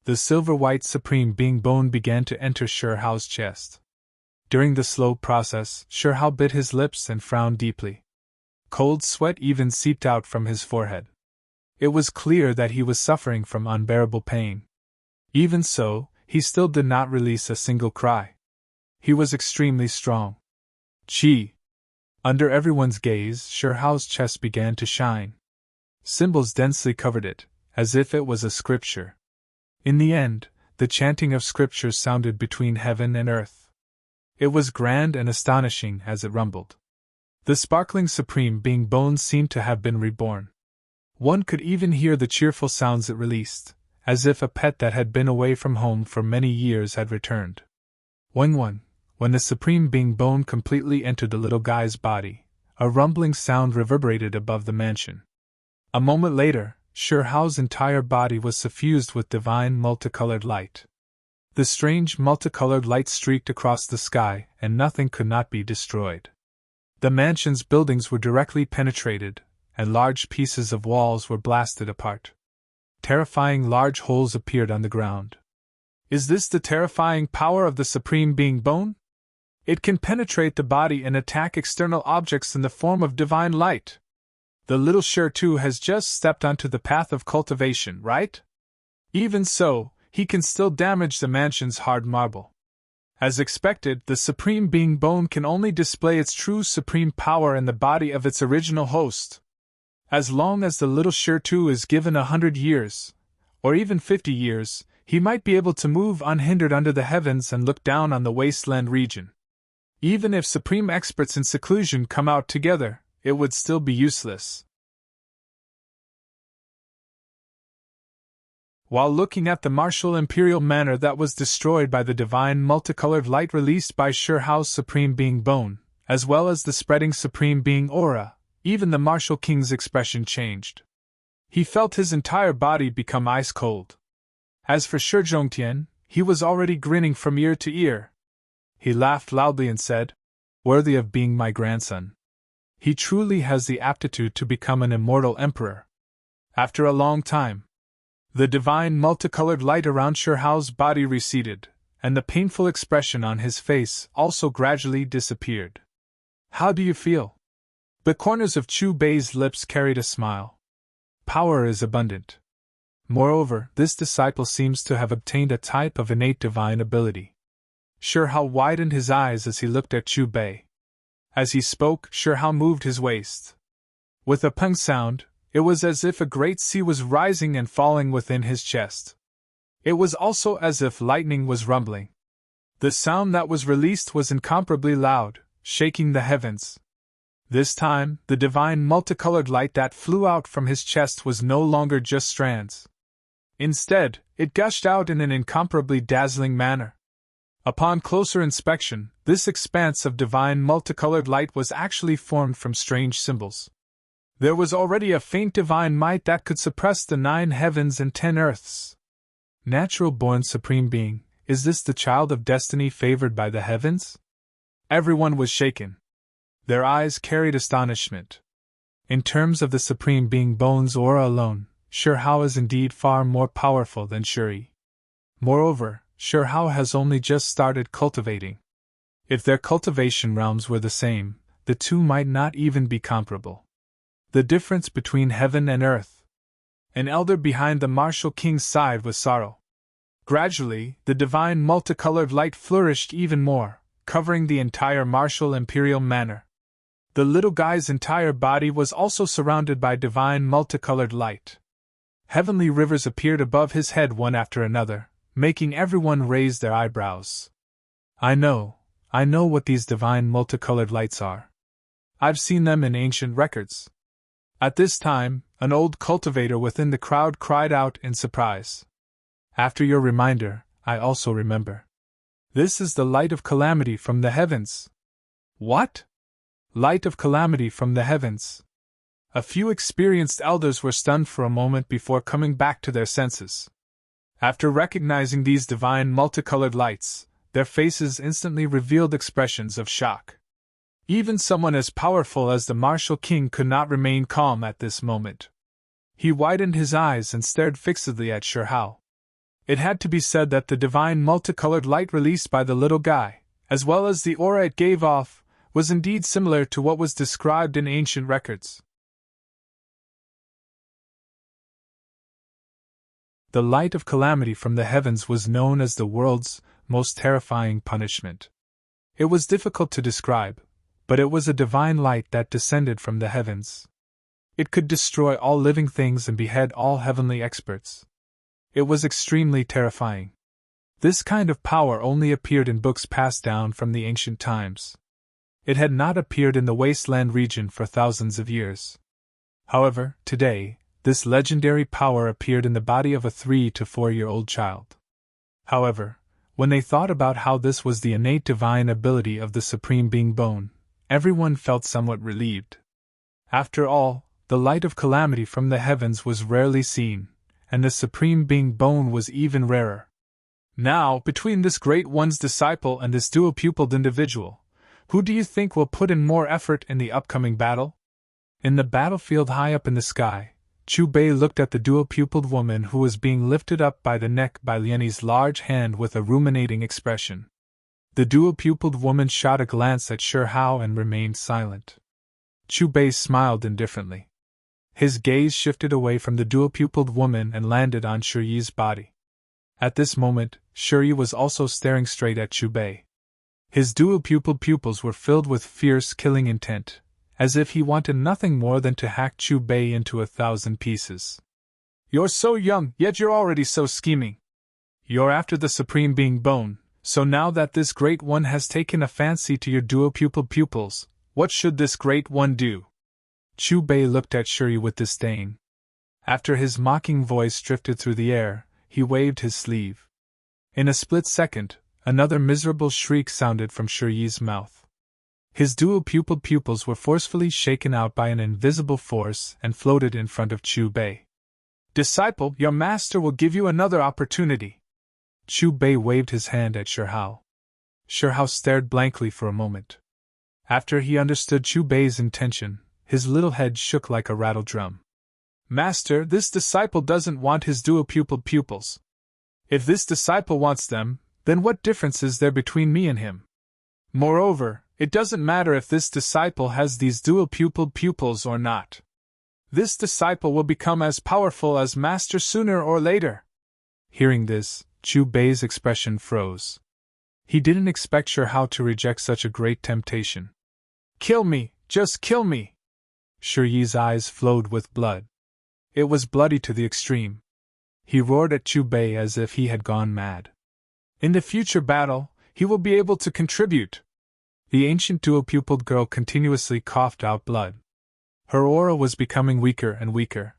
The silver-white Supreme Being Bone began to enter Shi Hao's chest. During the slow process, Shi Hao bit his lips and frowned deeply. Cold sweat even seeped out from his forehead. It was clear that he was suffering from unbearable pain. Even so, he still did not release a single cry. He was extremely strong. Chi! Under everyone's gaze, Shi Hao's chest began to shine. Symbols densely covered it, as if it was a scripture. In the end, the chanting of scriptures sounded between heaven and earth. It was grand and astonishing as it rumbled. The sparkling Supreme Being Bone seemed to have been reborn. One could even hear the cheerful sounds it released, as if a pet that had been away from home for many years had returned. When the Supreme Being Bone completely entered the little guy's body, a rumbling sound reverberated above the mansion. A moment later, Shi Hao's entire body was suffused with divine multicolored light. The strange multicolored light streaked across the sky, and nothing could not be destroyed. The mansion's buildings were directly penetrated, and large pieces of walls were blasted apart. Terrifying large holes appeared on the ground. Is this the terrifying power of the Supreme Being Bone? It can penetrate the body and attack external objects in the form of divine light. The little Shi too has just stepped onto the path of cultivation, right? Even so, he can still damage the mansion's hard marble. As expected, the Supreme Being Bone can only display its true supreme power in the body of its original host. As long as the little Shi too is given 100 years, or even 50 years, he might be able to move unhindered under the heavens and look down on the wasteland region. Even if supreme experts in seclusion come out together, it would still be useless. While looking at the martial imperial manor that was destroyed by the divine multicolored light released by Shi Hao's Supreme Being Bone, as well as the spreading Supreme Being aura, even the martial king's expression changed. He felt his entire body become ice cold. As for Shi Zhongtian, he was already grinning from ear to ear. He laughed loudly and said, "Worthy of being my grandson." He truly has the aptitude to become an immortal emperor. After a long time, the divine multicolored light around Sherhao's body receded, and the painful expression on his face also gradually disappeared. How do you feel? The corners of Chu Bei's lips carried a smile. Power is abundant. Moreover, this disciple seems to have obtained a type of innate divine ability. Sherhao widened his eyes as he looked at Chu Bei. As he spoke, Sherhao moved his waist. With a pung sound, it was as if a great sea was rising and falling within his chest. It was also as if lightning was rumbling. The sound that was released was incomparably loud, shaking the heavens. This time, the divine multicolored light that flew out from his chest was no longer just strands. Instead, it gushed out in an incomparably dazzling manner. Upon closer inspection, this expanse of divine multicolored light was actually formed from strange symbols. There was already a faint divine might that could suppress the 9 heavens and 10 earths. Natural-born Supreme Being, is this the child of destiny favored by the heavens? Everyone was shaken. Their eyes carried astonishment. In terms of the Supreme Being Bone's aura alone, Sherhao is indeed far more powerful than Shuri. Moreover, Sherhao has only just started cultivating. If their cultivation realms were the same, the two might not even be comparable. The difference between heaven and earth. An elder behind the martial king's side was sorrow. Gradually, the divine multicolored light flourished even more, covering the entire martial imperial manor. The little guy's entire body was also surrounded by divine multicolored light. Heavenly rivers appeared above his head one after another, making everyone raise their eyebrows. I know what these divine multicolored lights are. I've seen them in ancient records. At this time, an old cultivator within the crowd cried out in surprise. After your reminder, I also remember. This is the light of calamity from the heavens. What? Light of calamity from the heavens. A few experienced elders were stunned for a moment before coming back to their senses. After recognizing these divine multicolored lights, their faces instantly revealed expressions of shock. Even someone as powerful as the martial king could not remain calm at this moment. He widened his eyes and stared fixedly at Sherhao. It had to be said that the divine multicolored light released by the little guy, as well as the aura it gave off, was indeed similar to what was described in ancient records. The light of calamity from the heavens was known as the world's most terrifying punishment. It was difficult to describe, but it was a divine light that descended from the heavens. It could destroy all living things and behead all heavenly experts. It was extremely terrifying. This kind of power only appeared in books passed down from the ancient times. It had not appeared in the wasteland region for thousands of years. However, today, this legendary power appeared in the body of a 3 to 4-year-old child. However, when they thought about how this was the innate divine ability of the Supreme Being Bone, everyone felt somewhat relieved. After all, the light of calamity from the heavens was rarely seen, and the Supreme Being Bone was even rarer. Now, between this Great One's disciple and this dual-pupiled individual, who do you think will put in more effort in the upcoming battle? In the battlefield high up in the sky, Chu Bei looked at the dual-pupiled woman who was being lifted up by the neck by Liani's large hand with a ruminating expression. The dual-pupiled woman shot a glance at Sherhao and remained silent. Chu Bei smiled indifferently. His gaze shifted away from the dual-pupiled woman and landed on Shiyi's body. At this moment, Shiyi was also staring straight at Chu Bei. His dual-pupiled pupils were filled with fierce killing intent, as if he wanted nothing more than to hack Chu Bei into 1,000 pieces. You're so young, yet you're already so scheming. You're after the Supreme Being Bone, so now that this Great One has taken a fancy to your dual-pupiled pupils, what should this Great One do? Chu Bei looked at Shiyi with disdain. After his mocking voice drifted through the air, he waved his sleeve. In a split second, another miserable shriek sounded from Shiyi's mouth. His dual-pupiled pupils were forcefully shaken out by an invisible force and floated in front of Chu Bei. Disciple, your master will give you another opportunity. Chu Bei waved his hand at Sherhao. Sherhao stared blankly for a moment. After he understood Chu Bei's intention, his little head shook like a rattle drum. Master, this disciple doesn't want his dual-pupiled pupils. If this disciple wants them, then what difference is there between me and him? Moreover, it doesn't matter if this disciple has these dual-pupiled pupils or not. This disciple will become as powerful as Master sooner or later. Hearing this, Chu Bei's expression froze. He didn't expect Sure how to reject such a great temptation. Kill me, just kill me! Sure Yi's eyes flowed with blood. It was bloody to the extreme. He roared at Chu Bei as if he had gone mad. In the future battle, he will be able to contribute. The ancient dual-pupiled girl continuously coughed out blood. Her aura was becoming weaker and weaker.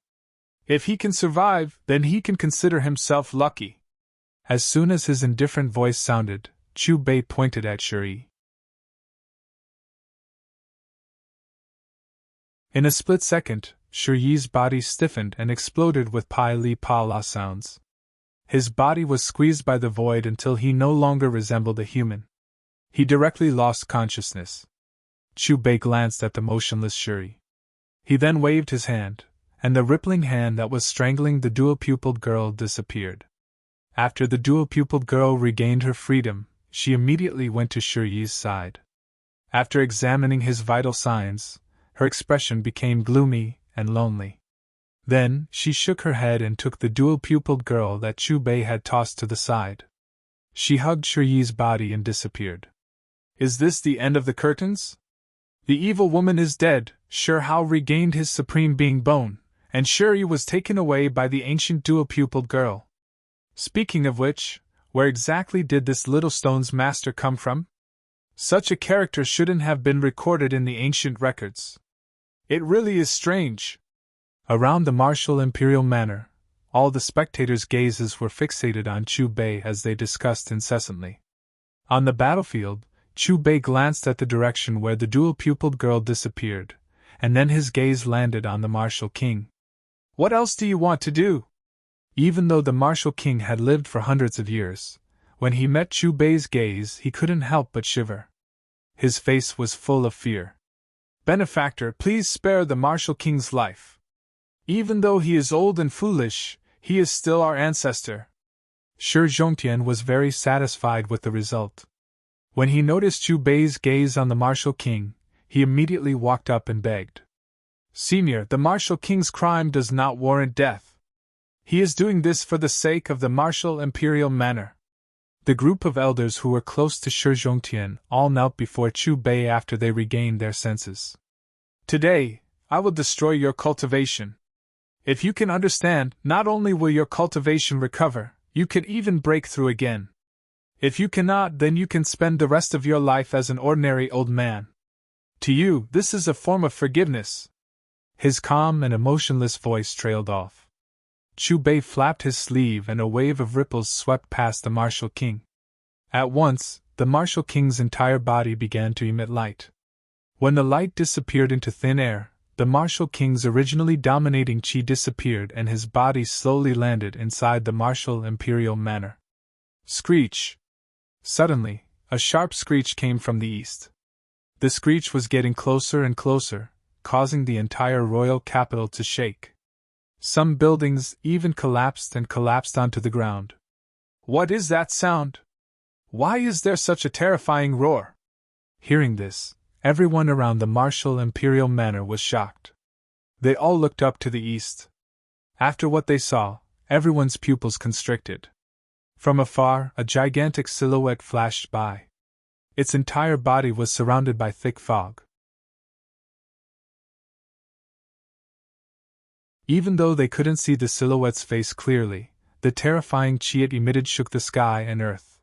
If he can survive, then he can consider himself lucky. As soon as his indifferent voice sounded, Chu Bei pointed at Sure Yi. In a split second, Sure Yi's body stiffened and exploded with pai li pa la sounds. His body was squeezed by the void until he no longer resembled a human. He directly lost consciousness. Chu Bei glanced at the motionless Sure Yi. He then waved his hand, and the rippling hand that was strangling the dual-pupiled girl disappeared. After the dual-pupiled girl regained her freedom, she immediately went to Sure Yi's side. After examining his vital signs, her expression became gloomy and lonely. Then, she shook her head and took the dual-pupiled girl that Chu Bei had tossed to the side. She hugged Sure Yi's body and disappeared. Is this the end of the curtains? The evil woman is dead, Sure Hao regained his supreme being bone, and Sure Yi was taken away by the ancient dual-pupiled girl. Speaking of which, where exactly did this little stone's master come from? Such a character shouldn't have been recorded in the ancient records. It really is strange. Around the martial imperial manor, all the spectators' gazes were fixated on Chu Bei as they discussed incessantly. On the battlefield, Chu Bei glanced at the direction where the dual-pupiled girl disappeared, and then his gaze landed on the martial king. What else do you want to do? Even though the martial king had lived for hundreds of years, when he met Chu Bei's gaze he couldn't help but shiver. His face was full of fear. Benefactor, please spare the martial king's life. Even though he is old and foolish, he is still our ancestor. Shi Zhongtian was very satisfied with the result. When he noticed Chu Bei's gaze on the martial king, he immediately walked up and begged. Senior, the martial king's crime does not warrant death. He is doing this for the sake of the martial imperial manor. The group of elders who were close to Shi Zhongtian all knelt before Chu Bei after they regained their senses. Today, I will destroy your cultivation. If you can understand, not only will your cultivation recover, you could even break through again. If you cannot, then you can spend the rest of your life as an ordinary old man. To you, this is a form of forgiveness. His calm and emotionless voice trailed off. Chu Bei flapped his sleeve and a wave of ripples swept past the martial king. At once, the martial king's entire body began to emit light. When the light disappeared into thin air, the martial king's originally dominating chi disappeared and his body slowly landed inside the martial imperial manor. Screech! Suddenly, a sharp screech came from the east. The screech was getting closer and closer, causing the entire royal capital to shake. Some buildings even collapsed onto the ground. What is that sound? Why is there such a terrifying roar? Hearing this, everyone around the martial imperial manor was shocked. They all looked up to the east. After what they saw, everyone's pupils constricted. From afar, a gigantic silhouette flashed by. Its entire body was surrounded by thick fog. Even though they couldn't see the silhouette's face clearly, the terrifying chi it emitted shook the sky and earth.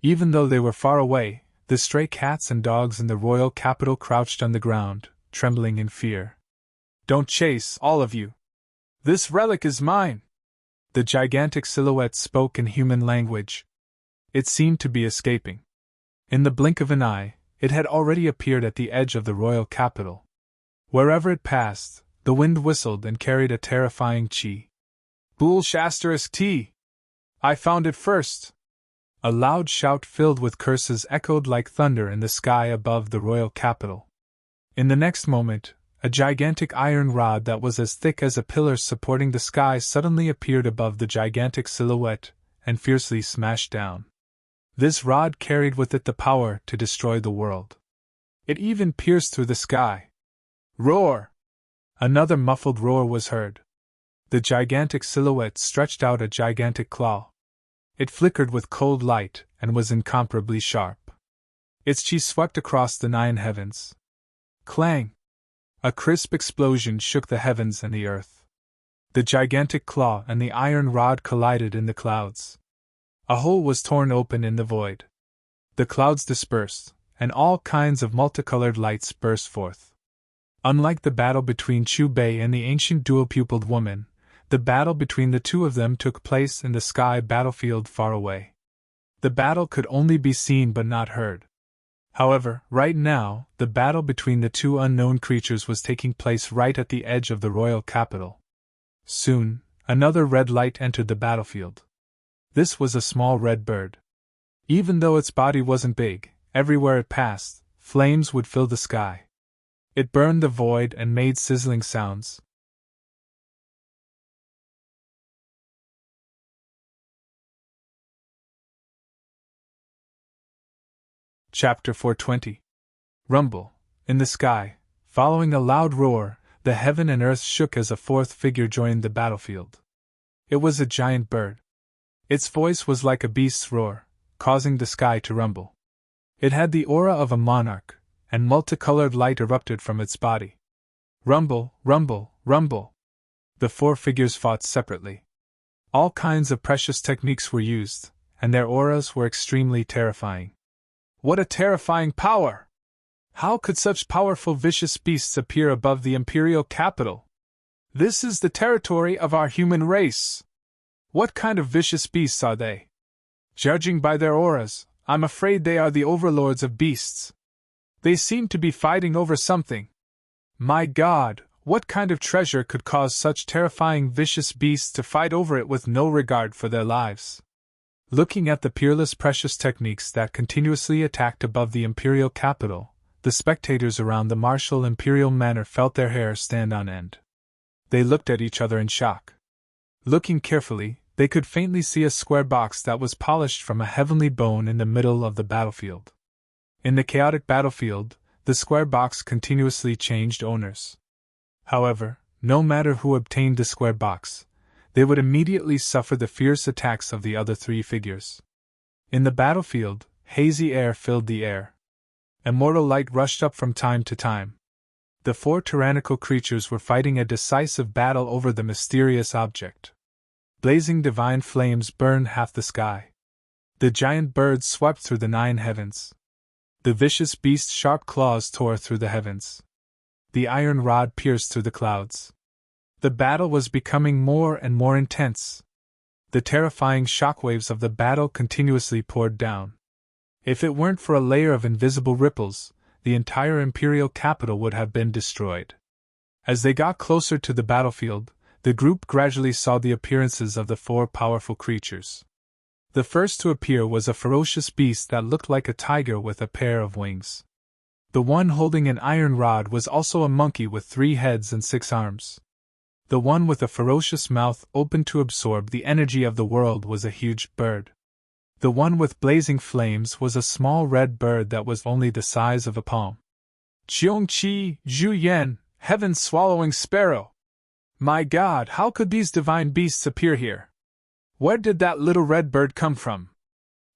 Even though they were far away, the stray cats and dogs in the royal capital crouched on the ground, trembling in fear. Don't chase, all of you! This relic is mine! The gigantic silhouette spoke in human language. It seemed to be escaping. In the blink of an eye, it had already appeared at the edge of the royal capital. Wherever it passed, the wind whistled and carried a terrifying chi. Bool***T! I found it first! A loud shout filled with curses echoed like thunder in the sky above the royal capital. In the next moment, a gigantic iron rod that was as thick as a pillar supporting the sky suddenly appeared above the gigantic silhouette and fiercely smashed down. This rod carried with it the power to destroy the world. It even pierced through the sky. Roar! Another muffled roar was heard. The gigantic silhouette stretched out a gigantic claw. It flickered with cold light and was incomparably sharp. Its teeth swept across the 9 heavens. Clang! A crisp explosion shook the heavens and the earth. The gigantic claw and the iron rod collided in the clouds. A hole was torn open in the void. The clouds dispersed, and all kinds of multicolored lights burst forth. Unlike the battle between Chu Bei and the ancient dual-pupiled woman, the battle between the two of them took place in the sky battlefield far away. The battle could only be seen but not heard. However, right now, the battle between the two unknown creatures was taking place right at the edge of the royal capital. Soon, another red light entered the battlefield. This was a small red bird. Even though its body wasn't big, everywhere it passed, flames would fill the sky. It burned the void and made sizzling sounds. Chapter 420. Rumble. In the sky, following a loud roar, the heaven and earth shook as a fourth figure joined the battlefield. It was a giant bird. Its voice was like a beast's roar, causing the sky to rumble. It had the aura of a monarch, and multicolored light erupted from its body. Rumble, rumble, rumble. The 4 figures fought separately. All kinds of precious techniques were used, and their auras were extremely terrifying. What a terrifying power! How could such powerful vicious beasts appear above the imperial capital? This is the territory of our human race. What kind of vicious beasts are they? Judging by their auras, I'm afraid they are the overlords of beasts. They seem to be fighting over something. My God, what kind of treasure could cause such terrifying vicious beasts to fight over it with no regard for their lives? Looking at the peerless precious techniques that continuously attacked above the imperial capital, the spectators around the martial imperial manor felt their hair stand on end. They looked at each other in shock. Looking carefully, they could faintly see a square box that was polished from a heavenly bone in the middle of the battlefield. In the chaotic battlefield, the square box continuously changed owners. However, no matter who obtained the square box, they would immediately suffer the fierce attacks of the other 3 figures. In the battlefield, hazy air filled the air. Immortal light rushed up from time to time. The 4 tyrannical creatures were fighting a decisive battle over the mysterious object. Blazing divine flames burned half the sky. The giant bird swept through the 9 heavens. The vicious beast's sharp claws tore through the heavens. The iron rod pierced through the clouds. The battle was becoming more and more intense. The terrifying shockwaves of the battle continuously poured down. If it weren't for a layer of invisible ripples, the entire imperial capital would have been destroyed. As they got closer to the battlefield, the group gradually saw the appearances of the 4 powerful creatures. The first to appear was a ferocious beast that looked like a tiger with a pair of wings. The one holding an iron rod was also a monkey with 3 heads and 6 arms. The one with a ferocious mouth open to absorb the energy of the world was a huge bird. The one with blazing flames was a small red bird that was only the size of a palm. Qiong-Chi, Zhu-Yen, heaven-swallowing sparrow! My God, how could these divine beasts appear here? Where did that little red bird come from?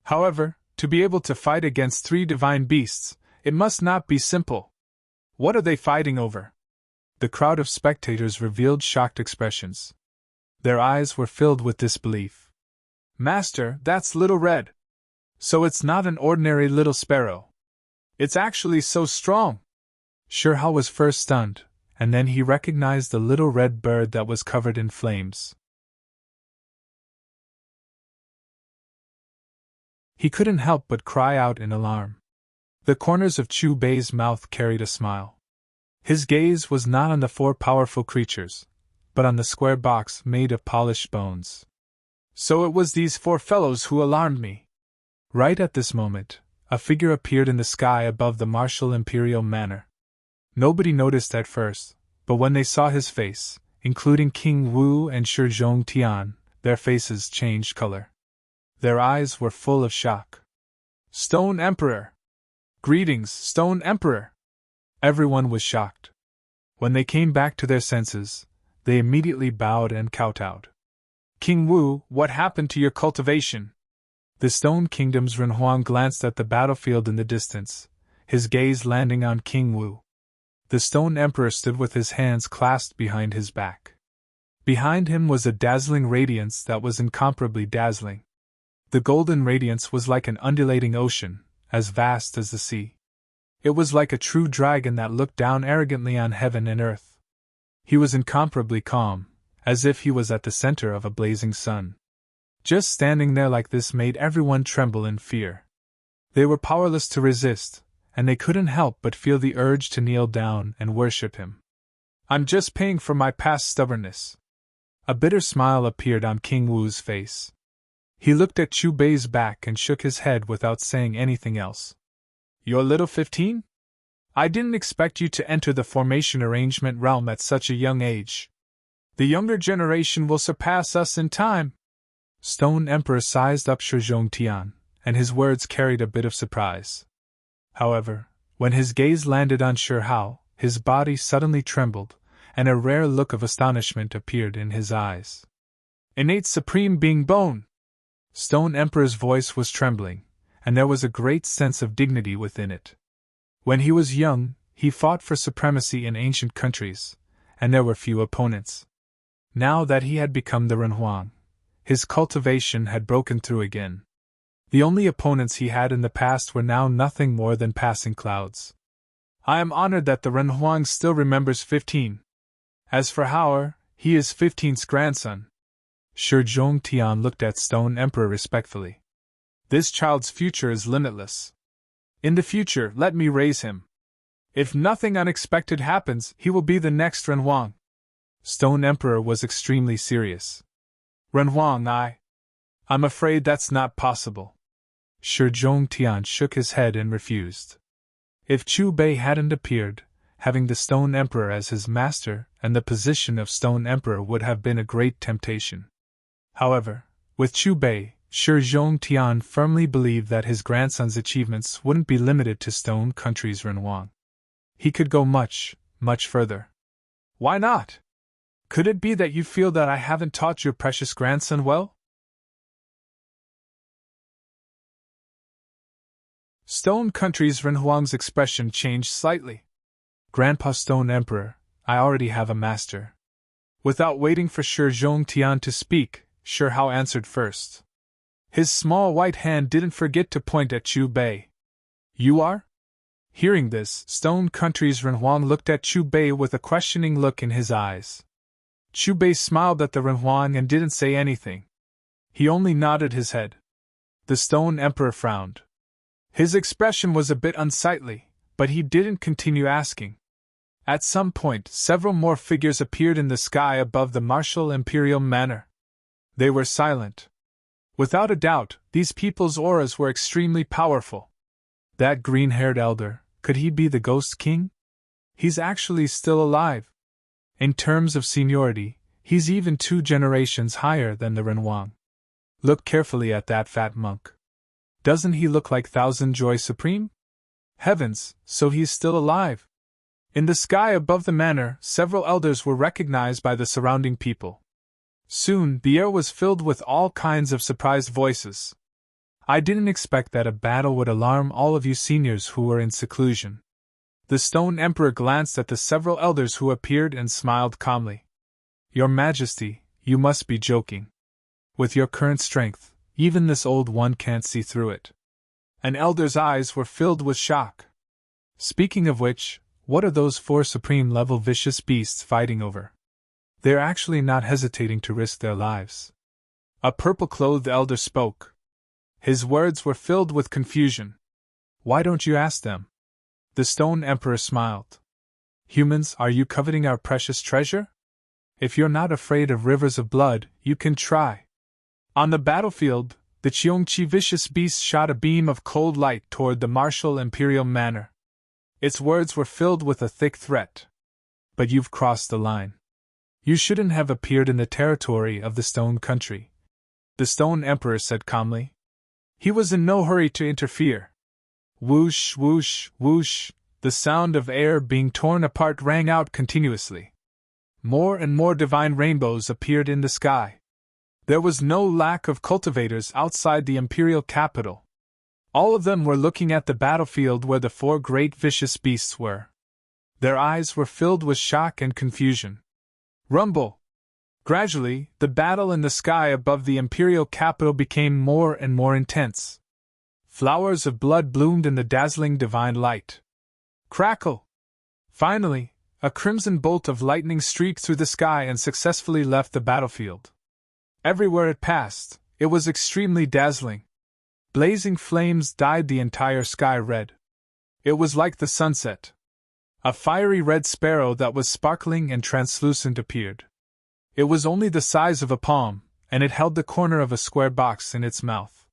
However, to be able to fight against 3 divine beasts, it must not be simple. What are they fighting over? The crowd of spectators revealed shocked expressions. Their eyes were filled with disbelief. Master, that's Little Red. So it's not an ordinary little sparrow. It's actually so strong. Shirhao was first stunned, and then he recognized the little red bird that was covered in flames. He couldn't help but cry out in alarm. The corners of Chu Bei's mouth carried a smile. His gaze was not on the 4 powerful creatures, but on the square box made of polished bones. So it was these 4 fellows who alarmed me. Right at this moment, a figure appeared in the sky above the martial imperial manor. Nobody noticed at first, but when they saw his face, including King Wu and Shi Zhongtian, their faces changed color. Their eyes were full of shock. Stone Emperor! Greetings, Stone Emperor! Everyone was shocked. When they came back to their senses, they immediately bowed and kowtowed. King Wu, what happened to your cultivation? The Stone Kingdom's Renhuang glanced at the battlefield in the distance, his gaze landing on King Wu. The Stone Emperor stood with his hands clasped behind his back. Behind him was a dazzling radiance that was incomparably dazzling. The golden radiance was like an undulating ocean, as vast as the sea. It was like a true dragon that looked down arrogantly on heaven and earth. He was incomparably calm, as if he was at the center of a blazing sun. Just standing there like this made everyone tremble in fear. They were powerless to resist, and they couldn't help but feel the urge to kneel down and worship him. I'm just paying for my past stubbornness. A bitter smile appeared on King Wu's face. He looked at Chu Bei's back and shook his head without saying anything else. You're little 15? I didn't expect you to enter the formation arrangement realm at such a young age. The younger generation will surpass us in time. Stone Emperor sized up Shi Zhongtian, and his words carried a bit of surprise. However, when his gaze landed on Shi Hao, his body suddenly trembled, and a rare look of astonishment appeared in his eyes. Innate Supreme Being Bone! Stone Emperor's voice was trembling, and there was a great sense of dignity within it. When he was young, he fought for supremacy in ancient countries, and there were few opponents. Now that he had become the Renhuang, his cultivation had broken through again. The only opponents he had in the past were now nothing more than passing clouds. I am honored that the Renhuang still remembers 15. As for Hauer, he is 15's grandson. Shi Zhongtian looked at Stone Emperor respectfully. This child's future is limitless. In the future, let me raise him. If nothing unexpected happens, he will be the next Renhuang. Stone Emperor was extremely serious. Renhuang, I'm afraid that's not possible. Shi Zhongtian shook his head and refused. If Chu Bei hadn't appeared, having the Stone Emperor as his master and the position of Stone Emperor would have been a great temptation. However, with Chu Bei, Shi Zhongtian firmly believed that his grandson's achievements wouldn't be limited to Stone Country's Renhuang. He could go much, much further. Why not? Could it be that you feel that I haven't taught your precious grandson well? Stone Country's Renhuang's expression changed slightly. Grandpa Stone Emperor, I already have a master. Without waiting for Shi Zhongtian to speak, Shi Hao answered first. His small white hand didn't forget to point at Chu Bei. You are? Hearing this, Stone Country's Renhuang looked at Chu Bei with a questioning look in his eyes. Chu Bei smiled at the Renhuang and didn't say anything. He only nodded his head. The Stone Emperor frowned. His expression was a bit unsightly, but he didn't continue asking. At some point, several more figures appeared in the sky above the martial imperial manor. They were silent. Without a doubt, these people's auras were extremely powerful. That green-haired elder, could he be the Ghost King? He's actually still alive. In terms of seniority, he's even 2 generations higher than the Renhuang. Look carefully at that fat monk. Doesn't he look like Thousand Joy Supreme? Heavens, so he's still alive. In the sky above the manor, several elders were recognized by the surrounding people. Soon, the air was filled with all kinds of surprised voices. I didn't expect that a battle would alarm all of you seniors who were in seclusion. The Stone Emperor glanced at the several elders who appeared and smiled calmly. Your Majesty, you must be joking. With your current strength, even this old one can't see through it. An elder's eyes were filled with shock. Speaking of which, what are those 4 supreme-level vicious beasts fighting over? They're actually not hesitating to risk their lives. A purple-clothed elder spoke. His words were filled with confusion. Why don't you ask them? The Stone Emperor smiled. Humans, are you coveting our precious treasure? If you're not afraid of rivers of blood, you can try. On the battlefield, The Cheongchi vicious beast shot a beam of cold light toward the martial imperial manor. Its words were filled with a thick threat. But you've crossed the line. You shouldn't have appeared in the territory of the Stone Country, the Stone Emperor said calmly. He was in no hurry to interfere. Whoosh, whoosh, whoosh, the sound of air being torn apart rang out continuously. More and more divine rainbows appeared in the sky. There was no lack of cultivators outside the imperial capital. All of them were looking at the battlefield where the 4 great vicious beasts were. Their eyes were filled with shock and confusion. Rumble! Gradually, the battle in the sky above the imperial capital became more and more intense. Flowers of blood bloomed in the dazzling divine light. Crackle! Finally, a crimson bolt of lightning streaked through the sky and successfully left the battlefield. Everywhere it passed, it was extremely dazzling. Blazing flames dyed the entire sky red. It was like the sunset. A fiery red sparrow that was sparkling and translucent appeared. It was only the size of a palm, and it held the corner of a square box in its mouth.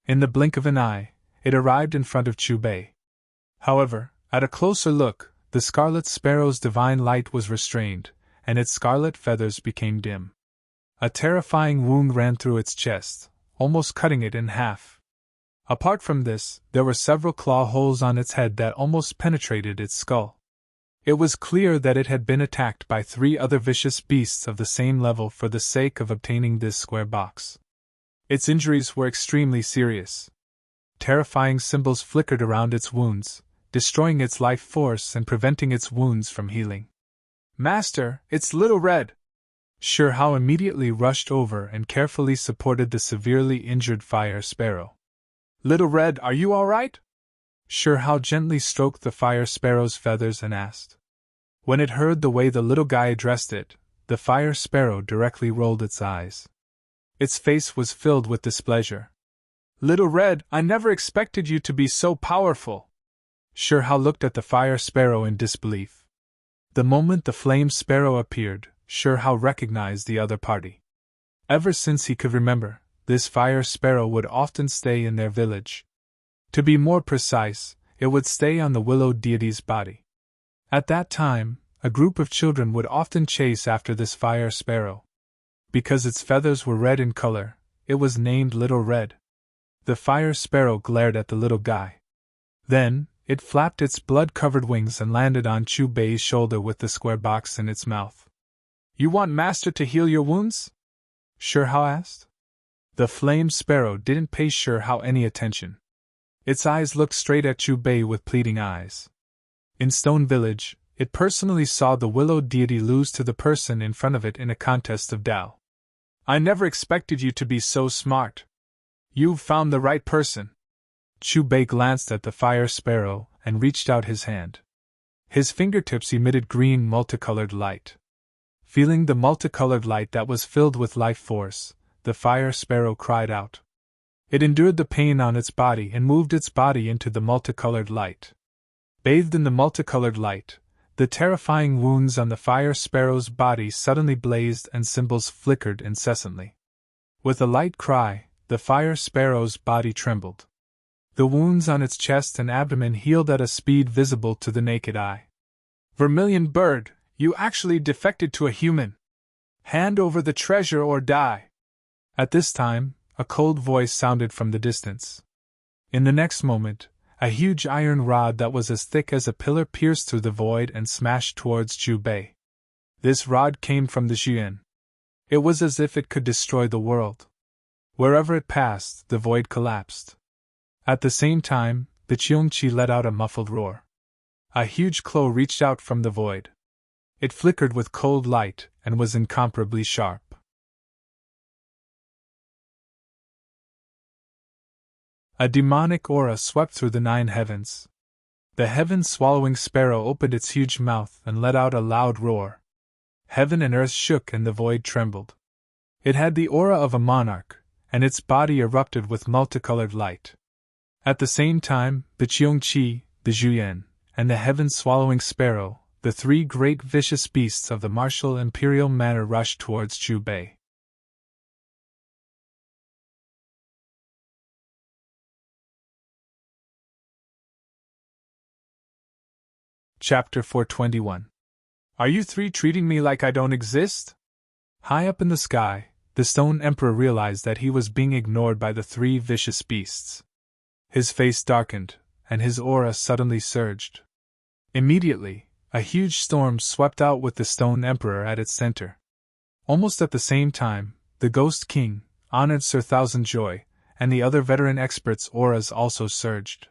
In the blink of an eye, it arrived in front of Chu Bei. However, at a closer look, the scarlet sparrow's divine light was restrained, and its scarlet feathers became dim. A terrifying wound ran through its chest, almost cutting it in half. Apart from this, there were several claw holes on its head that almost penetrated its skull. It was clear that it had been attacked by 3 other vicious beasts of the same level for the sake of obtaining this square box. Its injuries were extremely serious. Terrifying symbols flickered around its wounds, destroying its life force and preventing its wounds from healing. Master, it's Little Red! Sure Hao immediately rushed over and carefully supported the severely injured fire sparrow. Little Red, are you all right? Sure Hao gently stroked the fire sparrow's feathers and asked. When it heard the way the little guy addressed it, the fire sparrow directly rolled its eyes. Its face was filled with displeasure. Little Red, I never expected you to be so powerful. Sure Hao looked at the fire sparrow in disbelief. The moment the flame sparrow appeared, Sure Hao recognized the other party. Ever since he could remember, this fire sparrow would often stay in their village. To be more precise, it would stay on the willow deity's body. At that time, a group of children would often chase after this fire sparrow. Because its feathers were red in color, it was named Little Red. The fire sparrow glared at the little guy. Then, it flapped its blood-covered wings and landed on Chu Bei's shoulder with the square box in its mouth. You want Master to heal your wounds? Sure Hao asked. The flame sparrow didn't pay Sure Hao any attention. Its eyes looked straight at Chu Bei with pleading eyes. In Stone Village, it personally saw the willow deity lose to the person in front of it in a contest of Tao. I never expected you to be so smart. You've found the right person. Chu Bei glanced at the fire sparrow and reached out his hand. His fingertips emitted green multicolored light. Feeling the multicolored light that was filled with life force, the fire sparrow cried out. It endured the pain on its body and moved its body into the multicolored light. Bathed in the multicolored light, the terrifying wounds on the fire sparrow's body suddenly blazed and symbols flickered incessantly. With a light cry, the fire sparrow's body trembled. The wounds on its chest and abdomen healed at a speed visible to the naked eye. Vermilion bird, you actually defected to a human. Hand over the treasure or die. At this time, a cold voice sounded from the distance. In the next moment, a huge iron rod that was as thick as a pillar pierced through the void and smashed towards Chu Bei. This rod came from the Xuan. It was as if it could destroy the world. Wherever it passed, the void collapsed. At the same time, the Cheongchi let out a muffled roar. A huge claw reached out from the void. It flickered with cold light and was incomparably sharp. A demonic aura swept through the 9 heavens. The heaven-swallowing sparrow opened its huge mouth and let out a loud roar. Heaven and earth shook and the void trembled. It had the aura of a monarch, and its body erupted with multicolored light. At the same time, the Cheongchi, the Zhuyan, and the heaven-swallowing sparrow, the three great vicious beasts of the martial imperial manor rushed towards Chu Bei. Chapter 421. Are you three treating me like I don't exist? High up in the sky, the Stone Emperor realized that he was being ignored by the three vicious beasts. His face darkened, and his aura suddenly surged. Immediately, a huge storm swept out with the Stone Emperor at its center. Almost at the same time, the Ghost King, honored Sir Thousand Joy, and the other veteran experts' auras also surged.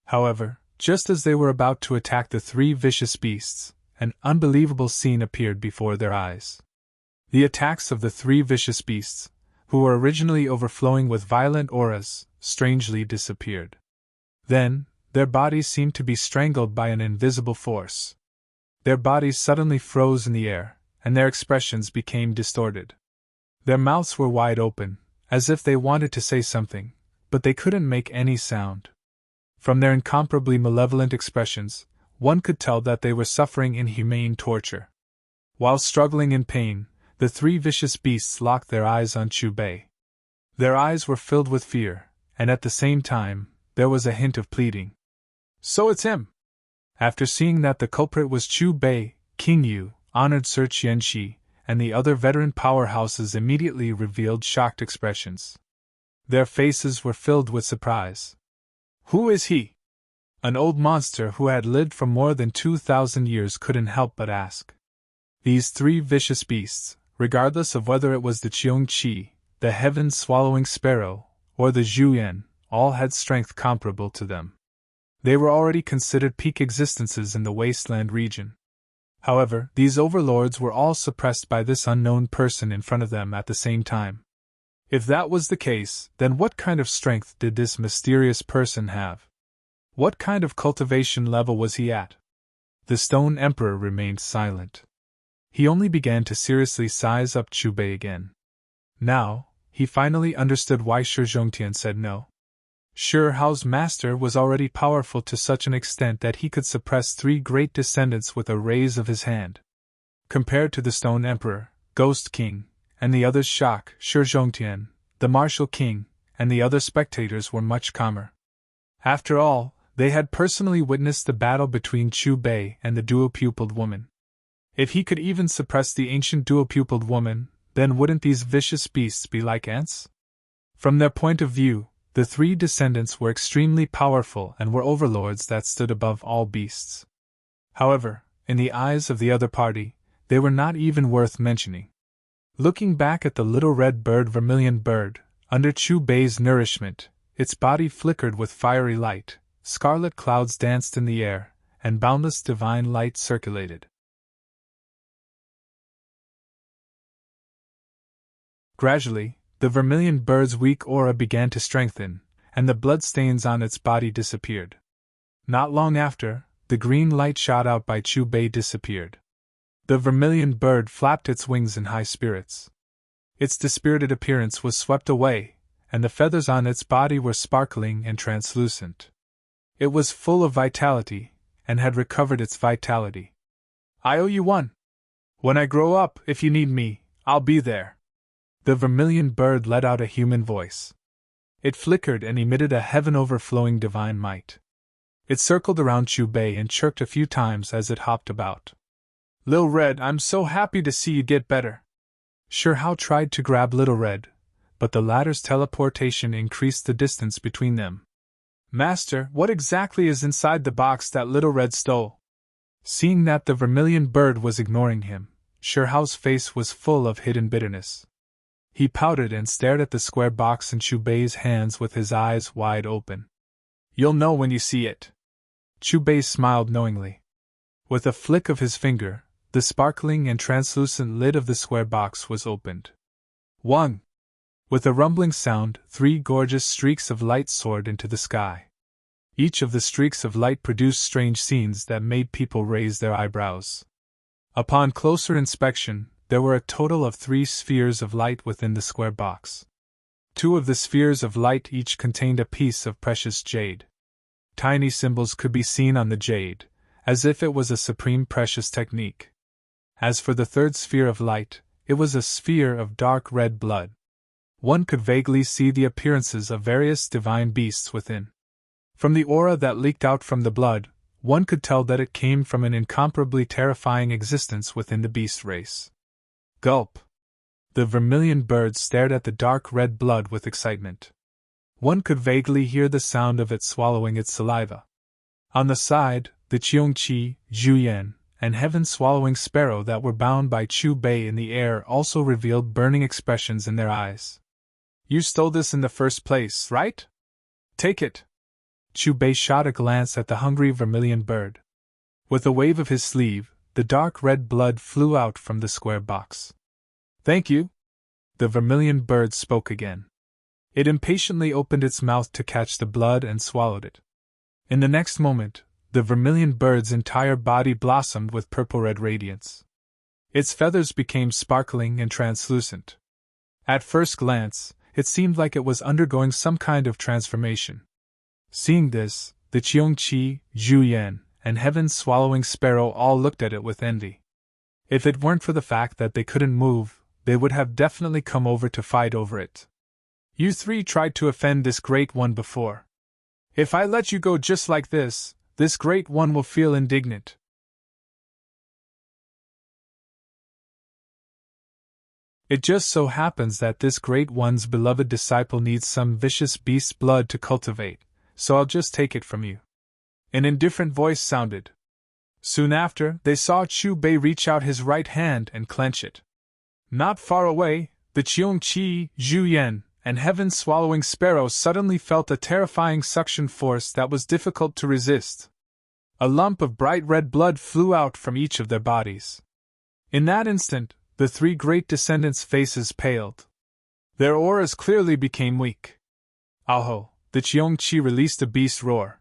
However, just as they were about to attack the three vicious beasts, an unbelievable scene appeared before their eyes. The attacks of the three vicious beasts, who were originally overflowing with violent auras, strangely disappeared. Then, their bodies seemed to be strangled by an invisible force. Their bodies suddenly froze in the air, and their expressions became distorted. Their mouths were wide open, as if they wanted to say something, but they couldn't make any sound. From their incomparably malevolent expressions, one could tell that they were suffering inhumane torture. While struggling in pain, the three vicious beasts locked their eyes on Chu Bei. Their eyes were filled with fear, and at the same time, there was a hint of pleading. So it's him! After seeing that the culprit was Chu Bei, King Yu, honored Sir Qianxi, and the other veteran powerhouses immediately revealed shocked expressions. Their faces were filled with surprise. Who is he? An old monster who had lived for more than 2,000 years couldn't help but ask. These three vicious beasts, regardless of whether it was the Qiongqi, the heaven-swallowing sparrow, or the Zhuyan, all had strength comparable to them. They were already considered peak existences in the wasteland region. However, these overlords were all suppressed by this unknown person in front of them at the same time. If that was the case, then what kind of strength did this mysterious person have? What kind of cultivation level was he at? The Stone Emperor remained silent. He only began to seriously size up Chu Bei again. Now, he finally understood why Shi Zhongtian said no. Shi Hao's master was already powerful to such an extent that he could suppress three great descendants with a raise of his hand. Compared to the Stone Emperor, Ghost King, and the others, Shi Zhongtian, the Martial King, and the other spectators were much calmer. After all, they had personally witnessed the battle between Chu Bei and the dual-pupiled woman. If he could even suppress the ancient dual-pupiled woman, then wouldn't these vicious beasts be like ants? From their point of view, the three descendants were extremely powerful and were overlords that stood above all beasts. However, in the eyes of the other party, they were not even worth mentioning. Looking back at the little red bird, Vermilion Bird, under Chu Bei's nourishment, its body flickered with fiery light, scarlet clouds danced in the air, and boundless divine light circulated. Gradually, the Vermilion Bird's weak aura began to strengthen, and the bloodstains on its body disappeared. Not long after, the green light shot out by Chu Bei disappeared. The Vermilion Bird flapped its wings in high spirits. Its dispirited appearance was swept away, and the feathers on its body were sparkling and translucent. It was full of vitality, and had recovered its vitality. I owe you one. When I grow up, if you need me, I'll be there. The Vermilion Bird let out a human voice. It flickered and emitted a heaven-overflowing divine might. It circled around Chu Bei and chirped a few times as it hopped about. Lil Red, I'm so happy to see you get better. Shi Hao tried to grab Little Red, but the latter's teleportation increased the distance between them. Master, what exactly is inside the box that Little Red stole? Seeing that the Vermilion Bird was ignoring him, Shi Hao's face was full of hidden bitterness. He pouted and stared at the square box in Chu Bei's hands with his eyes wide open. You'll know when you see it. Chu Bei smiled knowingly. With a flick of his finger, the sparkling and translucent lid of the square box was opened. 1. With a rumbling sound, 3 gorgeous streaks of light soared into the sky. Each of the streaks of light produced strange scenes that made people raise their eyebrows. Upon closer inspection, there were a total of 3 spheres of light within the square box. 2 of the spheres of light each contained a piece of precious jade. Tiny symbols could be seen on the jade, as if it was a supreme precious technique. As for the third sphere of light, it was a sphere of dark red blood. One could vaguely see the appearances of various divine beasts within. From the aura that leaked out from the blood, one could tell that it came from an incomparably terrifying existence within the beast race. Gulp! The vermilion bird stared at the dark red blood with excitement. One could vaguely hear the sound of it swallowing its saliva. On the side, the Qiongqi, Zhuyan, and heaven-swallowing sparrow that were bound by Chu Bei in the air also revealed burning expressions in their eyes. You stole this in the first place, right? Take it. Chu Bei shot a glance at the hungry vermilion bird. With a wave of his sleeve, the dark red blood flew out from the square box. Thank you. The vermilion bird spoke again. It impatiently opened its mouth to catch the blood and swallowed it. In the next moment, the vermilion bird's entire body blossomed with purple-red radiance. Its feathers became sparkling and translucent. At first glance, it seemed like it was undergoing some kind of transformation. Seeing this, the Qiongqi, Zhuyan, and heaven-swallowing sparrow all looked at it with envy. If it weren't for the fact that they couldn't move, they would have definitely come over to fight over it. You three tried to offend this Great One before. If I let you go just like this Great One will feel indignant. It just so happens that this Great One's beloved disciple needs some vicious beast's blood to cultivate, so I'll just take it from you. An indifferent voice sounded. Soon after, they saw Chu Bei reach out his right hand and clench it. Not far away, the Qiongqi, Zhuyan, and heaven-swallowing sparrow suddenly felt a terrifying suction force that was difficult to resist. A lump of bright red blood flew out from each of their bodies. In that instant, the three great descendants' faces paled. Their auras clearly became weak. Aho! The Qiongqi released a beast roar.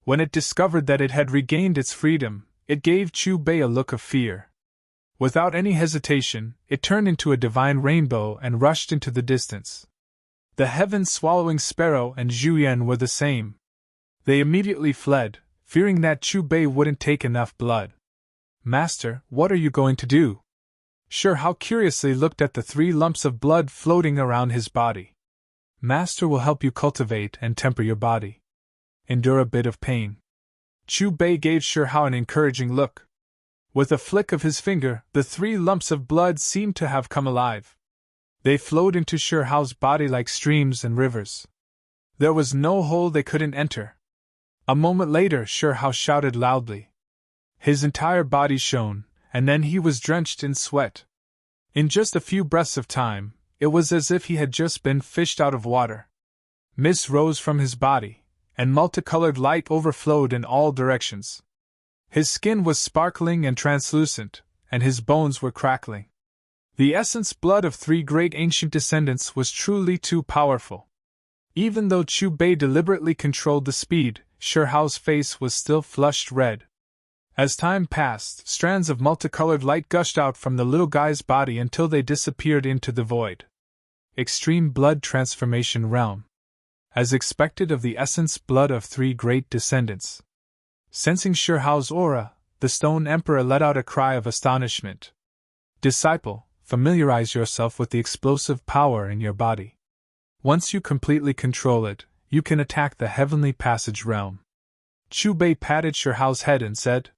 When it discovered that it had regained its freedom, it gave Chu Bei a look of fear. Without any hesitation, it turned into a divine rainbow and rushed into the distance. The heaven-swallowing sparrow and Zhuyan were the same. They immediately fled, fearing that Chu Bei wouldn't take enough blood. Master, what are you going to do? Sure Hao curiously looked at the 3 lumps of blood floating around his body. Master will help you cultivate and temper your body. Endure a bit of pain. Chu Bei gave Sure Hao an encouraging look. With a flick of his finger, the 3 lumps of blood seemed to have come alive. They flowed into Sure Hao's body like streams and rivers. There was no hole they couldn't enter. A moment later, Sure Hao shouted loudly. His entire body shone, and then he was drenched in sweat. In just a few breaths of time, it was as if he had just been fished out of water. Mist rose from his body, and multicolored light overflowed in all directions. His skin was sparkling and translucent, and his bones were crackling. The essence blood of 3 great ancient descendants was truly too powerful. Even though Chu Bei deliberately controlled the speed, Sure Hao's face was still flushed red. As time passed, strands of multicolored light gushed out from the little guy's body until they disappeared into the void. Extreme blood transformation realm. As expected of the essence blood of 3 great descendants. Sensing Sure Hao's aura, the Stone Emperor let out a cry of astonishment. Disciple, familiarize yourself with the explosive power in your body. Once you completely control it, you can attack the heavenly passage realm. Chu Bei patted Sure Hao's head and said,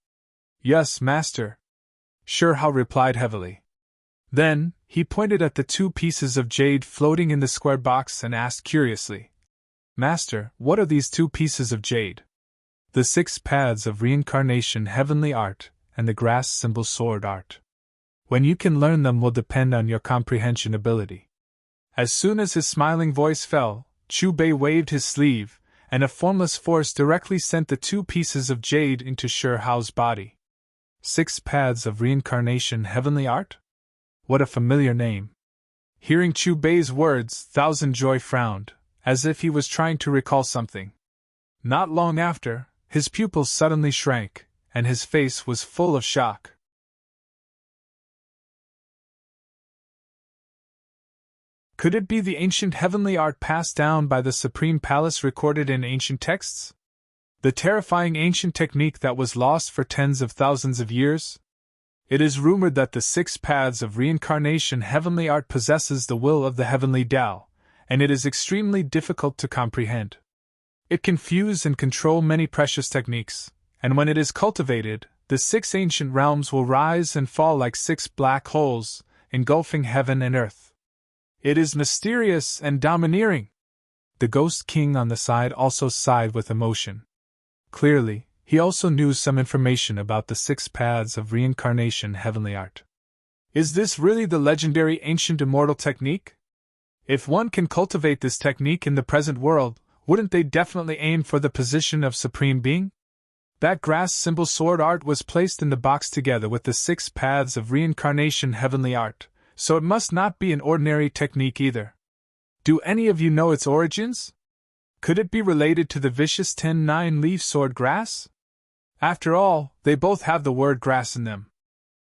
Yes, master. Sure Hao replied heavily. Then, he pointed at the 2 pieces of jade floating in the square box and asked curiously, Master, what are these 2 pieces of jade? The 6 paths of reincarnation heavenly art, and the grass symbol sword art. When you can learn them will depend on your comprehension ability. As soon as his smiling voice fell, Chu Bei waved his sleeve, and a formless force directly sent the 2 pieces of jade into Sure Hao's body. 6 paths of reincarnation heavenly art? What a familiar name. Hearing Chu Bei's words, Thousand Joy frowned, as if he was trying to recall something. Not long after, his pupils suddenly shrank, and his face was full of shock. Could it be the ancient heavenly art passed down by the Supreme Palace recorded in ancient texts? The terrifying ancient technique that was lost for tens of thousands of years? It is rumored that the 6 paths of reincarnation heavenly art possesses the will of the heavenly Tao, and it is extremely difficult to comprehend. It can fuse and control many precious techniques, and when it is cultivated, the 6 ancient realms will rise and fall like 6 black holes, engulfing heaven and earth. It is mysterious and domineering. The Ghost King on the side also sighed with emotion. Clearly, he also knew some information about the 6 paths of reincarnation heavenly art. Is this really the legendary ancient immortal technique? If one can cultivate this technique in the present world, wouldn't they definitely aim for the position of supreme being? That grass symbol sword art was placed in the box together with the 6 paths of reincarnation heavenly art, so it must not be an ordinary technique either. Do any of you know its origins? Could it be related to the vicious 10-9-leaf sword grass? After all, they both have the word grass in them.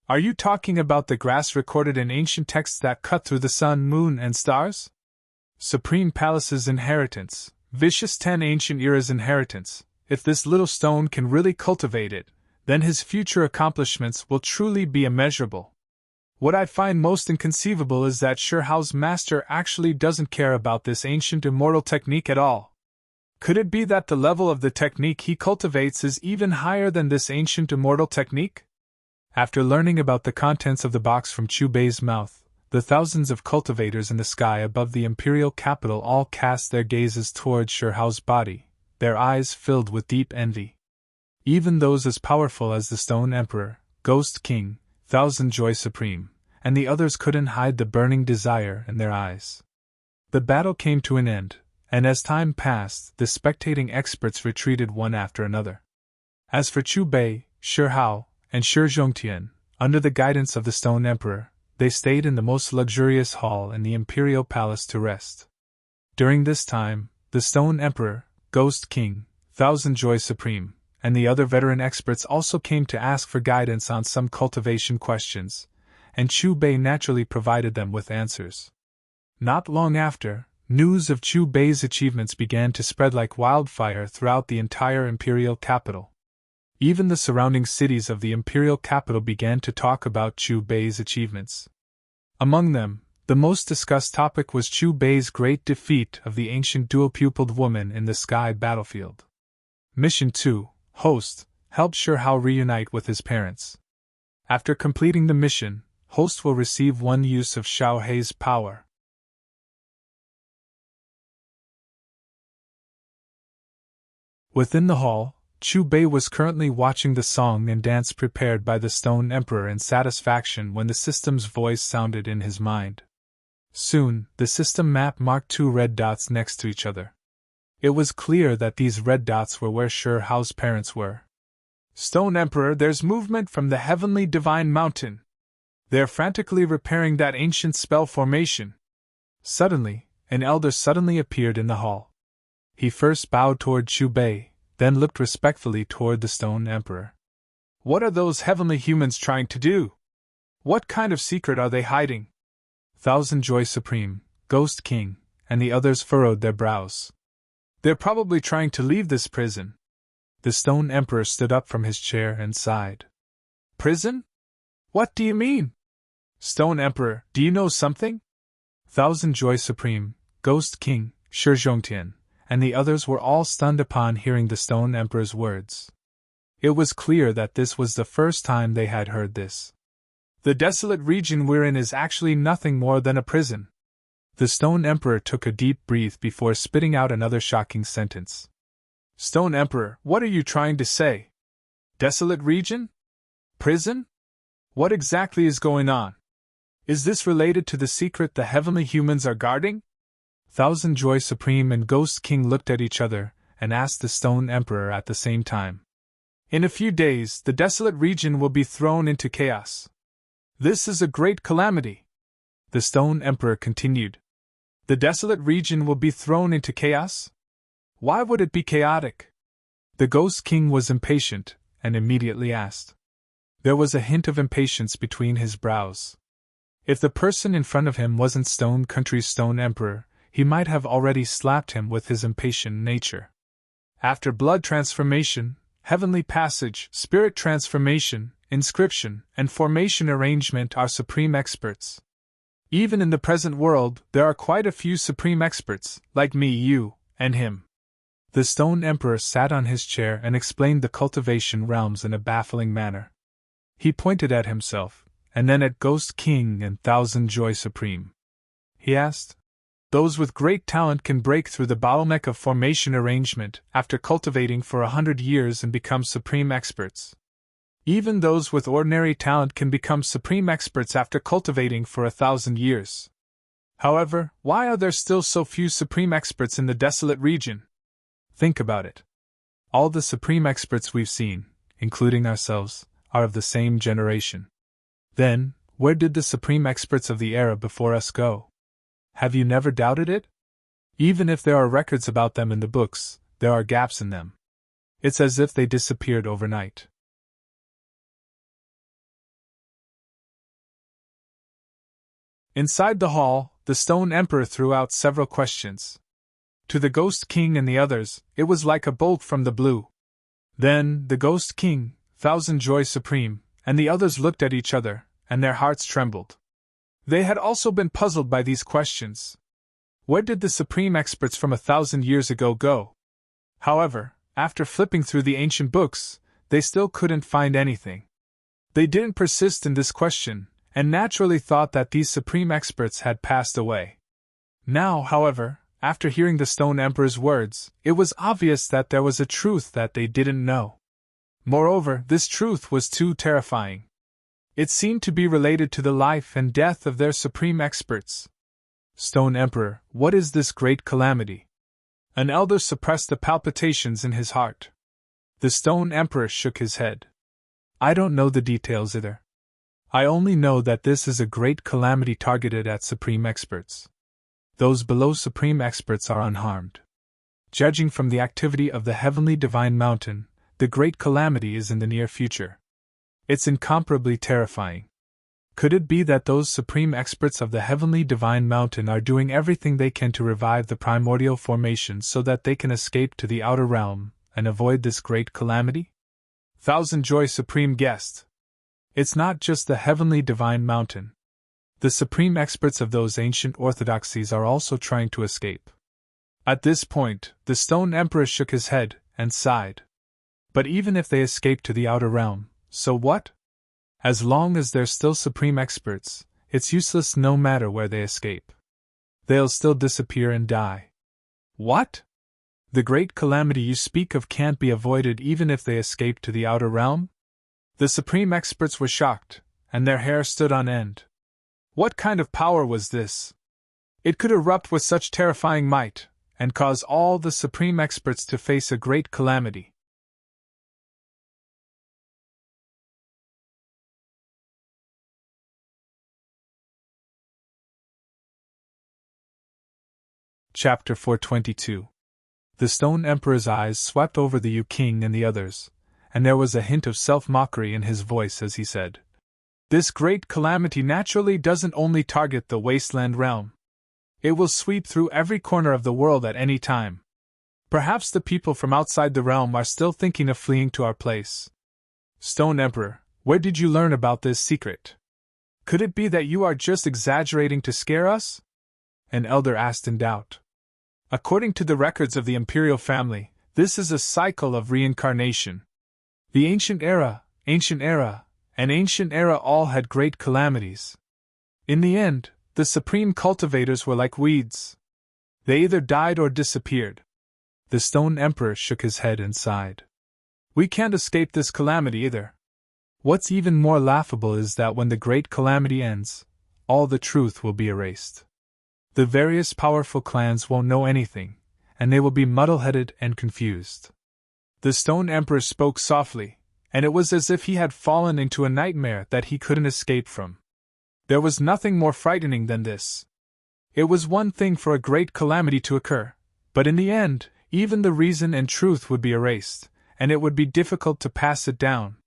Are you talking about the grass recorded in ancient texts that cut through the sun, moon, and stars? Supreme Palace's inheritance, vicious 10 ancient eras inheritance. If this little stone can really cultivate it, then his future accomplishments will truly be immeasurable. What I find most inconceivable is that Shirhao's master actually doesn't care about this ancient immortal technique at all. Could it be that the level of the technique he cultivates is even higher than this ancient immortal technique? After learning about the contents of the box from Chu Bei's mouth, the thousands of cultivators in the sky above the imperial capital all cast their gazes towards Shirhao's body, their eyes filled with deep envy. Even those as powerful as the Stone Emperor, Ghost King, Thousand Joy Supreme, and the others couldn't hide the burning desire in their eyes. The battle came to an end, and as time passed, the spectating experts retreated one after another. As for Chu Bei, Shirhao, and Shizhongtian, under the guidance of the Stone Emperor, they stayed in the most luxurious hall in the imperial palace to rest. During this time, the Stone Emperor, Ghost King, Thousand Joy Supreme, and the other veteran experts also came to ask for guidance on some cultivation questions, and Chu Bei naturally provided them with answers. Not long after, news of Chu Bei's achievements began to spread like wildfire throughout the entire imperial capital. Even the surrounding cities of the imperial capital began to talk about Chu Bei's achievements. Among them, the most discussed topic was Chu Bei's great defeat of the ancient dual-pupiled woman in the sky battlefield. Mission 2, Host, helped Shirhao reunite with his parents. After completing the mission, Host will receive 1 use of Xiao Hei's power. Within the hall, Chu Bei was currently watching the song and dance prepared by the Stone Emperor in satisfaction when the system's voice sounded in his mind. Soon, the system map marked 2 red dots next to each other. It was clear that these red dots were where Shirhao's parents were. Stone Emperor, there's movement from the heavenly divine mountain. They're frantically repairing that ancient spell formation. Suddenly, an elder suddenly appeared in the hall. He first bowed toward Chu Bei, then looked respectfully toward the Stone Emperor. What are those heavenly humans trying to do? What kind of secret are they hiding? Thousand Joy Supreme, Ghost King, and the others furrowed their brows. They're probably trying to leave this prison. The Stone Emperor stood up from his chair and sighed. Prison? What do you mean? Stone Emperor, do you know something? Thousand Joy Supreme, Ghost King, Shizhongtian, and the others were all stunned upon hearing the Stone Emperor's words. It was clear that this was the first time they had heard this. The desolate region we're in is actually nothing more than a prison. The Stone Emperor took a deep breath before spitting out another shocking sentence. Stone Emperor, what are you trying to say? Desolate region? Prison? What exactly is going on? Is this related to the secret the heavenly humans are guarding? Thousand Joy Supreme and Ghost King looked at each other and asked the Stone Emperor at the same time. In a few days, the desolate region will be thrown into chaos. This is a great calamity. The Stone Emperor continued. The desolate region will be thrown into chaos? Why would it be chaotic? The Ghost King was impatient and immediately asked. There was a hint of impatience between his brows. If the person in front of him wasn't Stone Country's Stone Emperor, he might have already slapped him with his impatient nature. After blood transformation, heavenly passage, spirit transformation, inscription, and formation arrangement are supreme experts. Even in the present world, there are quite a few supreme experts, like me, you, and him. The Stone Emperor sat on his chair and explained the cultivation realms in a baffling manner. He pointed at himself, and then at Ghost King and Thousand Joy Supreme. He asked, "Those with great talent can break through the bottleneck of formation arrangement after cultivating for 100 years and become supreme experts. Even those with ordinary talent can become supreme experts after cultivating for 1,000 years. However, why are there still so few supreme experts in the desolate region? Think about it. All the supreme experts we've seen, including ourselves, are of the same generation. Then, where did the supreme experts of the era before us go? Have you never doubted it? Even if there are records about them in the books, there are gaps in them. It's as if they disappeared overnight." Inside the hall, the Stone Emperor threw out several questions. To the Ghost King and the others, it was like a bolt from the blue. Then, the Ghost King, Thousand Joy Supreme, and the others looked at each other, and their hearts trembled. They had also been puzzled by these questions. Where did the supreme experts from 1,000 years ago go? However, after flipping through the ancient books, they still couldn't find anything. They didn't persist in this question, and naturally thought that these supreme experts had passed away. Now, however, after hearing the Stone Emperor's words, it was obvious that there was a truth that they didn't know. Moreover, this truth was too terrifying. It seemed to be related to the life and death of their supreme experts. "Stone Emperor, what is this great calamity?" An elder suppressed the palpitations in his heart. The Stone Emperor shook his head. "I don't know the details either. I only know that this is a great calamity targeted at supreme experts. Those below supreme experts are unharmed. Judging from the activity of the heavenly divine mountain, the great calamity is in the near future. It's incomparably terrifying. Could it be that those supreme experts of the heavenly divine mountain are doing everything they can to revive the primordial formation so that they can escape to the outer realm and avoid this great calamity?" Thousand Joy Supreme guessed. "It's not just the heavenly divine mountain. The supreme experts of those ancient orthodoxies are also trying to escape." At this point, the Stone Emperor shook his head and sighed. "But even if they escape to the outer realm, so what? As long as they're still supreme experts, it's useless no matter where they escape. They'll still disappear and die." "What? The great calamity you speak of can't be avoided even if they escape to the outer realm?" The supreme experts were shocked, and their hair stood on end. What kind of power was this? It could erupt with such terrifying might, and cause all the supreme experts to face a great calamity. Chapter 422. The Stone Emperor's eyes swept over the King and the others, and there was a hint of self-mockery in his voice as he said, "This great calamity naturally doesn't only target the wasteland realm. It will sweep through every corner of the world at any time. Perhaps the people from outside the realm are still thinking of fleeing to our place. Stone Emperor, where did you learn about this secret? Could it be that you are just exaggerating to scare us?" An elder asked in doubt. "According to the records of the imperial family, this is a cycle of reincarnation. The ancient era, and ancient era all had great calamities. In the end, the supreme cultivators were like weeds. They either died or disappeared." The Stone Emperor shook his head and sighed. "We can't escape this calamity either. What's even more laughable is that when the great calamity ends, all the truth will be erased. The various powerful clans won't know anything, and they will be muddle-headed and confused." The Stone Emperor spoke softly, and it was as if he had fallen into a nightmare that he couldn't escape from. There was nothing more frightening than this. It was one thing for a great calamity to occur, but in the end, even the reason and truth would be erased, and it would be difficult to pass it down.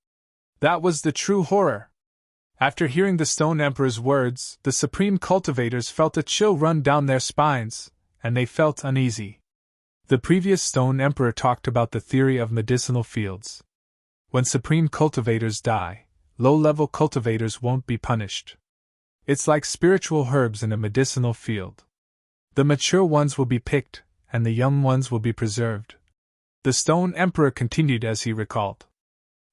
That was the true horror. After hearing the Stone Emperor's words, the supreme cultivators felt a chill run down their spines, and they felt uneasy. The previous Stone Emperor talked about the theory of medicinal fields. When supreme cultivators die, low-level cultivators won't be punished. It's like spiritual herbs in a medicinal field. The mature ones will be picked, and the young ones will be preserved. The Stone Emperor continued as he recalled.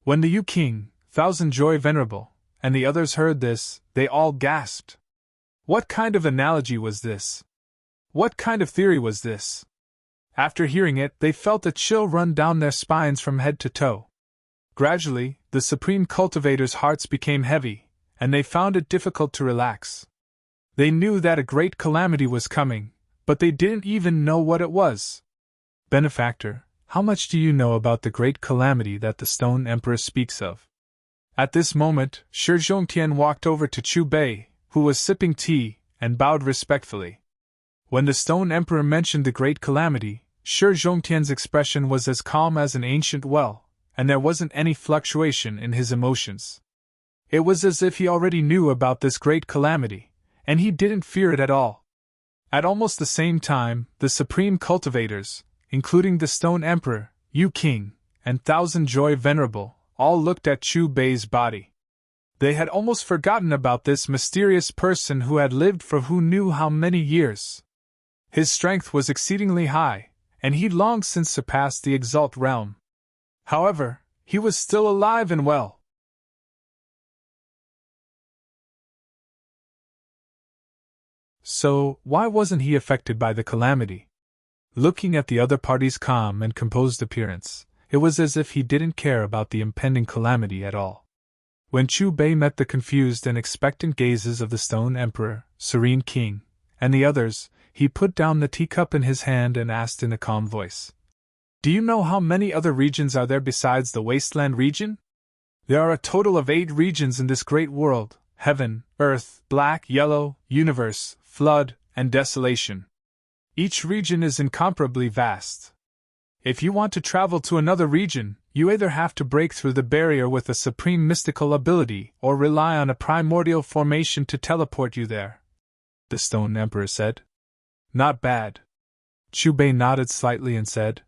When the Yu King, Thousand Joy Venerable, and the others heard this, they all gasped. What kind of analogy was this? What kind of theory was this? After hearing it, they felt a chill run down their spines from head to toe. Gradually, the supreme cultivators' hearts became heavy, and they found it difficult to relax. They knew that a great calamity was coming, but they didn't even know what it was. Benefactor, how much do you know about the great calamity that the Stone Emperor speaks of? At this moment, Shi Zhongtian walked over to Chu Bei, who was sipping tea, and bowed respectfully. When the Stone Emperor mentioned the great calamity, Shi Zhongtian's expression was as calm as an ancient well, and there wasn't any fluctuation in his emotions. It was as if he already knew about this great calamity, and he didn't fear it at all. At almost the same time, the supreme cultivators, including the Stone Emperor, Yu King, and Thousand Joy Venerable, all looked at Chu Bei's body. They had almost forgotten about this mysterious person who had lived for who knew how many years. His strength was exceedingly high, and he'd long since surpassed the Exalt realm. However, he was still alive and well. So, why wasn't he affected by the calamity? Looking at the other party's calm and composed appearance, it was as if he didn't care about the impending calamity at all. When Chu Bei met the confused and expectant gazes of the Stone Emperor, Serene King, and the others, he put down the teacup in his hand and asked in a calm voice, "Do you know how many other regions are there besides the Wasteland region?" "There are a total of 8 regions in this great world: Heaven, Earth, Black, Yellow, Universe, Flood, and Desolation. Each region is incomparably vast. If you want to travel to another region, you either have to break through the barrier with a supreme mystical ability or rely on a primordial formation to teleport you there," the Stone Emperor said. "Not bad." Chu Bei nodded slightly and said,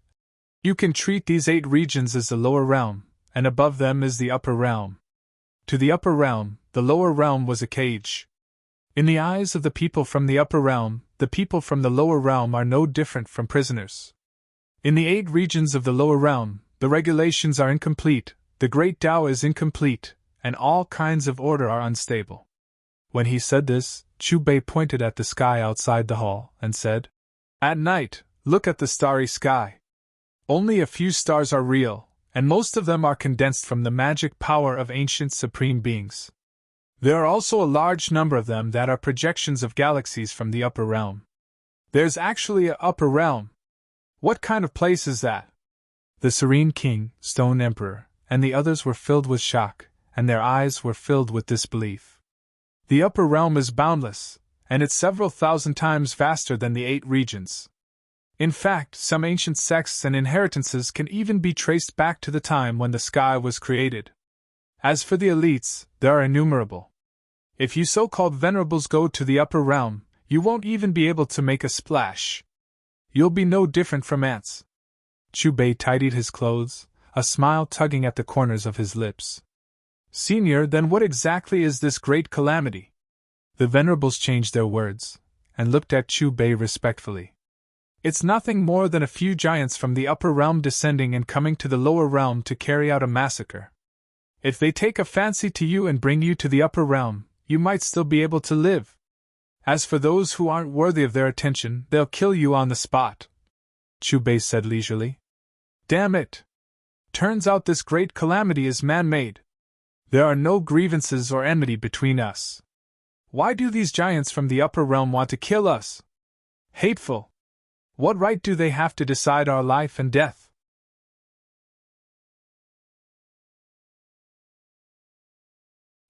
"You can treat these 8 regions as the lower realm, and above them is the upper realm. To the upper realm, the lower realm was a cage. In the eyes of the people from the upper realm, the people from the lower realm are no different from prisoners. In the 8 regions of the lower realm, the regulations are incomplete, the great Tao is incomplete, and all kinds of order are unstable." When he said this, Chu Bei pointed at the sky outside the hall and said, "At night, look at the starry sky. Only a few stars are real, and most of them are condensed from the magic power of ancient supreme beings. There are also a large number of them that are projections of galaxies from the upper realm. There's actually an upper realm. What kind of place is that?" The Serene King, Stone Emperor, and the others were filled with shock, and their eyes were filled with disbelief. "The upper realm is boundless, and it's several thousand times vaster than the 8 regions. In fact, some ancient sects and inheritances can even be traced back to the time when the sky was created. As for the elites, they are innumerable. If you so-called venerables go to the upper realm, you won't even be able to make a splash. You'll be no different from ants." Chu Bei tidied his clothes, a smile tugging at the corners of his lips. "Senior, then what exactly is this great calamity?" The venerables changed their words, and looked at Chu Bei respectfully. "It's nothing more than a few giants from the upper realm descending and coming to the lower realm to carry out a massacre. If they take a fancy to you and bring you to the upper realm, you might still be able to live. As for those who aren't worthy of their attention, they'll kill you on the spot," Chu Bei said leisurely. "Damn it! Turns out this great calamity is man-made. There are no grievances or enmity between us. Why do these giants from the upper realm want to kill us? Hateful! What right do they have to decide our life and death?"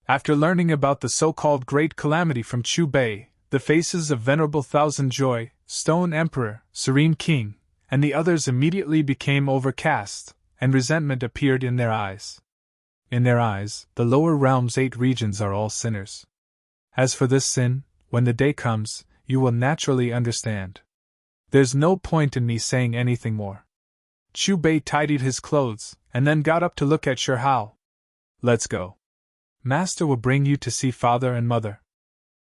After learning about the so-called Great Calamity from Chu Bei, the faces of Venerable Thousand Joy, Stone Emperor, Serene King, and the others immediately became overcast, and resentment appeared in their eyes. In their eyes, the lower realm's 8 regions are all sinners. As for this sin, when the day comes, you will naturally understand. There's no point in me saying anything more. Chu Bei tidied his clothes, and then got up to look at Shi Hao. Let's go. Master will bring you to see father and mother.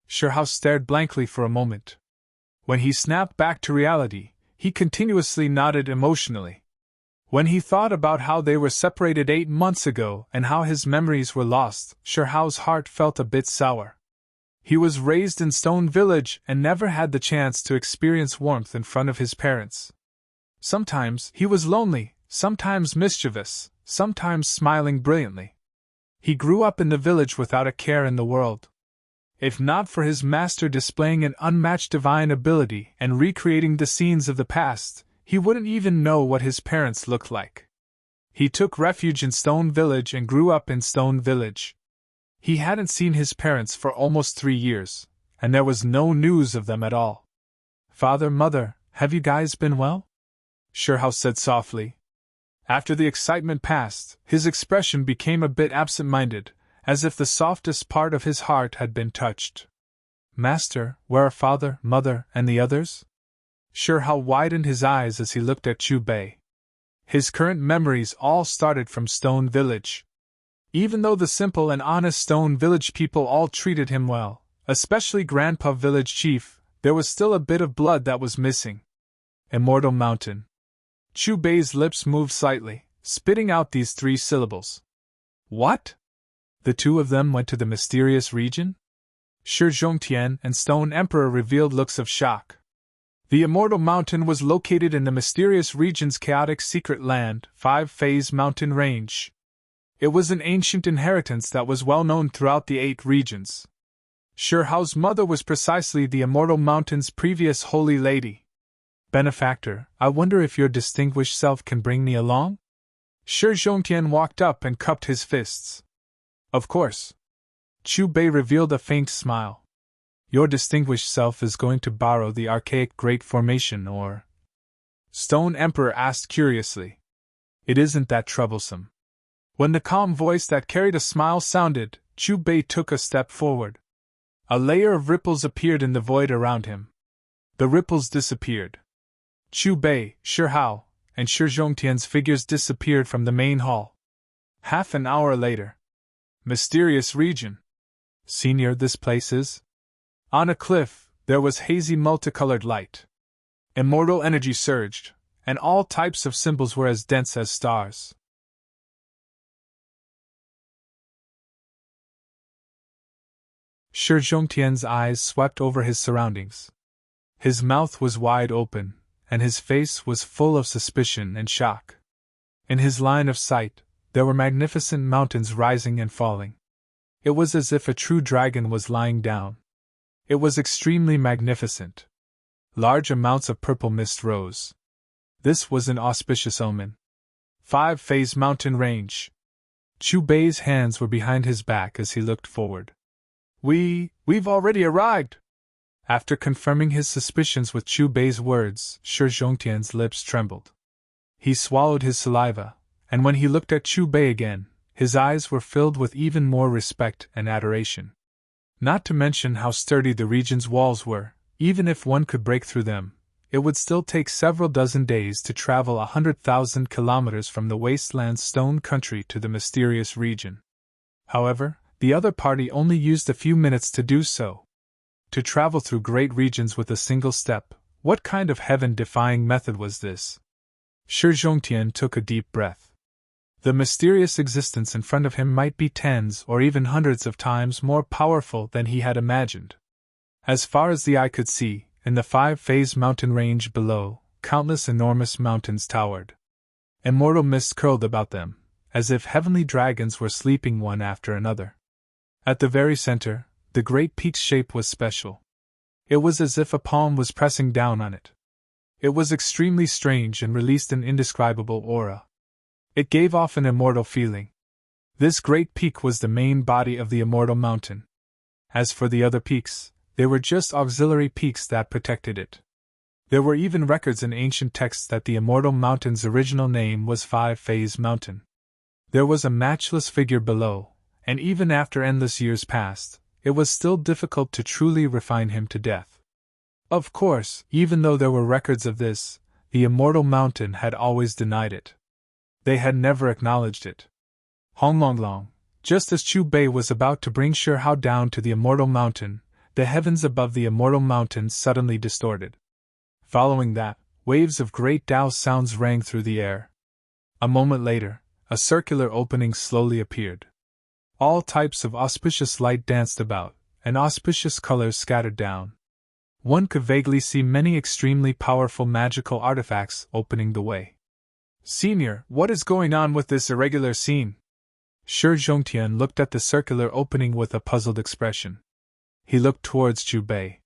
Shi Hao stared blankly for a moment. When he snapped back to reality, he continuously nodded emotionally. When he thought about how they were separated 8 months ago and how his memories were lost, Shi Hao's heart felt a bit sour. He was raised in Stone Village and never had the chance to experience warmth in front of his parents. Sometimes he was lonely, sometimes mischievous, sometimes smiling brilliantly. He grew up in the village without a care in the world. If not for his master displaying an unmatched divine ability and recreating the scenes of the past, he wouldn't even know what his parents looked like. He took refuge in Stone Village and grew up in Stone Village. He hadn't seen his parents for almost 3 years, and there was no news of them at all. Father, mother, have you guys been well? Shi Hao said softly. After the excitement passed, his expression became a bit absent-minded, as if the softest part of his heart had been touched. Master, where are father, mother, and the others? Shi Hao widened his eyes as he looked at Chu Bei. His current memories all started from Stone Village. Even though the simple and honest Stone Village people all treated him well, especially Grandpa Village Chief, there was still a bit of blood that was missing. Immortal Mountain. Chu Bei's lips moved slightly, spitting out these 3 syllables. What? The 2 of them went to the mysterious region? Shi Zhongtian and Stone Emperor revealed looks of shock. The Immortal Mountain was located in the mysterious region's chaotic secret land, 5-phase mountain range. It was an ancient inheritance that was well known throughout the 8 regions. Shi Hao's mother was precisely the Immortal Mountain's previous holy lady. Benefactor, I wonder if your distinguished self can bring me along? Shi Zhongtian walked up and cupped his fists. Of course. Chu Bei revealed a faint smile. Your distinguished self is going to borrow the archaic Great Formation, or? Stone Emperor asked curiously. It isn't that troublesome. When the calm voice that carried a smile sounded, Chu Bei took a step forward. A layer of ripples appeared in the void around him. The ripples disappeared. Chu Bei, Shi Hao, and Shi Zhongtian's figures disappeared from the main hall. Half an hour later. Mysterious region. Senior, this place is? On a cliff, there was hazy multicolored light. Immortal energy surged, and all types of symbols were as dense as stars. Shi Zhongtian's eyes swept over his surroundings. His mouth was wide open, and his face was full of suspicion and shock. In his line of sight, there were magnificent mountains rising and falling. It was as if a true dragon was lying down. It was extremely magnificent. Large amounts of purple mist rose. This was an auspicious omen. 5-phase mountain range. Chu Bei's hands were behind his back as he looked forward. We've already arrived. After confirming his suspicions with Chu Bei's words, Shi Zhongtian's lips trembled. He swallowed his saliva, and when he looked at Chu Bei again, his eyes were filled with even more respect and adoration. Not to mention how sturdy the region's walls were, even if one could break through them, it would still take several dozen days to travel 100,000 kilometers from the wasteland stone country to the mysterious region. However, the other party only used a few minutes to do so. To travel through great regions with a single step, what kind of heaven-defying method was this? Shi Zhongtian took a deep breath. The mysterious existence in front of him might be tens or even hundreds of times more powerful than he had imagined. As far as the eye could see, in the 5-phase mountain range below, countless enormous mountains towered. Immortal mist curled about them, as if heavenly dragons were sleeping one after another. At the very center, the great peak's shape was special. It was as if a palm was pressing down on it. It was extremely strange and released an indescribable aura. It gave off an immortal feeling. This great peak was the main body of the Immortal Mountain. As for the other peaks, they were just auxiliary peaks that protected it. There were even records in ancient texts that the Immortal Mountain's original name was 5-phase Mountain. There was a matchless figure below, and even after endless years passed, it was still difficult to truly refine him to death. Of course, even though there were records of this, the immortal mountain had always denied it. They had never acknowledged it. Hong Long Long, just as Chu Bei was about to bring Shi Hao down to the immortal mountain, the heavens above the immortal mountain suddenly distorted. Following that, waves of great Tao sounds rang through the air. A moment later, a circular opening slowly appeared. All types of auspicious light danced about, and auspicious colors scattered down. One could vaguely see many extremely powerful magical artifacts opening the way. Senior, what is going on with this irregular scene? Shi Zhongtian looked at the circular opening with a puzzled expression. He looked towards Chu Bei.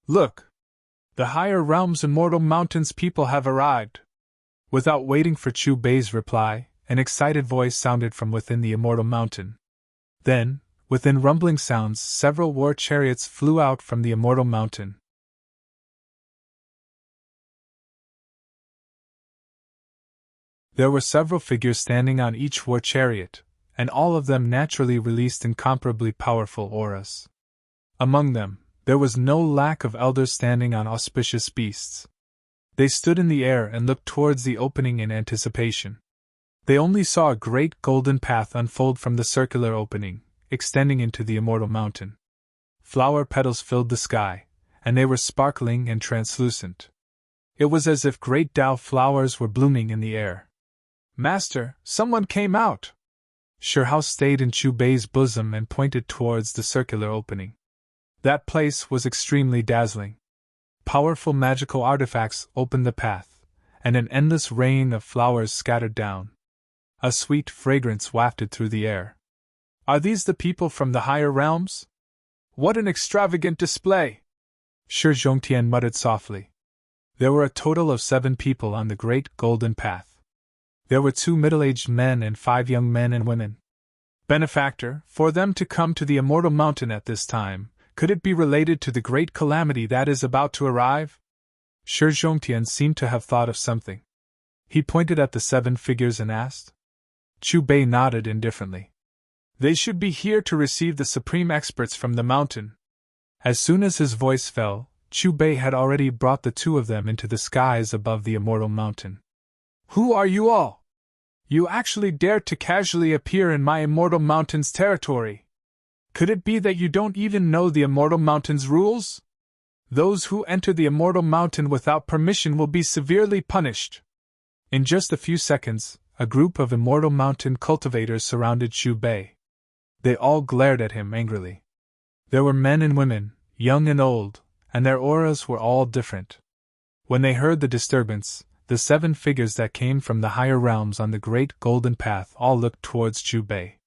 Look! The higher realms immortal mountains people have arrived. Without waiting for Chu Bei's reply, an excited voice sounded from within the immortal mountain. Then, within rumbling sounds, several war chariots flew out from the immortal mountain. There were several figures standing on each war chariot, and all of them naturally released incomparably powerful auras. Among them, there was no lack of elders standing on auspicious beasts. They stood in the air and looked towards the opening in anticipation. They only saw a great golden path unfold from the circular opening, extending into the immortal mountain. Flower petals filled the sky, and they were sparkling and translucent. It was as if great Tao flowers were blooming in the air. Master, someone came out! Shi Hao stayed in Chu Bei's bosom and pointed towards the circular opening. That place was extremely dazzling. Powerful magical artifacts opened the path, and an endless rain of flowers scattered down. A sweet fragrance wafted through the air. Are these the people from the higher realms? What an extravagant display! Shi Zhongtian muttered softly. There were a total of 7 people on the great golden path. There were 2 middle-aged men and 5 young men and women. Benefactor, for them to come to the immortal mountain at this time, could it be related to the great calamity that is about to arrive? Shi Zhongtian seemed to have thought of something. He pointed at the 7 figures and asked. Chu Bei nodded indifferently. They should be here to receive the supreme experts from the mountain. As soon as his voice fell, Chu Bei had already brought the 2 of them into the skies above the immortal mountain. Who are you all? You actually dared to casually appear in my immortal mountain's territory. Could it be that you don't even know the immortal mountain's rules? Those who enter the immortal mountain without permission will be severely punished. In just a few seconds, a group of immortal mountain cultivators surrounded Chu Bei. They all glared at him angrily. There were men and women, young and old, and their auras were all different. When they heard the disturbance, the 7 figures that came from the higher realms on the great golden path all looked towards Chu Bei.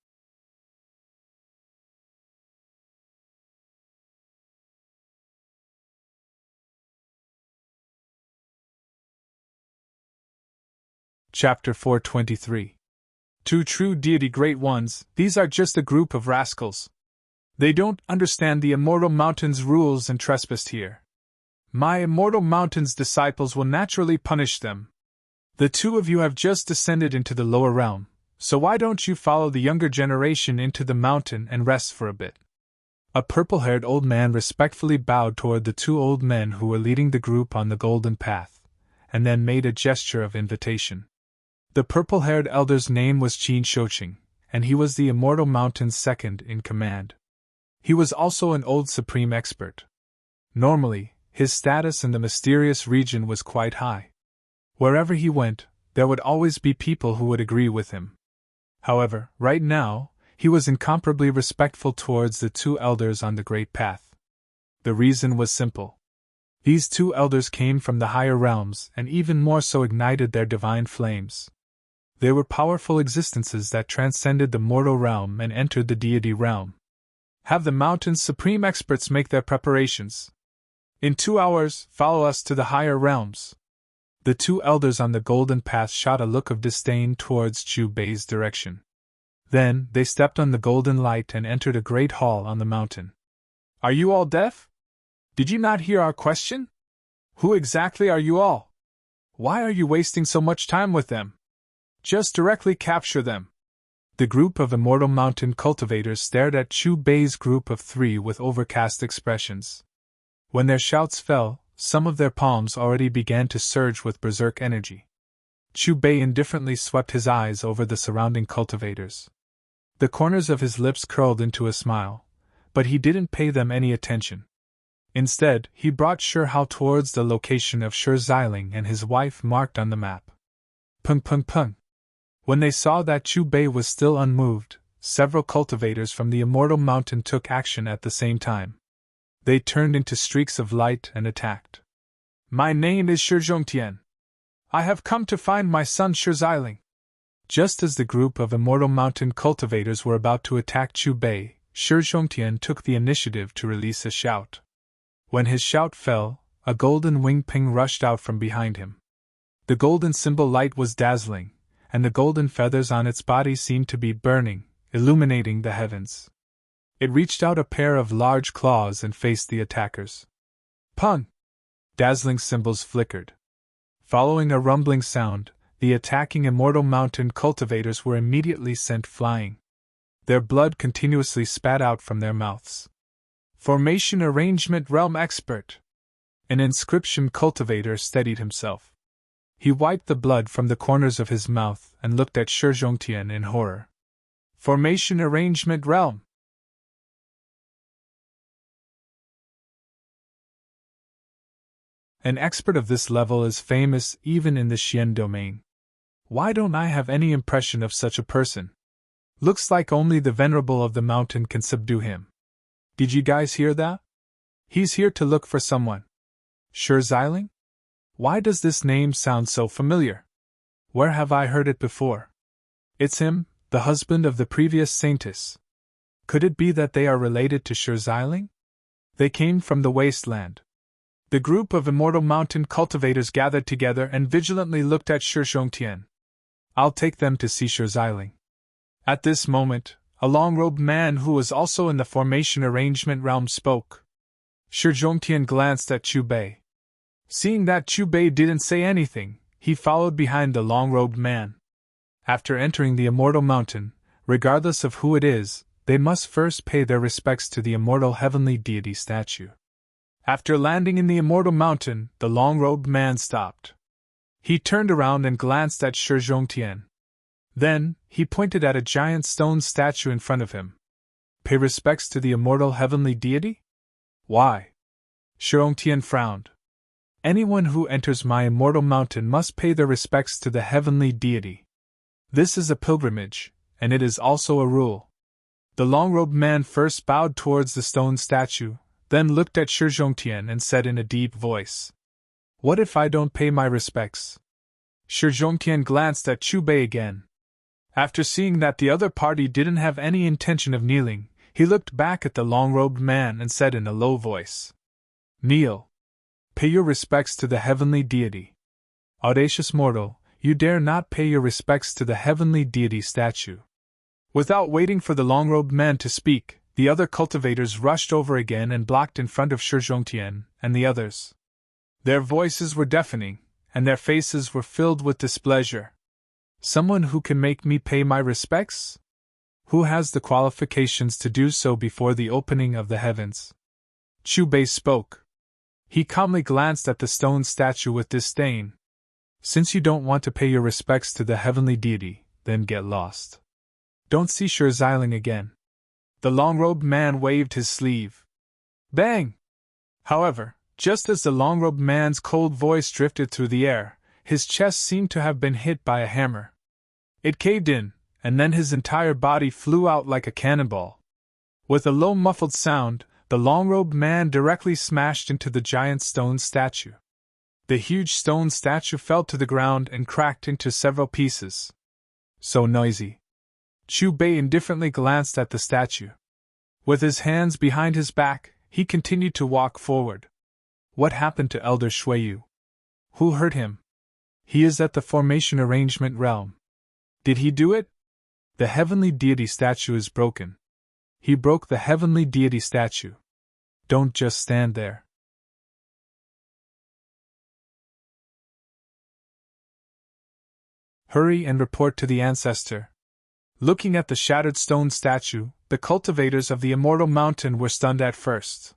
Chapter 423. 2 true deity great ones, these are just a group of rascals. They don't understand the immortal mountain's rules and trespassed here. My immortal mountain's disciples will naturally punish them. The 2 of you have just descended into the lower realm, so why don't you follow the younger generation into the mountain and rest for a bit? A purple-haired old man respectfully bowed toward the 2 old men who were leading the group on the golden path, and then made a gesture of invitation. The purple-haired elder's name was Qin Shouqing, and he was the immortal mountain's second in command. He was also an old supreme expert. Normally, his status in the mysterious region was quite high. Wherever he went, there would always be people who would agree with him. However, right now, he was incomparably respectful towards the 2 elders on the great path. The reason was simple. These 2 elders came from the higher realms and even more so ignited their divine flames. They were powerful existences that transcended the mortal realm and entered the deity realm. Have the mountain's supreme experts make their preparations. In 2 hours, follow us to the higher realms. The 2 elders on the golden path shot a look of disdain towards Chu Bei's direction. Then, they stepped on the golden light and entered a great hall on the mountain. Are you all deaf? Did you not hear our question? Who exactly are you all? Why are you wasting so much time with them? Just directly capture them. The group of immortal mountain cultivators stared at Chu Bei's group of 3 with overcast expressions. When their shouts fell, some of their palms already began to surge with berserk energy. Chu Bei indifferently swept his eyes over the surrounding cultivators. The corners of his lips curled into a smile, but he didn't pay them any attention. Instead, he brought Shi Hao towards the location of Shi Xiling and his wife marked on the map. Pung pung pung. When they saw that Chu Bei was still unmoved, several cultivators from the Immortal Mountain took action at the same time. They turned into streaks of light and attacked. My name is Shi Zhongtian. I have come to find my son Shi Xiling. Just as the group of Immortal Mountain cultivators were about to attack Chu Bei, Shi Zhongtian took the initiative to release a shout. When his shout fell, a golden wing ping rushed out from behind him. The golden symbol light was dazzling, and the golden feathers on its body seemed to be burning, illuminating the heavens. It reached out a pair of large claws and faced the attackers. Pung! Dazzling symbols flickered. Following a rumbling sound, the attacking Immortal Mountain cultivators were immediately sent flying. Their blood continuously spat out from their mouths. Formation Arrangement Realm Expert! An inscription cultivator steadied himself. He wiped the blood from the corners of his mouth and looked at Shi Zhongtian in horror. Formation Arrangement Realm! An expert of this level is famous even in the Xian domain. Why don't I have any impression of such a person? Looks like only the Venerable of the Mountain can subdue him. Did you guys hear that? He's here to look for someone. Shi Xiling? Why does this name sound so familiar? Where have I heard it before? It's him, the husband of the previous saintess. Could it be that they are related to Shi Xiling? They came from the wasteland. The group of Immortal Mountain cultivators gathered together and vigilantly looked at Shi Zhongtian. I'll take them to see Shi Xiling. At this moment, a long-robed man who was also in the formation arrangement realm spoke. Shi Zhongtian glanced at Chu Bei. Seeing that Chu Bei didn't say anything, he followed behind the long-robed man. After entering the Immortal Mountain, regardless of who it is, they must first pay their respects to the immortal heavenly deity statue. After landing in the Immortal Mountain, the long-robed man stopped. He turned around and glanced at Shi Zhongtian. Then, he pointed at a giant stone statue in front of him. Pay respects to the immortal heavenly deity? Why? Shi Zhongtian frowned. Anyone who enters my Immortal Mountain must pay their respects to the heavenly deity. This is a pilgrimage, and it is also a rule. The long-robed man first bowed towards the stone statue, then looked at Shi Zhongtian and said in a deep voice, What if I don't pay my respects? Shi Zhongtian glanced at Chu Bei again. After seeing that the other party didn't have any intention of kneeling, he looked back at the long-robed man and said in a low voice, Kneel. Pay your respects to the heavenly deity. Audacious mortal, you dare not pay your respects to the heavenly deity statue. Without waiting for the long-robed man to speak, the other cultivators rushed over again and blocked in front of Shi Zhongtian and the others. Their voices were deafening, and their faces were filled with displeasure. Someone who can make me pay my respects? Who has the qualifications to do so before the opening of the heavens? Chu Bei spoke. He calmly glanced at the stone statue with disdain. Since you don't want to pay your respects to the heavenly deity, then get lost. Don't see Shi Xiling again. The long-robed man waved his sleeve. Bang! However, just as the long-robed man's cold voice drifted through the air, his chest seemed to have been hit by a hammer. It caved in, and then his entire body flew out like a cannonball. With a low muffled sound, the long-robed man directly smashed into the giant stone statue. The huge stone statue fell to the ground and cracked into several pieces. So noisy. Chu Bei indifferently glanced at the statue. With his hands behind his back, he continued to walk forward. What happened to Elder Shuiyu? Who hurt him? He is at the formation arrangement realm. Did he do it? The heavenly deity statue is broken. He broke the heavenly deity statue. Don't just stand there. Hurry and report to the ancestor. Looking at the shattered stone statue, the cultivators of the Immortal Mountain were stunned at first.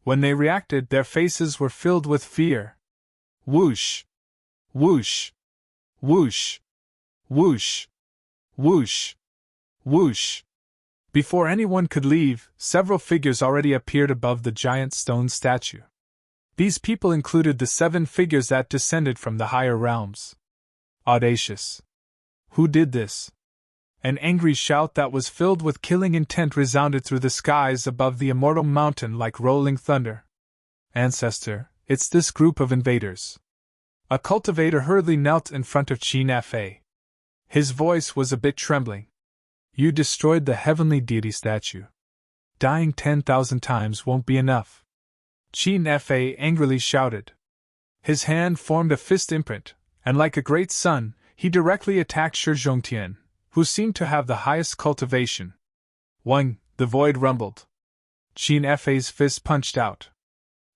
When they reacted, their faces were filled with fear. Whoosh! Whoosh! Whoosh! Whoosh! Whoosh! Whoosh! Before anyone could leave, several figures already appeared above the giant stone statue. These people included the 7 figures that descended from the higher realms. Audacious! Who did this? An angry shout that was filled with killing intent resounded through the skies above the immortal mountain like rolling thunder. Ancestor, it's this group of invaders. A cultivator hurriedly knelt in front of Qin Fa. His voice was a bit trembling. You destroyed the heavenly deity statue. Dying 10,000 times won't be enough. Qin Fa angrily shouted. His hand formed a fist imprint, and like a great sun, he directly attacked Shi Zhongtian, who seemed to have the highest cultivation. Wang, the void rumbled. Qin Fa's fist punched out.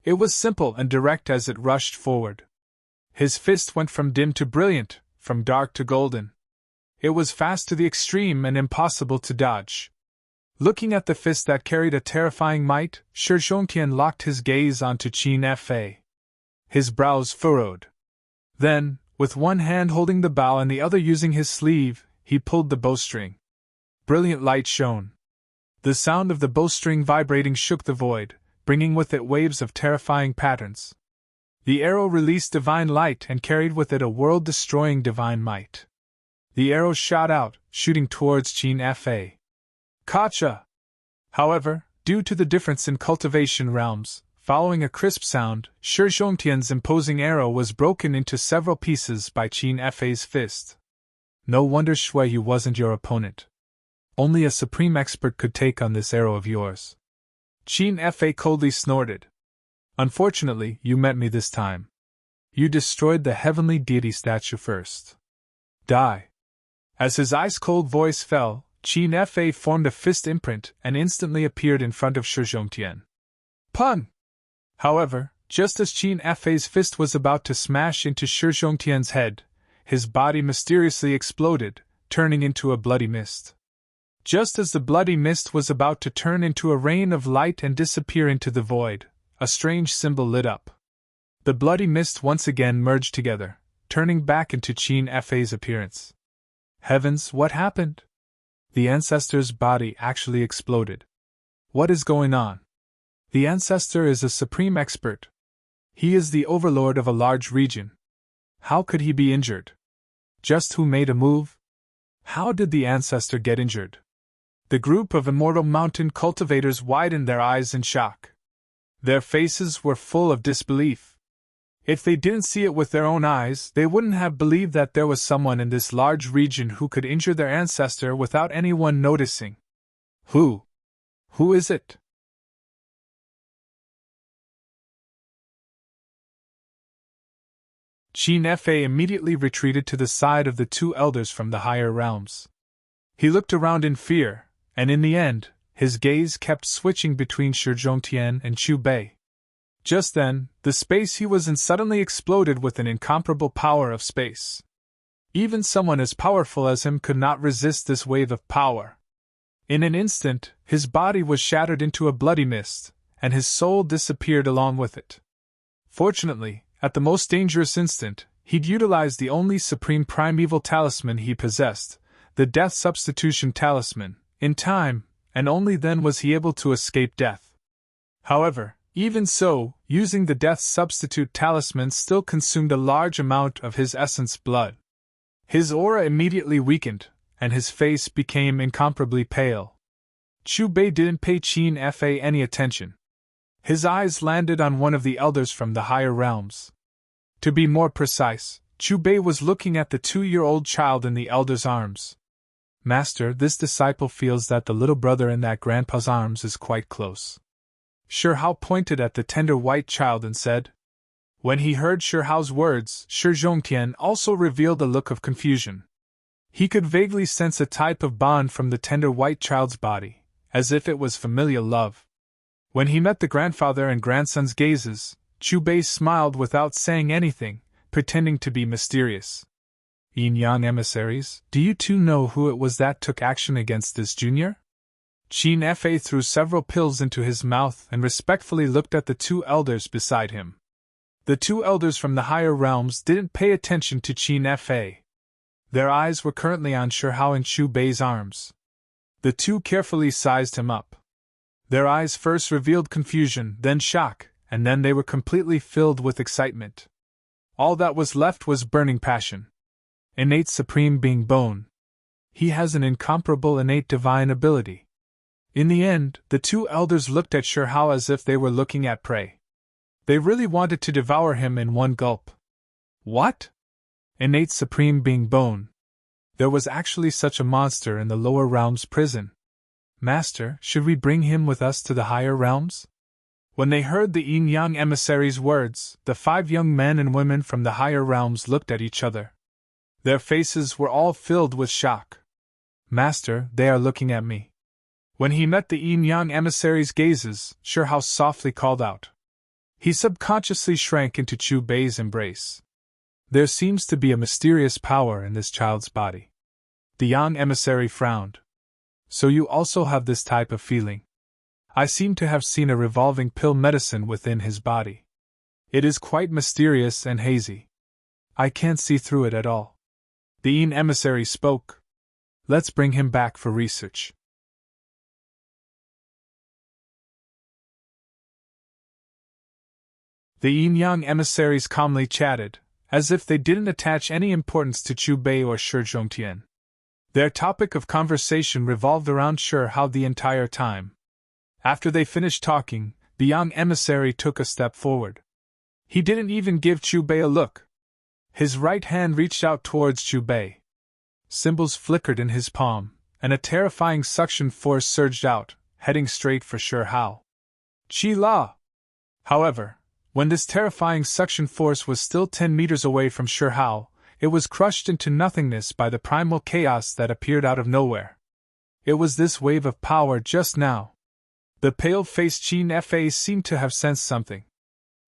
It was simple and direct as it rushed forward. His fist went from dim to brilliant, from dark to golden. It was fast to the extreme and impossible to dodge. Looking at the fist that carried a terrifying might, Shi Zhongtian locked his gaze onto Qin Fa. His brows furrowed. Then, with one hand holding the bow and the other using his sleeve, he pulled the bowstring. Brilliant light shone. The sound of the bowstring vibrating shook the void, bringing with it waves of terrifying patterns. The arrow released divine light and carried with it a world-destroying divine might. The arrow shot out, shooting towards Qin Fa. Gotcha! However, due to the difference in cultivation realms, following a crisp sound, Shi Zhongtian's imposing arrow was broken into several pieces by Qin Fa's fist. No wonder Shui Yu wasn't your opponent. Only a supreme expert could take on this arrow of yours. Qin Fa coldly snorted. Unfortunately, you met me this time. You destroyed the heavenly deity statue first. Die. As his ice-cold voice fell, Qin Fa formed a fist imprint and instantly appeared in front of Shi Zhongtian. Pun! However, just as Qin Fa's fist was about to smash into Shi Zhongtian's head, his body mysteriously exploded, turning into a bloody mist. Just as the bloody mist was about to turn into a rain of light and disappear into the void, a strange symbol lit up. The bloody mist once again merged together, turning back into Qin Fa's appearance. Heavens, what happened? The ancestor's body actually exploded. What is going on? The ancestor is a supreme expert. He is the overlord of a large region. How could he be injured? Just who made a move? How did the ancestor get injured? The group of immortal mountain cultivators widened their eyes in shock. Their faces were full of disbelief. If they didn't see it with their own eyes, they wouldn't have believed that there was someone in this large region who could injure their ancestor without anyone noticing. Who? Who is it? Qin Fa immediately retreated to the side of the 2 elders from the higher realms. He looked around in fear, and in the end, his gaze kept switching between Shi Zhongtian and Chu Bei. Just then, the space he was in suddenly exploded with an incomparable power of space. Even someone as powerful as him could not resist this wave of power. In an instant, his body was shattered into a bloody mist, and his soul disappeared along with it. Fortunately, at the most dangerous instant, he'd utilized the only supreme primeval talisman he possessed, the Death Substitution Talisman, in time, and only then was he able to escape death. However, even so, using the Death Substitute Talisman still consumed a large amount of his essence blood. His aura immediately weakened, and his face became incomparably pale. Chu Bei didn't pay Qin Fa any attention. His eyes landed on one of the elders from the higher realms. To be more precise, Chu Bei was looking at the 2-year-old child in the elder's arms. Master, this disciple feels that the little brother in that grandpa's arms is quite close. Shi Hao pointed at the tender white child and said. When he heard Shi Hao's words, Shi Zhongtian also revealed a look of confusion. He could vaguely sense a type of bond from the tender white child's body, as if it was familial love. When he met the grandfather and grandson's gazes, Chu Bei smiled without saying anything, pretending to be mysterious. Yin Yang emissaries, do you two know who it was that took action against this junior? Qin Fa threw several pills into his mouth and respectfully looked at the two elders beside him. The two elders from the higher realms didn't pay attention to Qin Fa. Their eyes were currently on Shihao and Chu Bei's arms. The two carefully sized him up. Their eyes first revealed confusion, then shock, and then they were completely filled with excitement. All that was left was burning passion. Innate supreme being bone. He has an incomparable innate divine ability. In the end, the two elders looked at Shihao as if they were looking at prey. They really wanted to devour him in one gulp. What? Innate supreme being bone. There was actually such a monster in the lower realms prison. Master, should we bring him with us to the higher realms? When they heard the yin-yang emissary's words, the 5 young men and women from the higher realms looked at each other. Their faces were all filled with shock. Master, they are looking at me. When he met the yin-yang emissary's gazes, Shihao softly called out. He subconsciously shrank into Chu Bei's embrace. There seems to be a mysterious power in this child's body. The yang emissary frowned. So you also have this type of feeling. I seem to have seen a revolving pill medicine within his body. It is quite mysterious and hazy. I can't see through it at all. The yin emissary spoke. Let's bring him back for research. The yin-yang emissaries calmly chatted, as if they didn't attach any importance to Chu Bei or Shi Zhongtian. Their topic of conversation revolved around Shihao the entire time. After they finished talking, the young emissary took a step forward. He didn't even give Chu Bei a look. His right hand reached out towards Chu Bei. Symbols flickered in his palm, and a terrifying suction force surged out, heading straight for Shihao. Qi La! However, when this terrifying suction force was still 10 meters away from Shihao, it was crushed into nothingness by the primal chaos that appeared out of nowhere. It was this wave of power just now. The pale-faced Qin Fa seemed to have sensed something.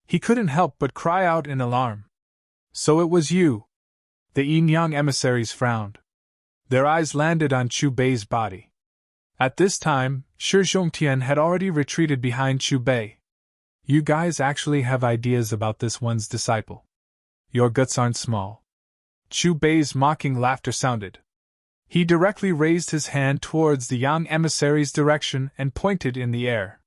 He couldn't help but cry out in alarm. So it was you. The yin-yang emissaries frowned. Their eyes landed on Chu Bei's body. At this time, Shi Zhongtian had already retreated behind Chu Bei. You guys actually have ideas about this one's disciple. Your guts aren't small. Chu Bei's mocking laughter sounded. He directly raised his hand towards the yang emissary's direction and pointed in the air.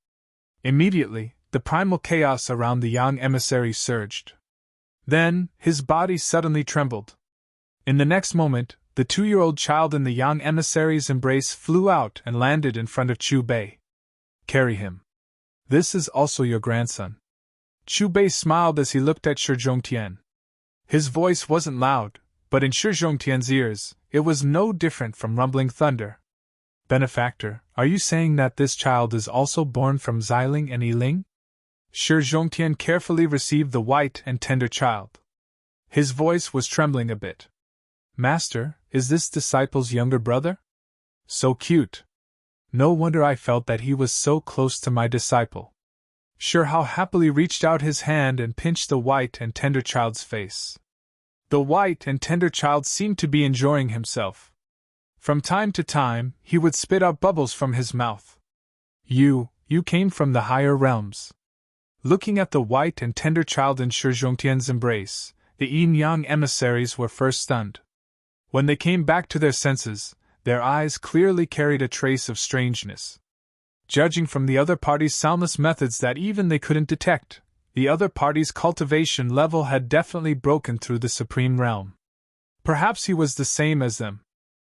Immediately, the primal chaos around the yang emissary surged. Then, his body suddenly trembled. In the next moment, the 2-year-old child in the yang emissary's embrace flew out and landed in front of Chu Bei. Carry him. This is also your grandson. Chu Bei smiled as he looked at Shi Zhongtian. His voice wasn't loud, but in Shi Zhongtian's ears, it was no different from rumbling thunder. Benefactor, are you saying that this child is also born from Xiling and Yiling? Shi Zhongtian carefully received the white and tender child. His voice was trembling a bit. Master, is this disciple's younger brother? So cute. No wonder I felt that he was so close to my disciple. Shihao happily reached out his hand and pinched the white and tender child's face. The white and tender child seemed to be enjoying himself. From time to time, he would spit out bubbles from his mouth. You came from the higher realms. Looking at the white and tender child in Shi Zhongtian's embrace, the yin-yang emissaries were first stunned. When they came back to their senses, their eyes clearly carried a trace of strangeness. Judging from the other party's soundless methods that even they couldn't detect, the other party's cultivation level had definitely broken through the supreme realm. Perhaps he was the same as them.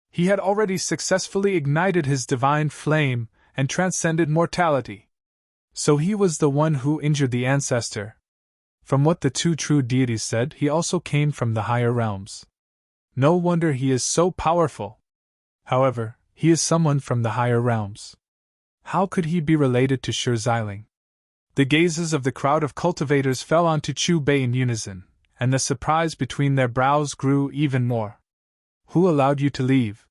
He had already successfully ignited his divine flame and transcended mortality. So he was the one who injured the ancestor. From what the 2 true deities said, he also came from the higher realms. No wonder he is so powerful. However, he is someone from the higher realms. How could he be related to Shi Xiling? The gazes of the crowd of cultivators fell onto Chu Bei in unison, and the surprise between their brows grew even more. Who allowed you to leave?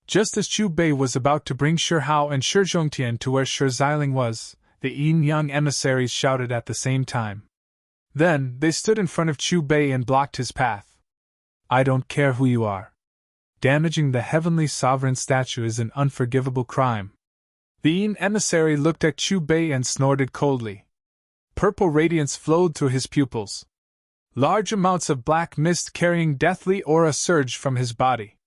Just as Chu Bei was about to bring Shihao and Shi Zhongtian to where Shi Xiling was, the yin-yang emissaries shouted at the same time. Then, they stood in front of Chu Bei and blocked his path. I don't care who you are. Damaging the heavenly sovereign statue is an unforgivable crime. The Yin emissary looked at Chu Bei and snorted coldly. Purple radiance flowed through his pupils. Large amounts of black mist carrying deathly aura surged from his body.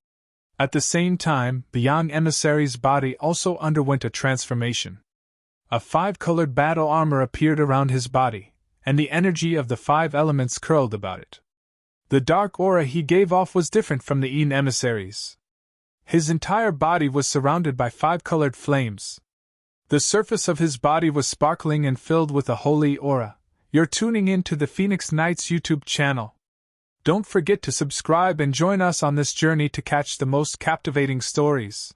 At the same time, the Yang emissary's body also underwent a transformation. A 5-colored battle armor appeared around his body, and the energy of the 5 elements curled about it. The dark aura he gave off was different from the Yin emissary's. His entire body was surrounded by 5-colored flames. The surface of his body was sparkling and filled with a holy aura. You're tuning in to the Phoenix Knights YouTube channel. Don't forget to subscribe and join us on this journey to catch the most captivating stories.